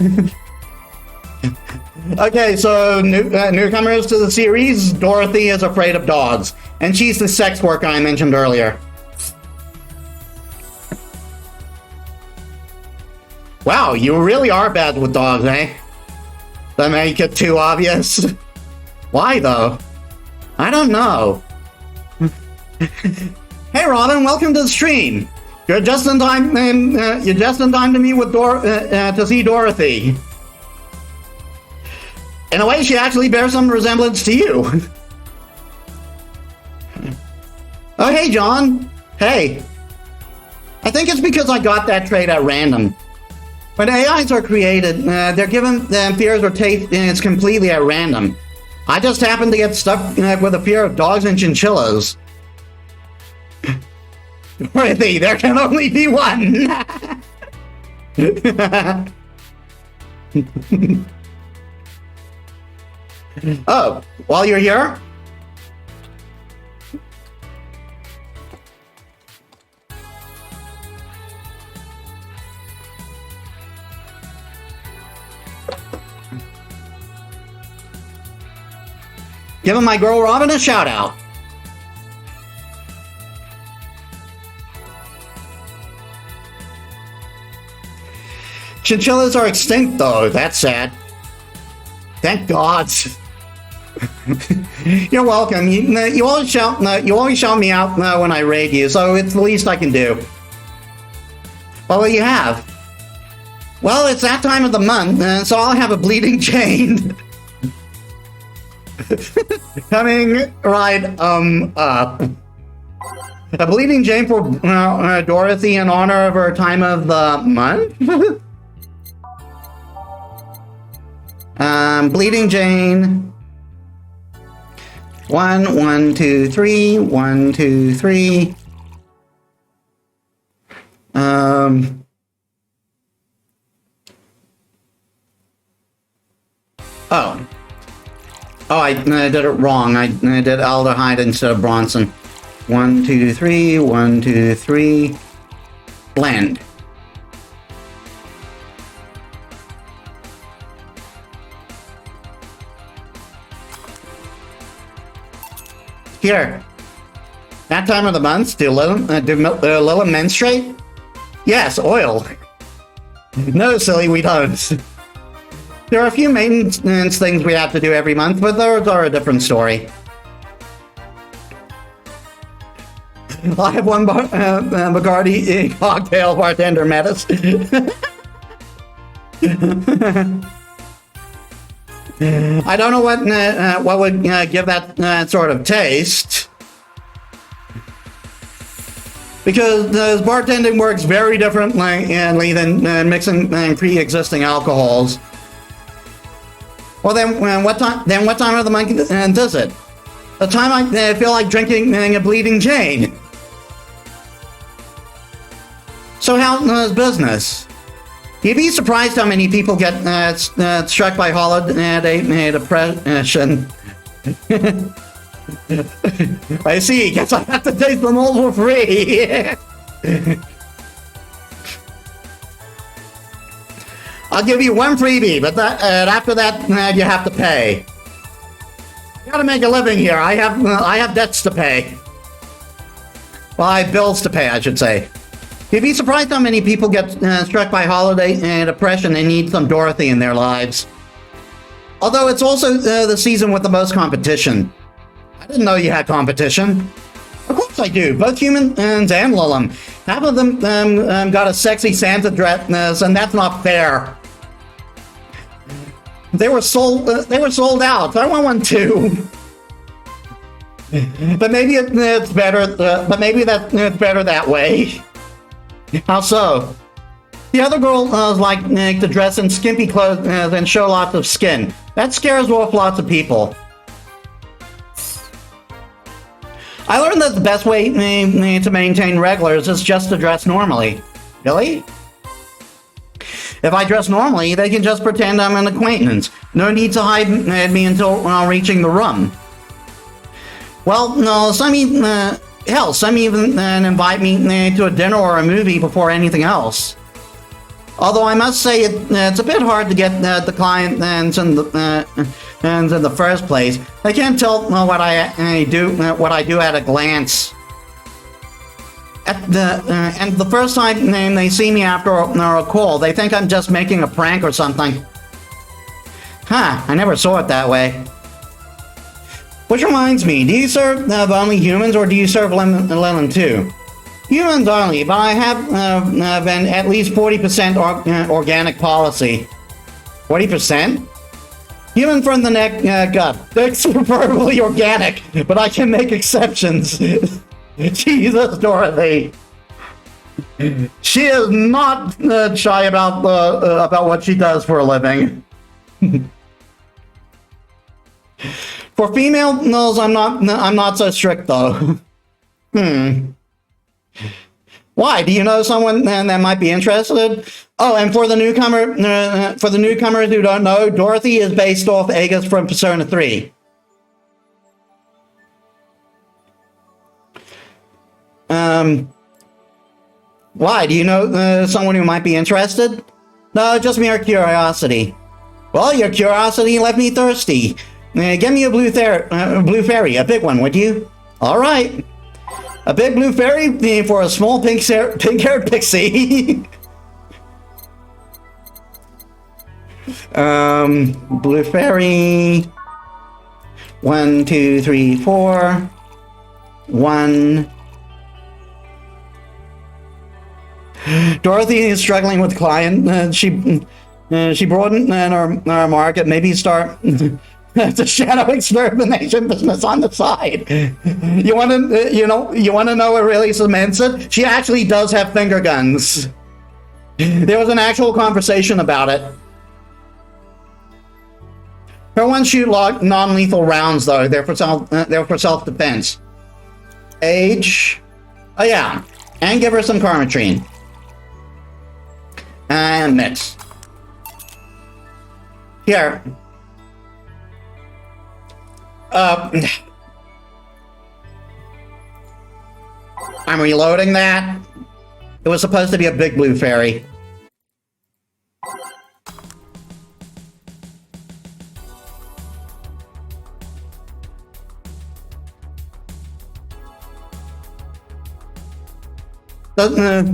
Okay, so newcomers to the series. Dorothy is afraid of dogs, and she's the sex worker I mentioned earlier. Wow, you really are bad with dogs, eh? That make it too obvious. Why, though? I don't know. Hey, Robin, welcome to the stream. You're just in time. You're just in time to meet with to see Dorothy. In a way, she actually bears some resemblance to you. Oh, hey, John. Hey. I think it's because I got that trait at random. When AIs are created, they're given fears or taste, and it's completely at random. I just happened to get stuck with a fear of dogs and chinchillas. Dorothy, there can only be one! Oh, while you're here? Giving my girl Robin a shout out. Chinchillas are extinct, though. That's sad. Thank God. You're welcome. You always shout me out when I raid you, so it's the least I can do. What will you have? Well, it's that time of the month, so I'll have a bleeding chain. Coming right up. A bleeding Jane for Dorothy in honor of her time of the month? Bleeding Jane. 1, 1, 2, 3. 1, 2, 3. Oh, I did it wrong. I did aldehyde instead of Bronson. 1, 2, 3. 1, 2, 3. Blend. Here. That time of the month, do Lila menstruate? Yes, oil. No, silly, we don't. There are a few maintenance things we have to do every month, but those are a different story. I have one Bacardi cocktail bartender, Metis. I don't know what would give that sort of taste. Because bartending works very differently than mixing pre-existing alcohols. Well, then what time of the month does it? The time I feel like drinking a bleeding Jane. So how's business? You'd be surprised how many people get struck by holiday depression. I see. Guess I have to taste them all for free. I'll give you one freebie, but after that, you have to pay. Gotta make a living here. I have debts to pay. Well, I have bills to pay, I should say. You'd be surprised how many people get struck by holiday depression and need some Dorothy in their lives. Although it's also the season with the most competition. I didn't know you had competition. Of course I do, both humans and Lilim. Half of them got a sexy Santa dress, and that's not fair. They were sold out. I want one too. But maybe it's better. But maybe it's better that way. How so? The other girls like to dress in skimpy clothes and show lots of skin. That scares off lots of people. I learned that the best way to maintain regulars is just to dress normally. Really? If I dress normally, they can just pretend I'm an acquaintance. No need to hide me until reaching the room. Well, no, some even invite me to a dinner or a movie before anything else. Although I must say it's a bit hard to get the clients in the first place. They can't tell what I do at a glance. And the first time they see me after a call, they think I'm just making a prank or something. Huh, I never saw it that way. Which reminds me, do you serve only humans or do you serve lemon too? Humans only, but I have been at least 40% organic policy. 40%? Human from the neck up. It's preferably organic, but I can make exceptions. Jesus, Dorothy. She is not shy about what she does for a living. For females, I'm not so strict though. Why? Do you know someone that might be interested? Oh, and for the newcomers who don't know, Dorothy is based off Aegis from Persona 3. Why? Do you know someone who might be interested? No, just mere curiosity. Well, your curiosity left me thirsty. Get me a blue fairy, a big one, would you? All right. A big blue fairy for a small pink-haired pixie. Blue fairy. 1, 2, 3, 4. 1. Dorothy is struggling with client. She broadened our market. Maybe start It's a shadow extermination business on the side. You want to, you want to know what really cements it? She actually does have finger guns. There was an actual conversation about it. Her ones shoot non-lethal rounds, though. They're for self-defense. Age. Oh yeah, and give her some Karmatrine. And mix. Here. I'm reloading that. It was supposed to be a big blue fairy.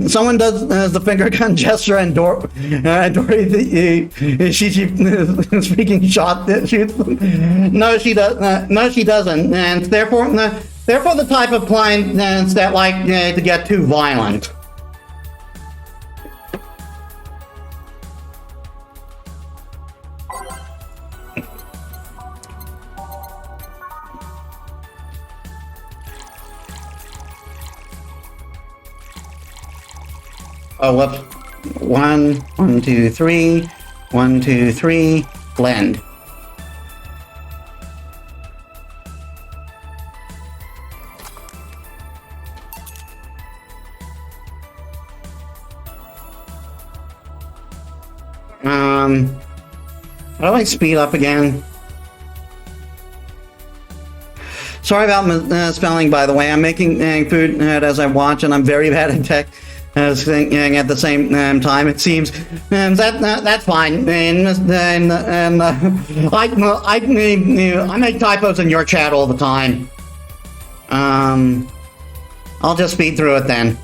Someone does the finger gun gesture, and Dory, she's speaking shot. No, she does. No, she doesn't, and therefore the type of clients that like to get too violent. Oh, whoops. 1, 2, 3. 1, 2, 3. Blend. How do I speed up again? Sorry about spelling, by the way. I'm making food as I watch, and I'm very bad at tech. Thinking at the same time, it seems that's fine. And I make typos in your chat all the time. I'll just speed through it then.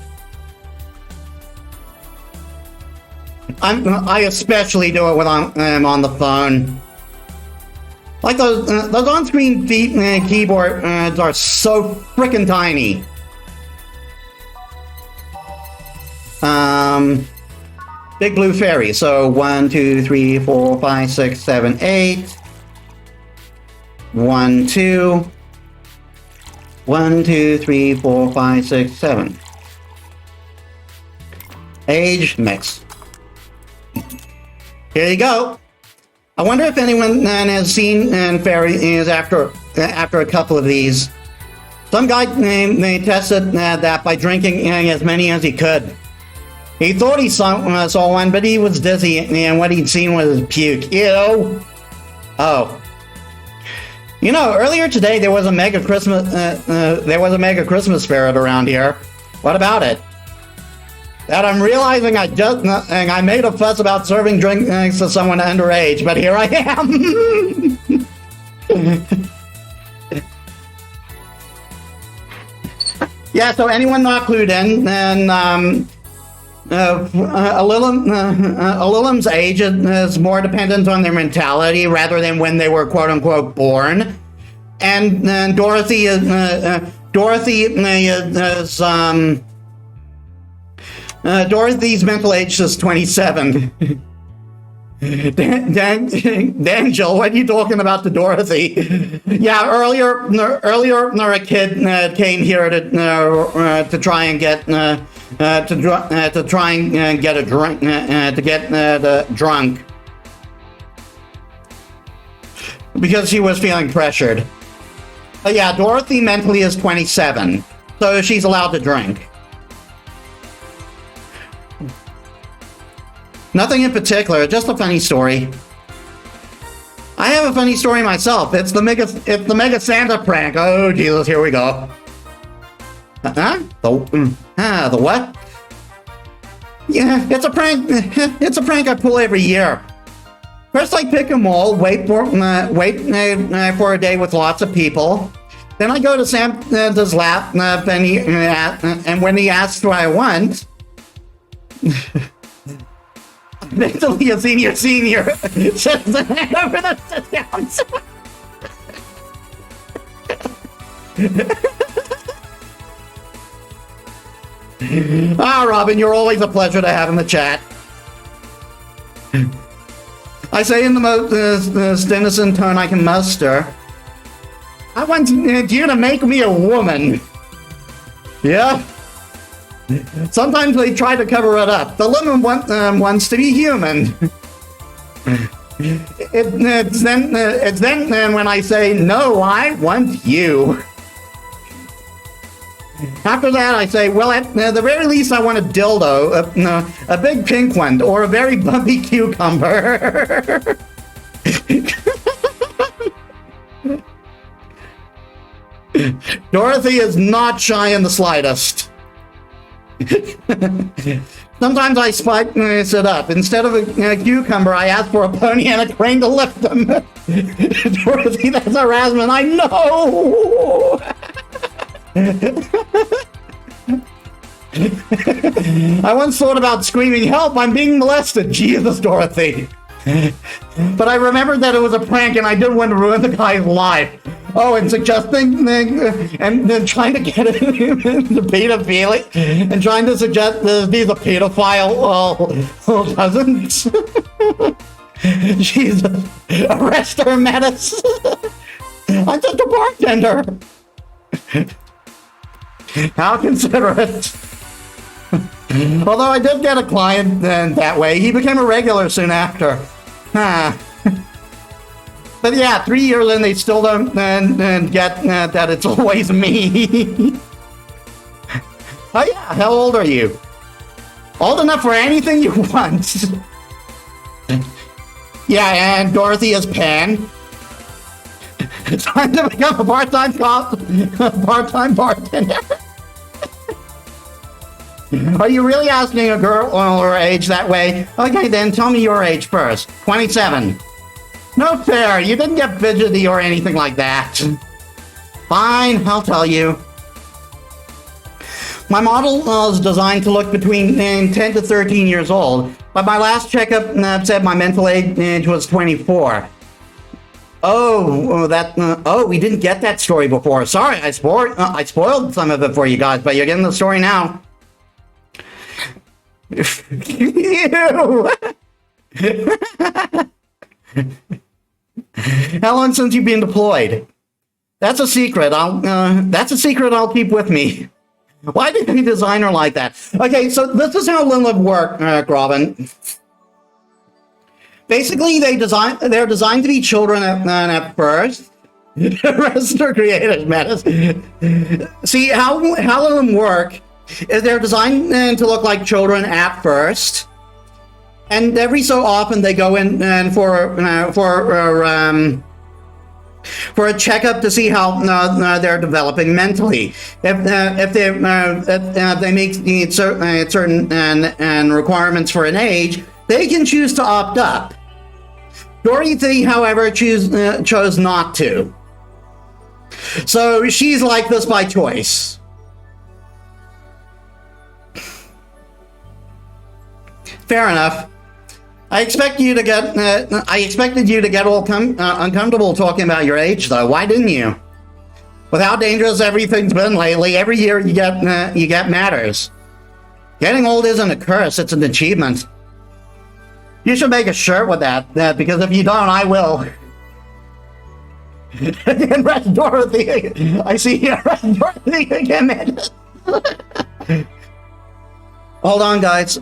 I especially do it when I'm on the phone. Like those on-screen keyboards are so freaking tiny. Big blue fairy. So 1, 2, 3, 4, 5, 6, 7, 8. 1, 2. 1, 2, 3, 4, 5, 6, 7. Age mix. Here you go. I wonder if anyone has seen fairies after a couple of these. Some guy tested that by drinking as many as he could. He thought he saw one, but he was dizzy, and what he'd seen was puke. Ew. Oh. You know, earlier today there was a mega Christmas ferret around here. What about it? That I'm realizing I made a fuss about serving drinks to someone underage, but here I am. Yeah, so anyone not clued in, then Alilim's age is more dependent on their mentality rather than when they were quote unquote born. And Dorothy is Dorothy's mental age is 27. Daniel, what are you talking about to Dorothy? Yeah, earlier a kid came here to try and get drunk because she was feeling pressured. But yeah, Dorothy mentally is 27, so she's allowed to drink. Nothing in particular, just a funny story. I have a funny story myself. It's the Mega Santa prank. Oh Jesus, here we go. The what? Yeah, it's a prank. It's a prank I pull every year. First, I pick them all, wait for a day with lots of people. Then I go to Santa's lap, and when he asks what I want, mentally a senior sets the hand over the sit-downs. Robin, you're always a pleasure to have in the chat. I say in the most innocent tone I can muster. I want you to make me a woman. Yeah? Sometimes they try to cover it up. The woman wants to be human. It's then when I say, no, I want you. After that, I say, well, at the very least, I want a dildo, a big pink one, or a very bumpy cucumber. Dorothy is not shy in the slightest. Sometimes I spice it up. Instead of a cucumber, I ask for a pony and a crane to lift them. Dorothy, that's harassment, I know! I once thought about screaming, help, I'm being molested. Jesus, Dorothy. But I remembered that it was a prank and I didn't want to ruin the guy's life. Oh, and suggesting and then trying to get him into pedophilia and trying to suggest that he's a pedophile. Oh, doesn't. Jesus. Arrest her, Metis. I'm just a bartender. How considerate. Although I did get a client that way, he became a regular soon after. But yeah, 3 years in, they still don't get that it's always me. Oh yeah, how old are you? Old enough for anything you want. Yeah, and Dorothy is Pan. Time to become a part-time bartender. Are you really asking a girl her age that way? Okay, then tell me your age first. 27. No fair, you didn't get fidgety or anything like that. Fine, I'll tell you. My model is designed to look between 10 to 13 years old, but my last checkup said my mental age was 24. Oh, we didn't get that story before. Sorry, I spoiled some of it for you guys, but you're getting the story now. Ew! How long since you've been deployed? That's a secret. I'll keep with me. Why did you design her like that? Okay, so this is how Lilith work, Robin. Basically, they're designed to be children at first. The rest are created, Metis. See, how Lilith work is they're designed to look like children at first. And every so often they go in and for a checkup to see how they're developing mentally. If they meet certain requirements for an age, they can choose to opt up. Dorothy, however, chose not to. So she's like this by choice. Fair enough. I expected you to get all uncomfortable talking about your age, though. Why didn't you? With how dangerous everything's been lately, every year you get matters. Getting old isn't a curse; it's an achievement. You should make a shirt with that, because if you don't, I will. Again, Red Dorothy. I see you, Red Dorothy again, man. Hold on, guys.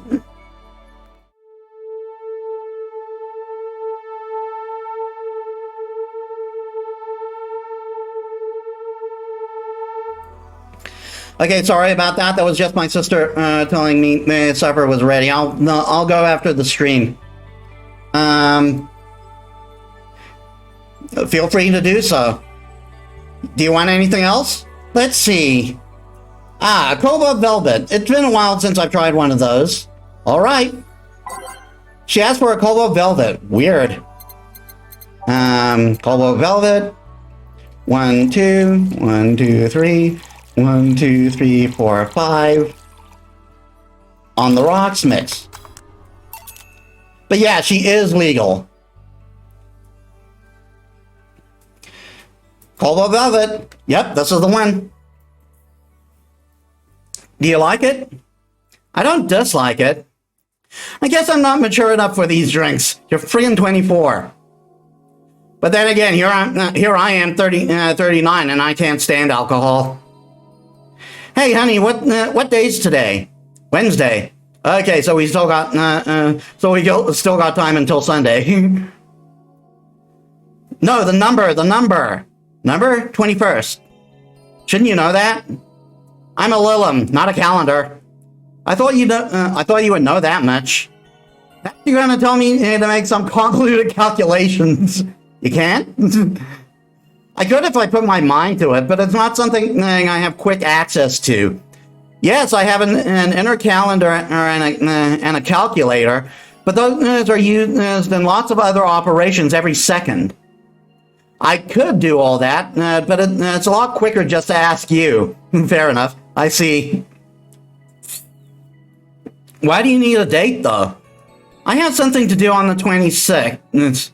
Okay, sorry about that. That was just my sister telling me supper was ready. I'll go after the stream. Feel free to do so. Do you want anything else? Let's see. Cobalt Velvet. It's been a while since I've tried one of those. All right. She asked for a Cobalt Velvet. Weird. Cobalt Velvet. 1, 2, 1, 2, 3. 1, 2, 3, 4, 5. On the rocks mix. But yeah, she is legal. Cobalt Velvet. Yep, this is the one. Do you like it? I don't dislike it. I guess I'm not mature enough for these drinks. You're friggin' 24. But then again, here I am, 39, and I can't stand alcohol. Hey, honey, what day's today? Wednesday. Okay, so we still got still got time until Sunday. No, the number. Number 21st. Shouldn't you know that? I'm a Lilum, not a calendar. I thought you would know that much. You're gonna tell me to make some convoluted calculations. You can't? I could if I put my mind to it, but it's not something I have quick access to. Yes, I have an inner calendar and a calculator, but those are used in lots of other operations every second. I could do all that, but it's a lot quicker just to ask you. Fair enough. I see. Why do you need a date, though? I have something to do on the 26th.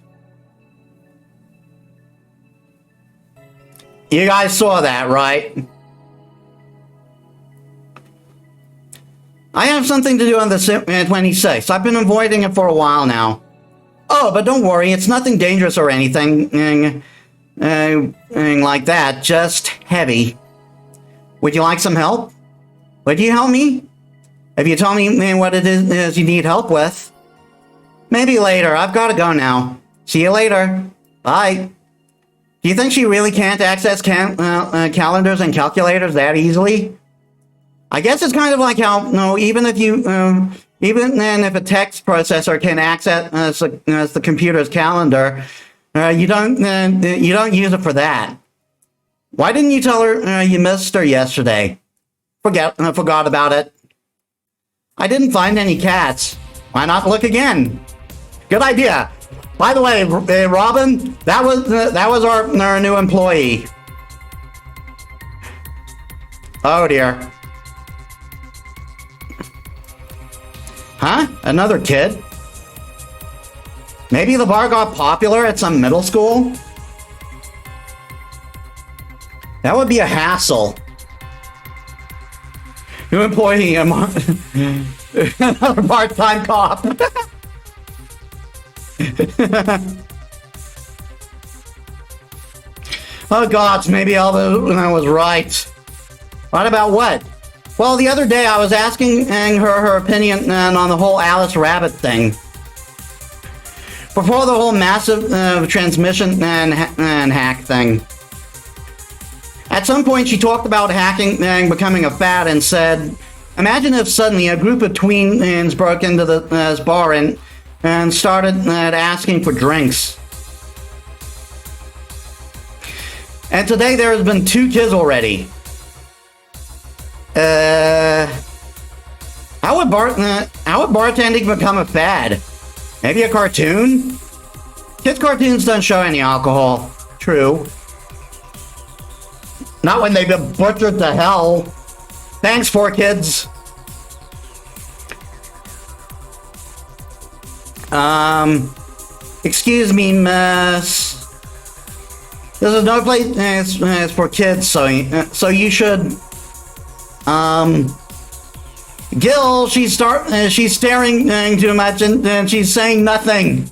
You guys saw that, right? I have something to do on the 26th. I've been avoiding it for a while now. Oh, but don't worry, it's nothing dangerous or anything like that, just heavy. Would you like some help? Would you help me? If you tell me what it is you need help with. Maybe later, I've got to go now. See you later. Bye. Do you think she really can't access calendars and calculators that easily? I guess it's kind of like how, even if a text processor can access the computer's calendar, you don't use it for that. Why didn't you tell her you missed her yesterday? Forgot about it. I didn't find any cats. Why not look again? Good idea. By the way, Robin, that was our new employee. Oh dear. Huh? Another kid? Maybe the bar got popular at some middle school? That would be a hassle. New employee, another part-time cop. Oh gods, maybe I was right. Right about what? Well, the other day I was asking her opinion on the whole Alice Rabbit thing. Before the whole massive transmission and hack thing. At some point she talked about hacking and becoming a fad and said, imagine if suddenly a group of tweens broke into this bar and started asking for drinks. And today there has been 2 kids already. How would bartending become a fad? Maybe a cartoon? Kids' cartoons don't show any alcohol. True. Not when they've been butchered to hell. Thanks, 4Kids. Excuse me, miss. This is no place for kids, so you should. Gil, she's staring too much and she's saying nothing.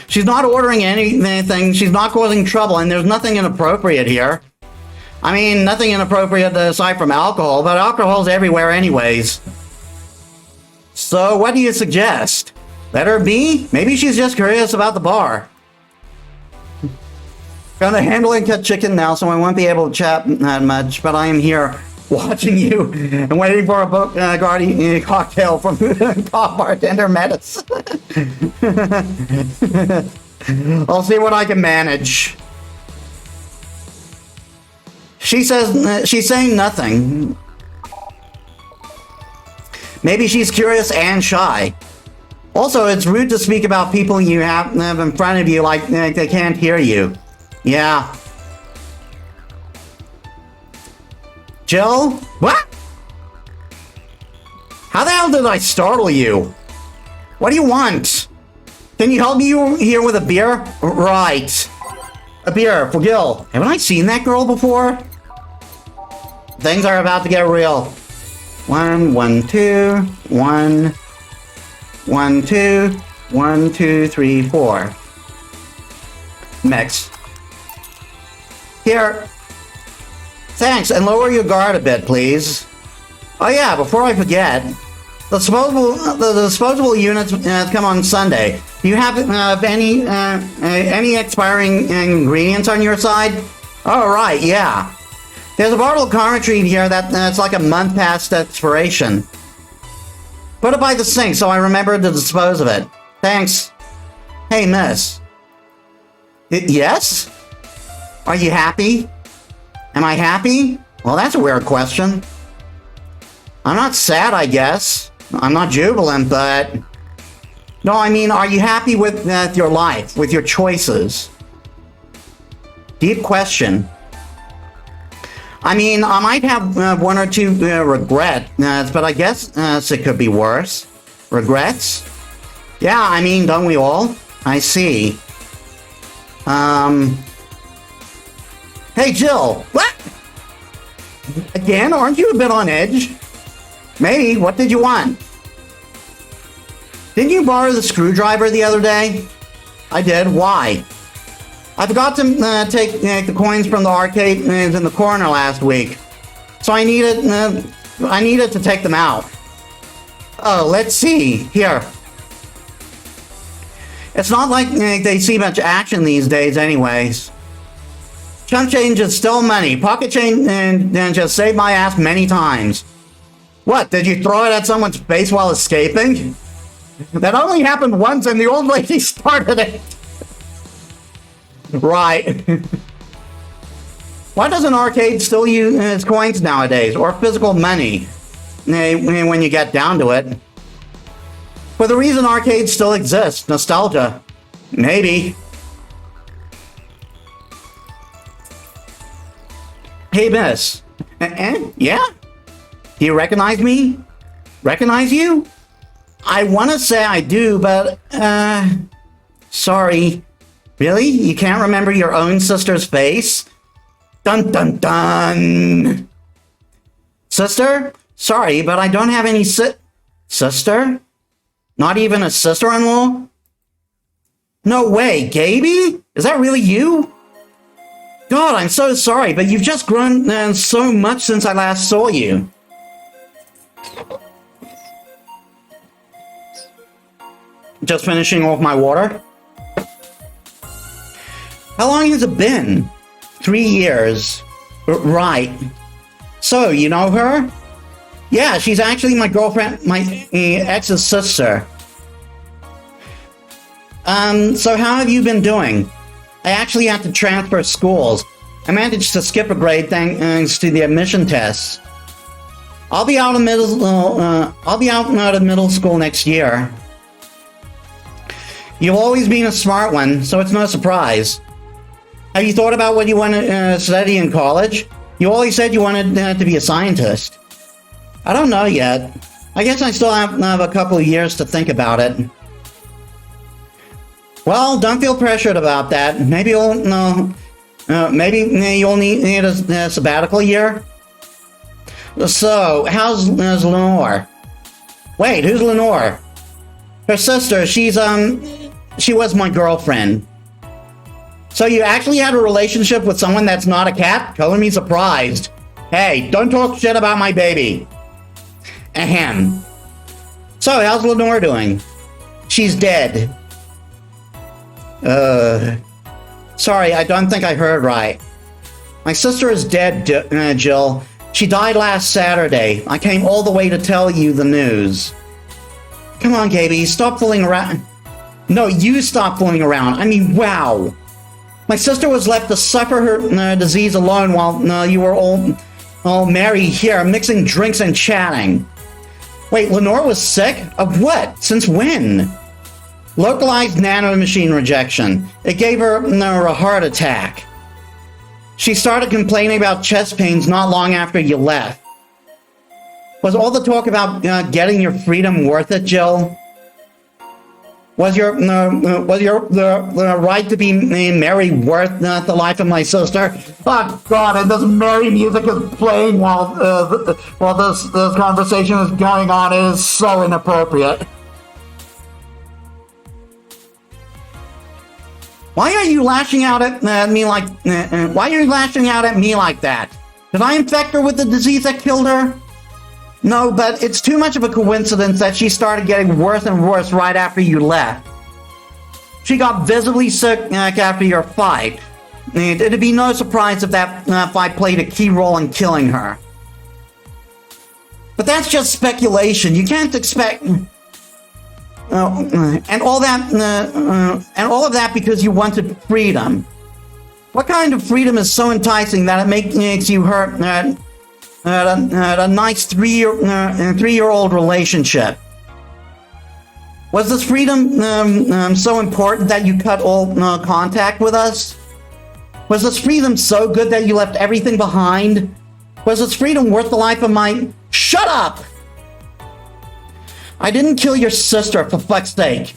She's not ordering anything. She's not causing trouble, and there's nothing inappropriate here. I mean, nothing inappropriate aside from alcohol, but alcohol's everywhere anyways. So, what do you suggest? Let her be? Maybe she's just curious about the bar. Gonna handle and cut chicken now, so I won't be able to chat that much, but I am here watching you and waiting for a Bacardi cocktail from Bartender Metis. I'll see what I can manage. She says she's saying nothing. Maybe she's curious and shy. Also, it's rude to speak about people you have in front of you like they can't hear you. Yeah. Jill? What? How the hell did I startle you? What do you want? Can you help me here with a beer? Right. A beer for Gil. Haven't I seen that girl before? Things are about to get real. 1, 1, 2, 1. 1, 2, 1, 2, 3, 4. Mix. Here. Thanks, and lower your guard a bit, please. Oh yeah, before I forget, the disposable units come on Sunday. Do you have any expiring ingredients on your side? Oh right, yeah. There's a bottle of Carmetry here that's like a month past expiration. Put it by the sink so I remember to dispose of it. Thanks. Hey, miss. Yes? Are you happy? Am I happy? Well, that's a weird question. I'm not sad, I guess. I'm not jubilant, but... No, I mean, are you happy with your life, with your choices? Deep question. I mean, I might have one or two regrets, but I guess it could be worse. Regrets? Yeah, I mean, don't we all? I see. Hey, Jill! What? Again? Aren't you a bit on edge? Maybe. What did you want? Didn't you borrow the screwdriver the other day? I did. Why? I forgot to take the coins from the arcade in the corner last week, so I needed to take them out. Oh, let's see. Here. It's not like they see much action these days anyways. Chump change is still money. Pocket change and just saved my ass many times. What, did you throw it at someone's face while escaping? That only happened once and the old lady started it. Right. Why does an arcade still use coins nowadays, or physical money, when you get down to it? For the reason arcades still exist, nostalgia. Maybe. Hey, miss. Yeah? Do you recognize me? Recognize you? I want to say I do, but, sorry. Really? You can't remember your own sister's face? Dun dun dun! Sister? Sorry, but I don't have any sister? Not even a sister-in-law? No way, Gaby? Is that really you? God, I'm so sorry, but you've just grown so much since I last saw you. Just finishing off my water. How long has it been? 3 years. Right. So, you know her? Yeah, she's actually my girlfriend, my ex's sister. So how have you been doing? I actually had to transfer schools. I managed to skip a grade thanks to the admission tests. I'll be out of middle school next year. You've always been a smart one, so it's no surprise. Have you thought about what you want to study in college? You always said you wanted to be a scientist. I don't know yet. I guess I still have a couple of years to think about it. Well, don't feel pressured about that. Maybe you'll need a sabbatical year. So, how's Lenore? Wait, who's Lenore? Her sister. She was my girlfriend. So you actually had a relationship with someone that's not a cat? Color me surprised. Hey, don't talk shit about my baby. Ahem. So, how's Lenore doing? She's dead. Sorry, I don't think I heard right. My sister is dead, Jill. She died last Saturday. I came all the way to tell you the news. Come on, Gaby, stop fooling around. No, you stop fooling around. I mean, wow. My sister was left to suffer her disease alone while you were all merry here, mixing drinks and chatting. Wait, Lenore was sick? Of what? Since when? Localized nanomachine rejection. It gave her a heart attack. She started complaining about chest pains not long after you left. Was all the talk about getting your freedom worth it, Jill? Was your the right to be merry worth the life of my sister? Oh God! And this merry music is playing while this conversation is going on. It is so inappropriate. Why are you lashing out at me like... why are you lashing out at me like that? Did I infect her with the disease that killed her? No, but it's too much of a coincidence that she started getting worse and worse right after you left. She got visibly sick after your fight. It'd be no surprise if that fight played a key role in killing her. But that's just speculation. You can't expect... and all of that because you wanted freedom. What kind of freedom is so enticing that it makes you hurt a nice three-year-old relationship? Was this freedom so important that you cut all contact with us? Was this freedom so good that you left everything behind? Was this freedom worth the life of my... Shut up! I didn't kill your sister, for fuck's sake.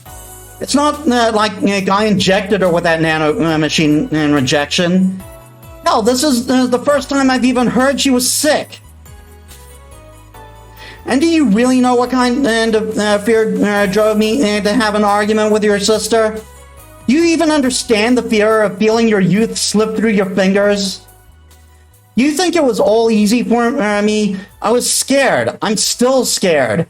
It's not like I injected her with that nano machine rejection. Hell, this is the first time I've even heard she was sick. And do you really know what kind of fear drove me to have an argument with your sister? Do you even understand the fear of feeling your youth slip through your fingers? You think it was all easy for me? I was scared. I'm still scared.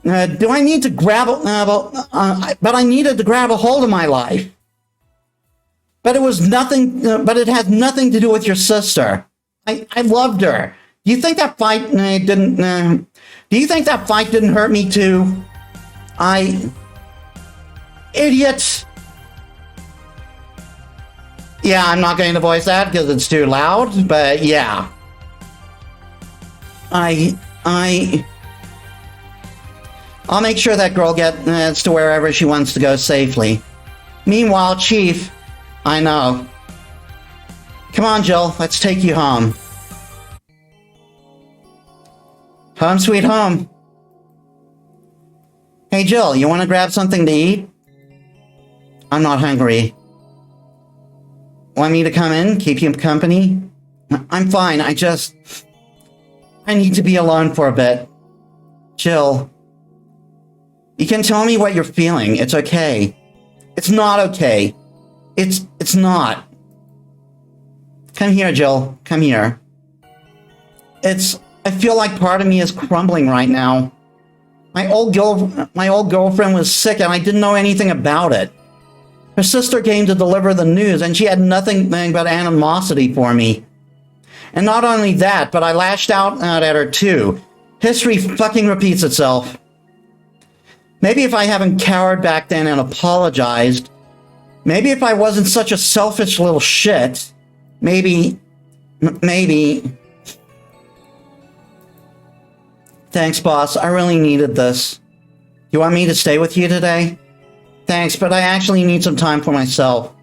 Do I need to grab but I needed to grab a hold of my life. But it was nothing, but it had nothing to do with your sister. I loved her. Do you think that fight didn't hurt me too? Idiot. Yeah, I'm not going to voice that because it's too loud, but yeah. I'll make sure that girl gets to wherever she wants to go safely. Meanwhile, Chief, I know. Come on, Jill, let's take you home. Home sweet home. Hey, Jill, you want to grab something to eat? I'm not hungry. Want me to come in, keep you company? I'm fine, I need to be alone for a bit. Jill, you can tell me what you're feeling. It's okay. It's not okay. It's not. Come here, Jill. Come here. I feel like part of me is crumbling right now. My old girlfriend was sick and I didn't know anything about it. Her sister came to deliver the news and she had nothing but animosity for me. And not only that, but I lashed out at her too. History fucking repeats itself. Maybe if I haven't cowered back then and apologized, maybe if I wasn't such a selfish little shit, maybe... Thanks, boss. I really needed this. You want me to stay with you today? Thanks, but I actually need some time for myself.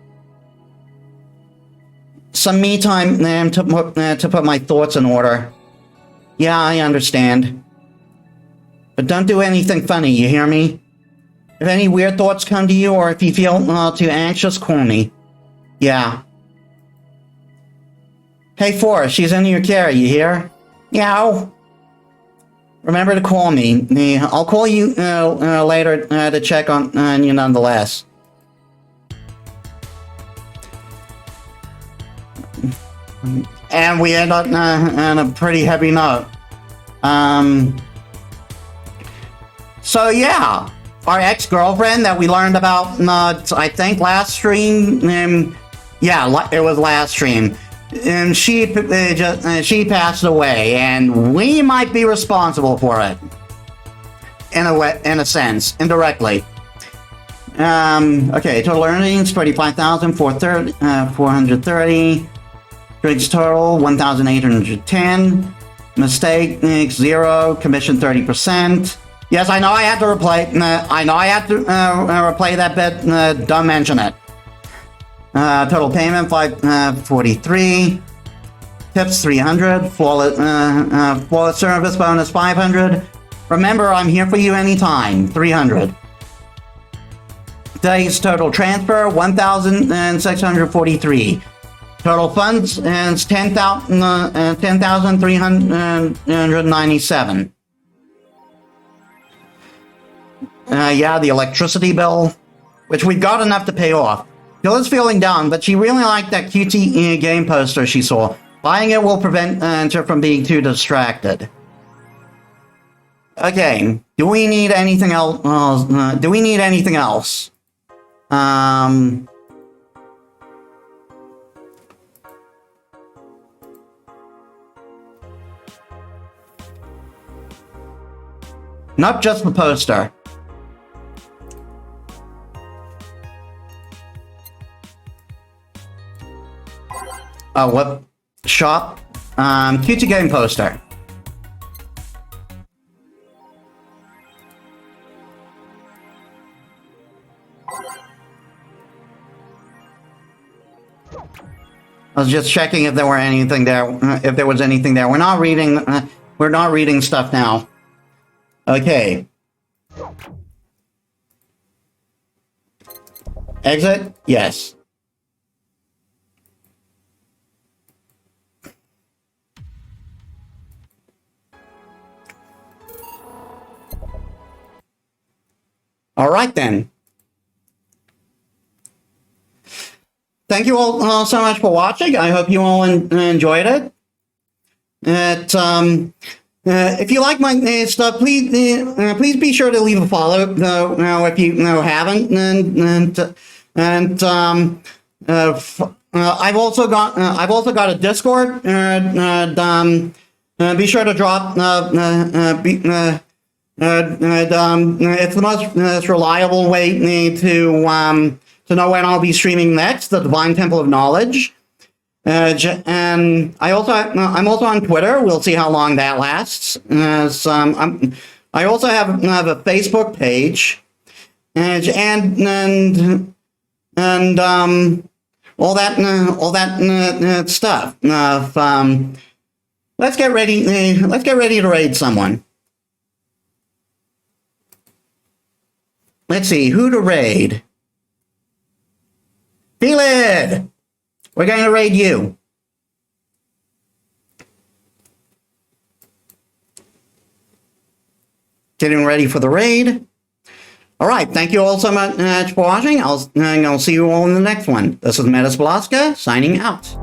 Some me time to put my thoughts in order. Yeah, I understand. But don't do anything funny, you hear me? If any weird thoughts come to you, or if you feel too anxious, call me. Yeah. Hey, Forrest, she's in your care, you hear? Meow. Remember to call me. I'll call you later to check on you nonetheless. And we end up on a pretty heavy note. So yeah, our ex-girlfriend that we learned about, I think last stream, yeah, it was last stream. And she passed away, and we might be responsible for it, in a sense, indirectly. Okay, total earnings 45,430. Drinks total 1,810. Mistake 0. Commission 30%. Yes, I know I had to replay. I know I had to replay that bit. Don't mention it. Total payment 543. Tips 300. Flawless service bonus 500. Remember, I'm here for you anytime. 300. Today's total transfer 1,643. Total funds is 10,397. Yeah, the electricity bill, which we've got enough to pay off. Jill is feeling down, but she really liked that QT game poster she saw. Buying it will prevent her from being too distracted. Okay, do we need anything else? Do we need anything else? Not just the poster. Oh, what? Shop? QT game poster. I was just checking if there were anything there, if there was anything there. We're not reading stuff now. Okay. Exit? Yes. All right then. Thank you all so much for watching. I hope you all enjoyed it. If you like my stuff, please be sure to leave a follow. If you haven't, I've also got a Discord. Be sure to drop. It's the most reliable way to know when I'll be streaming next, the Divine Temple of Knowledge. And I'm also on Twitter. We'll see how long that lasts. I also have a Facebook page, and all that stuff. Let's get ready. Let's get ready to raid someone. Let's see who to raid. Felid! We're going to raid you. Getting ready for the raid. All right, thank you all so much for watching. I'll see you all in the next one. This is Metis Balaska, signing out.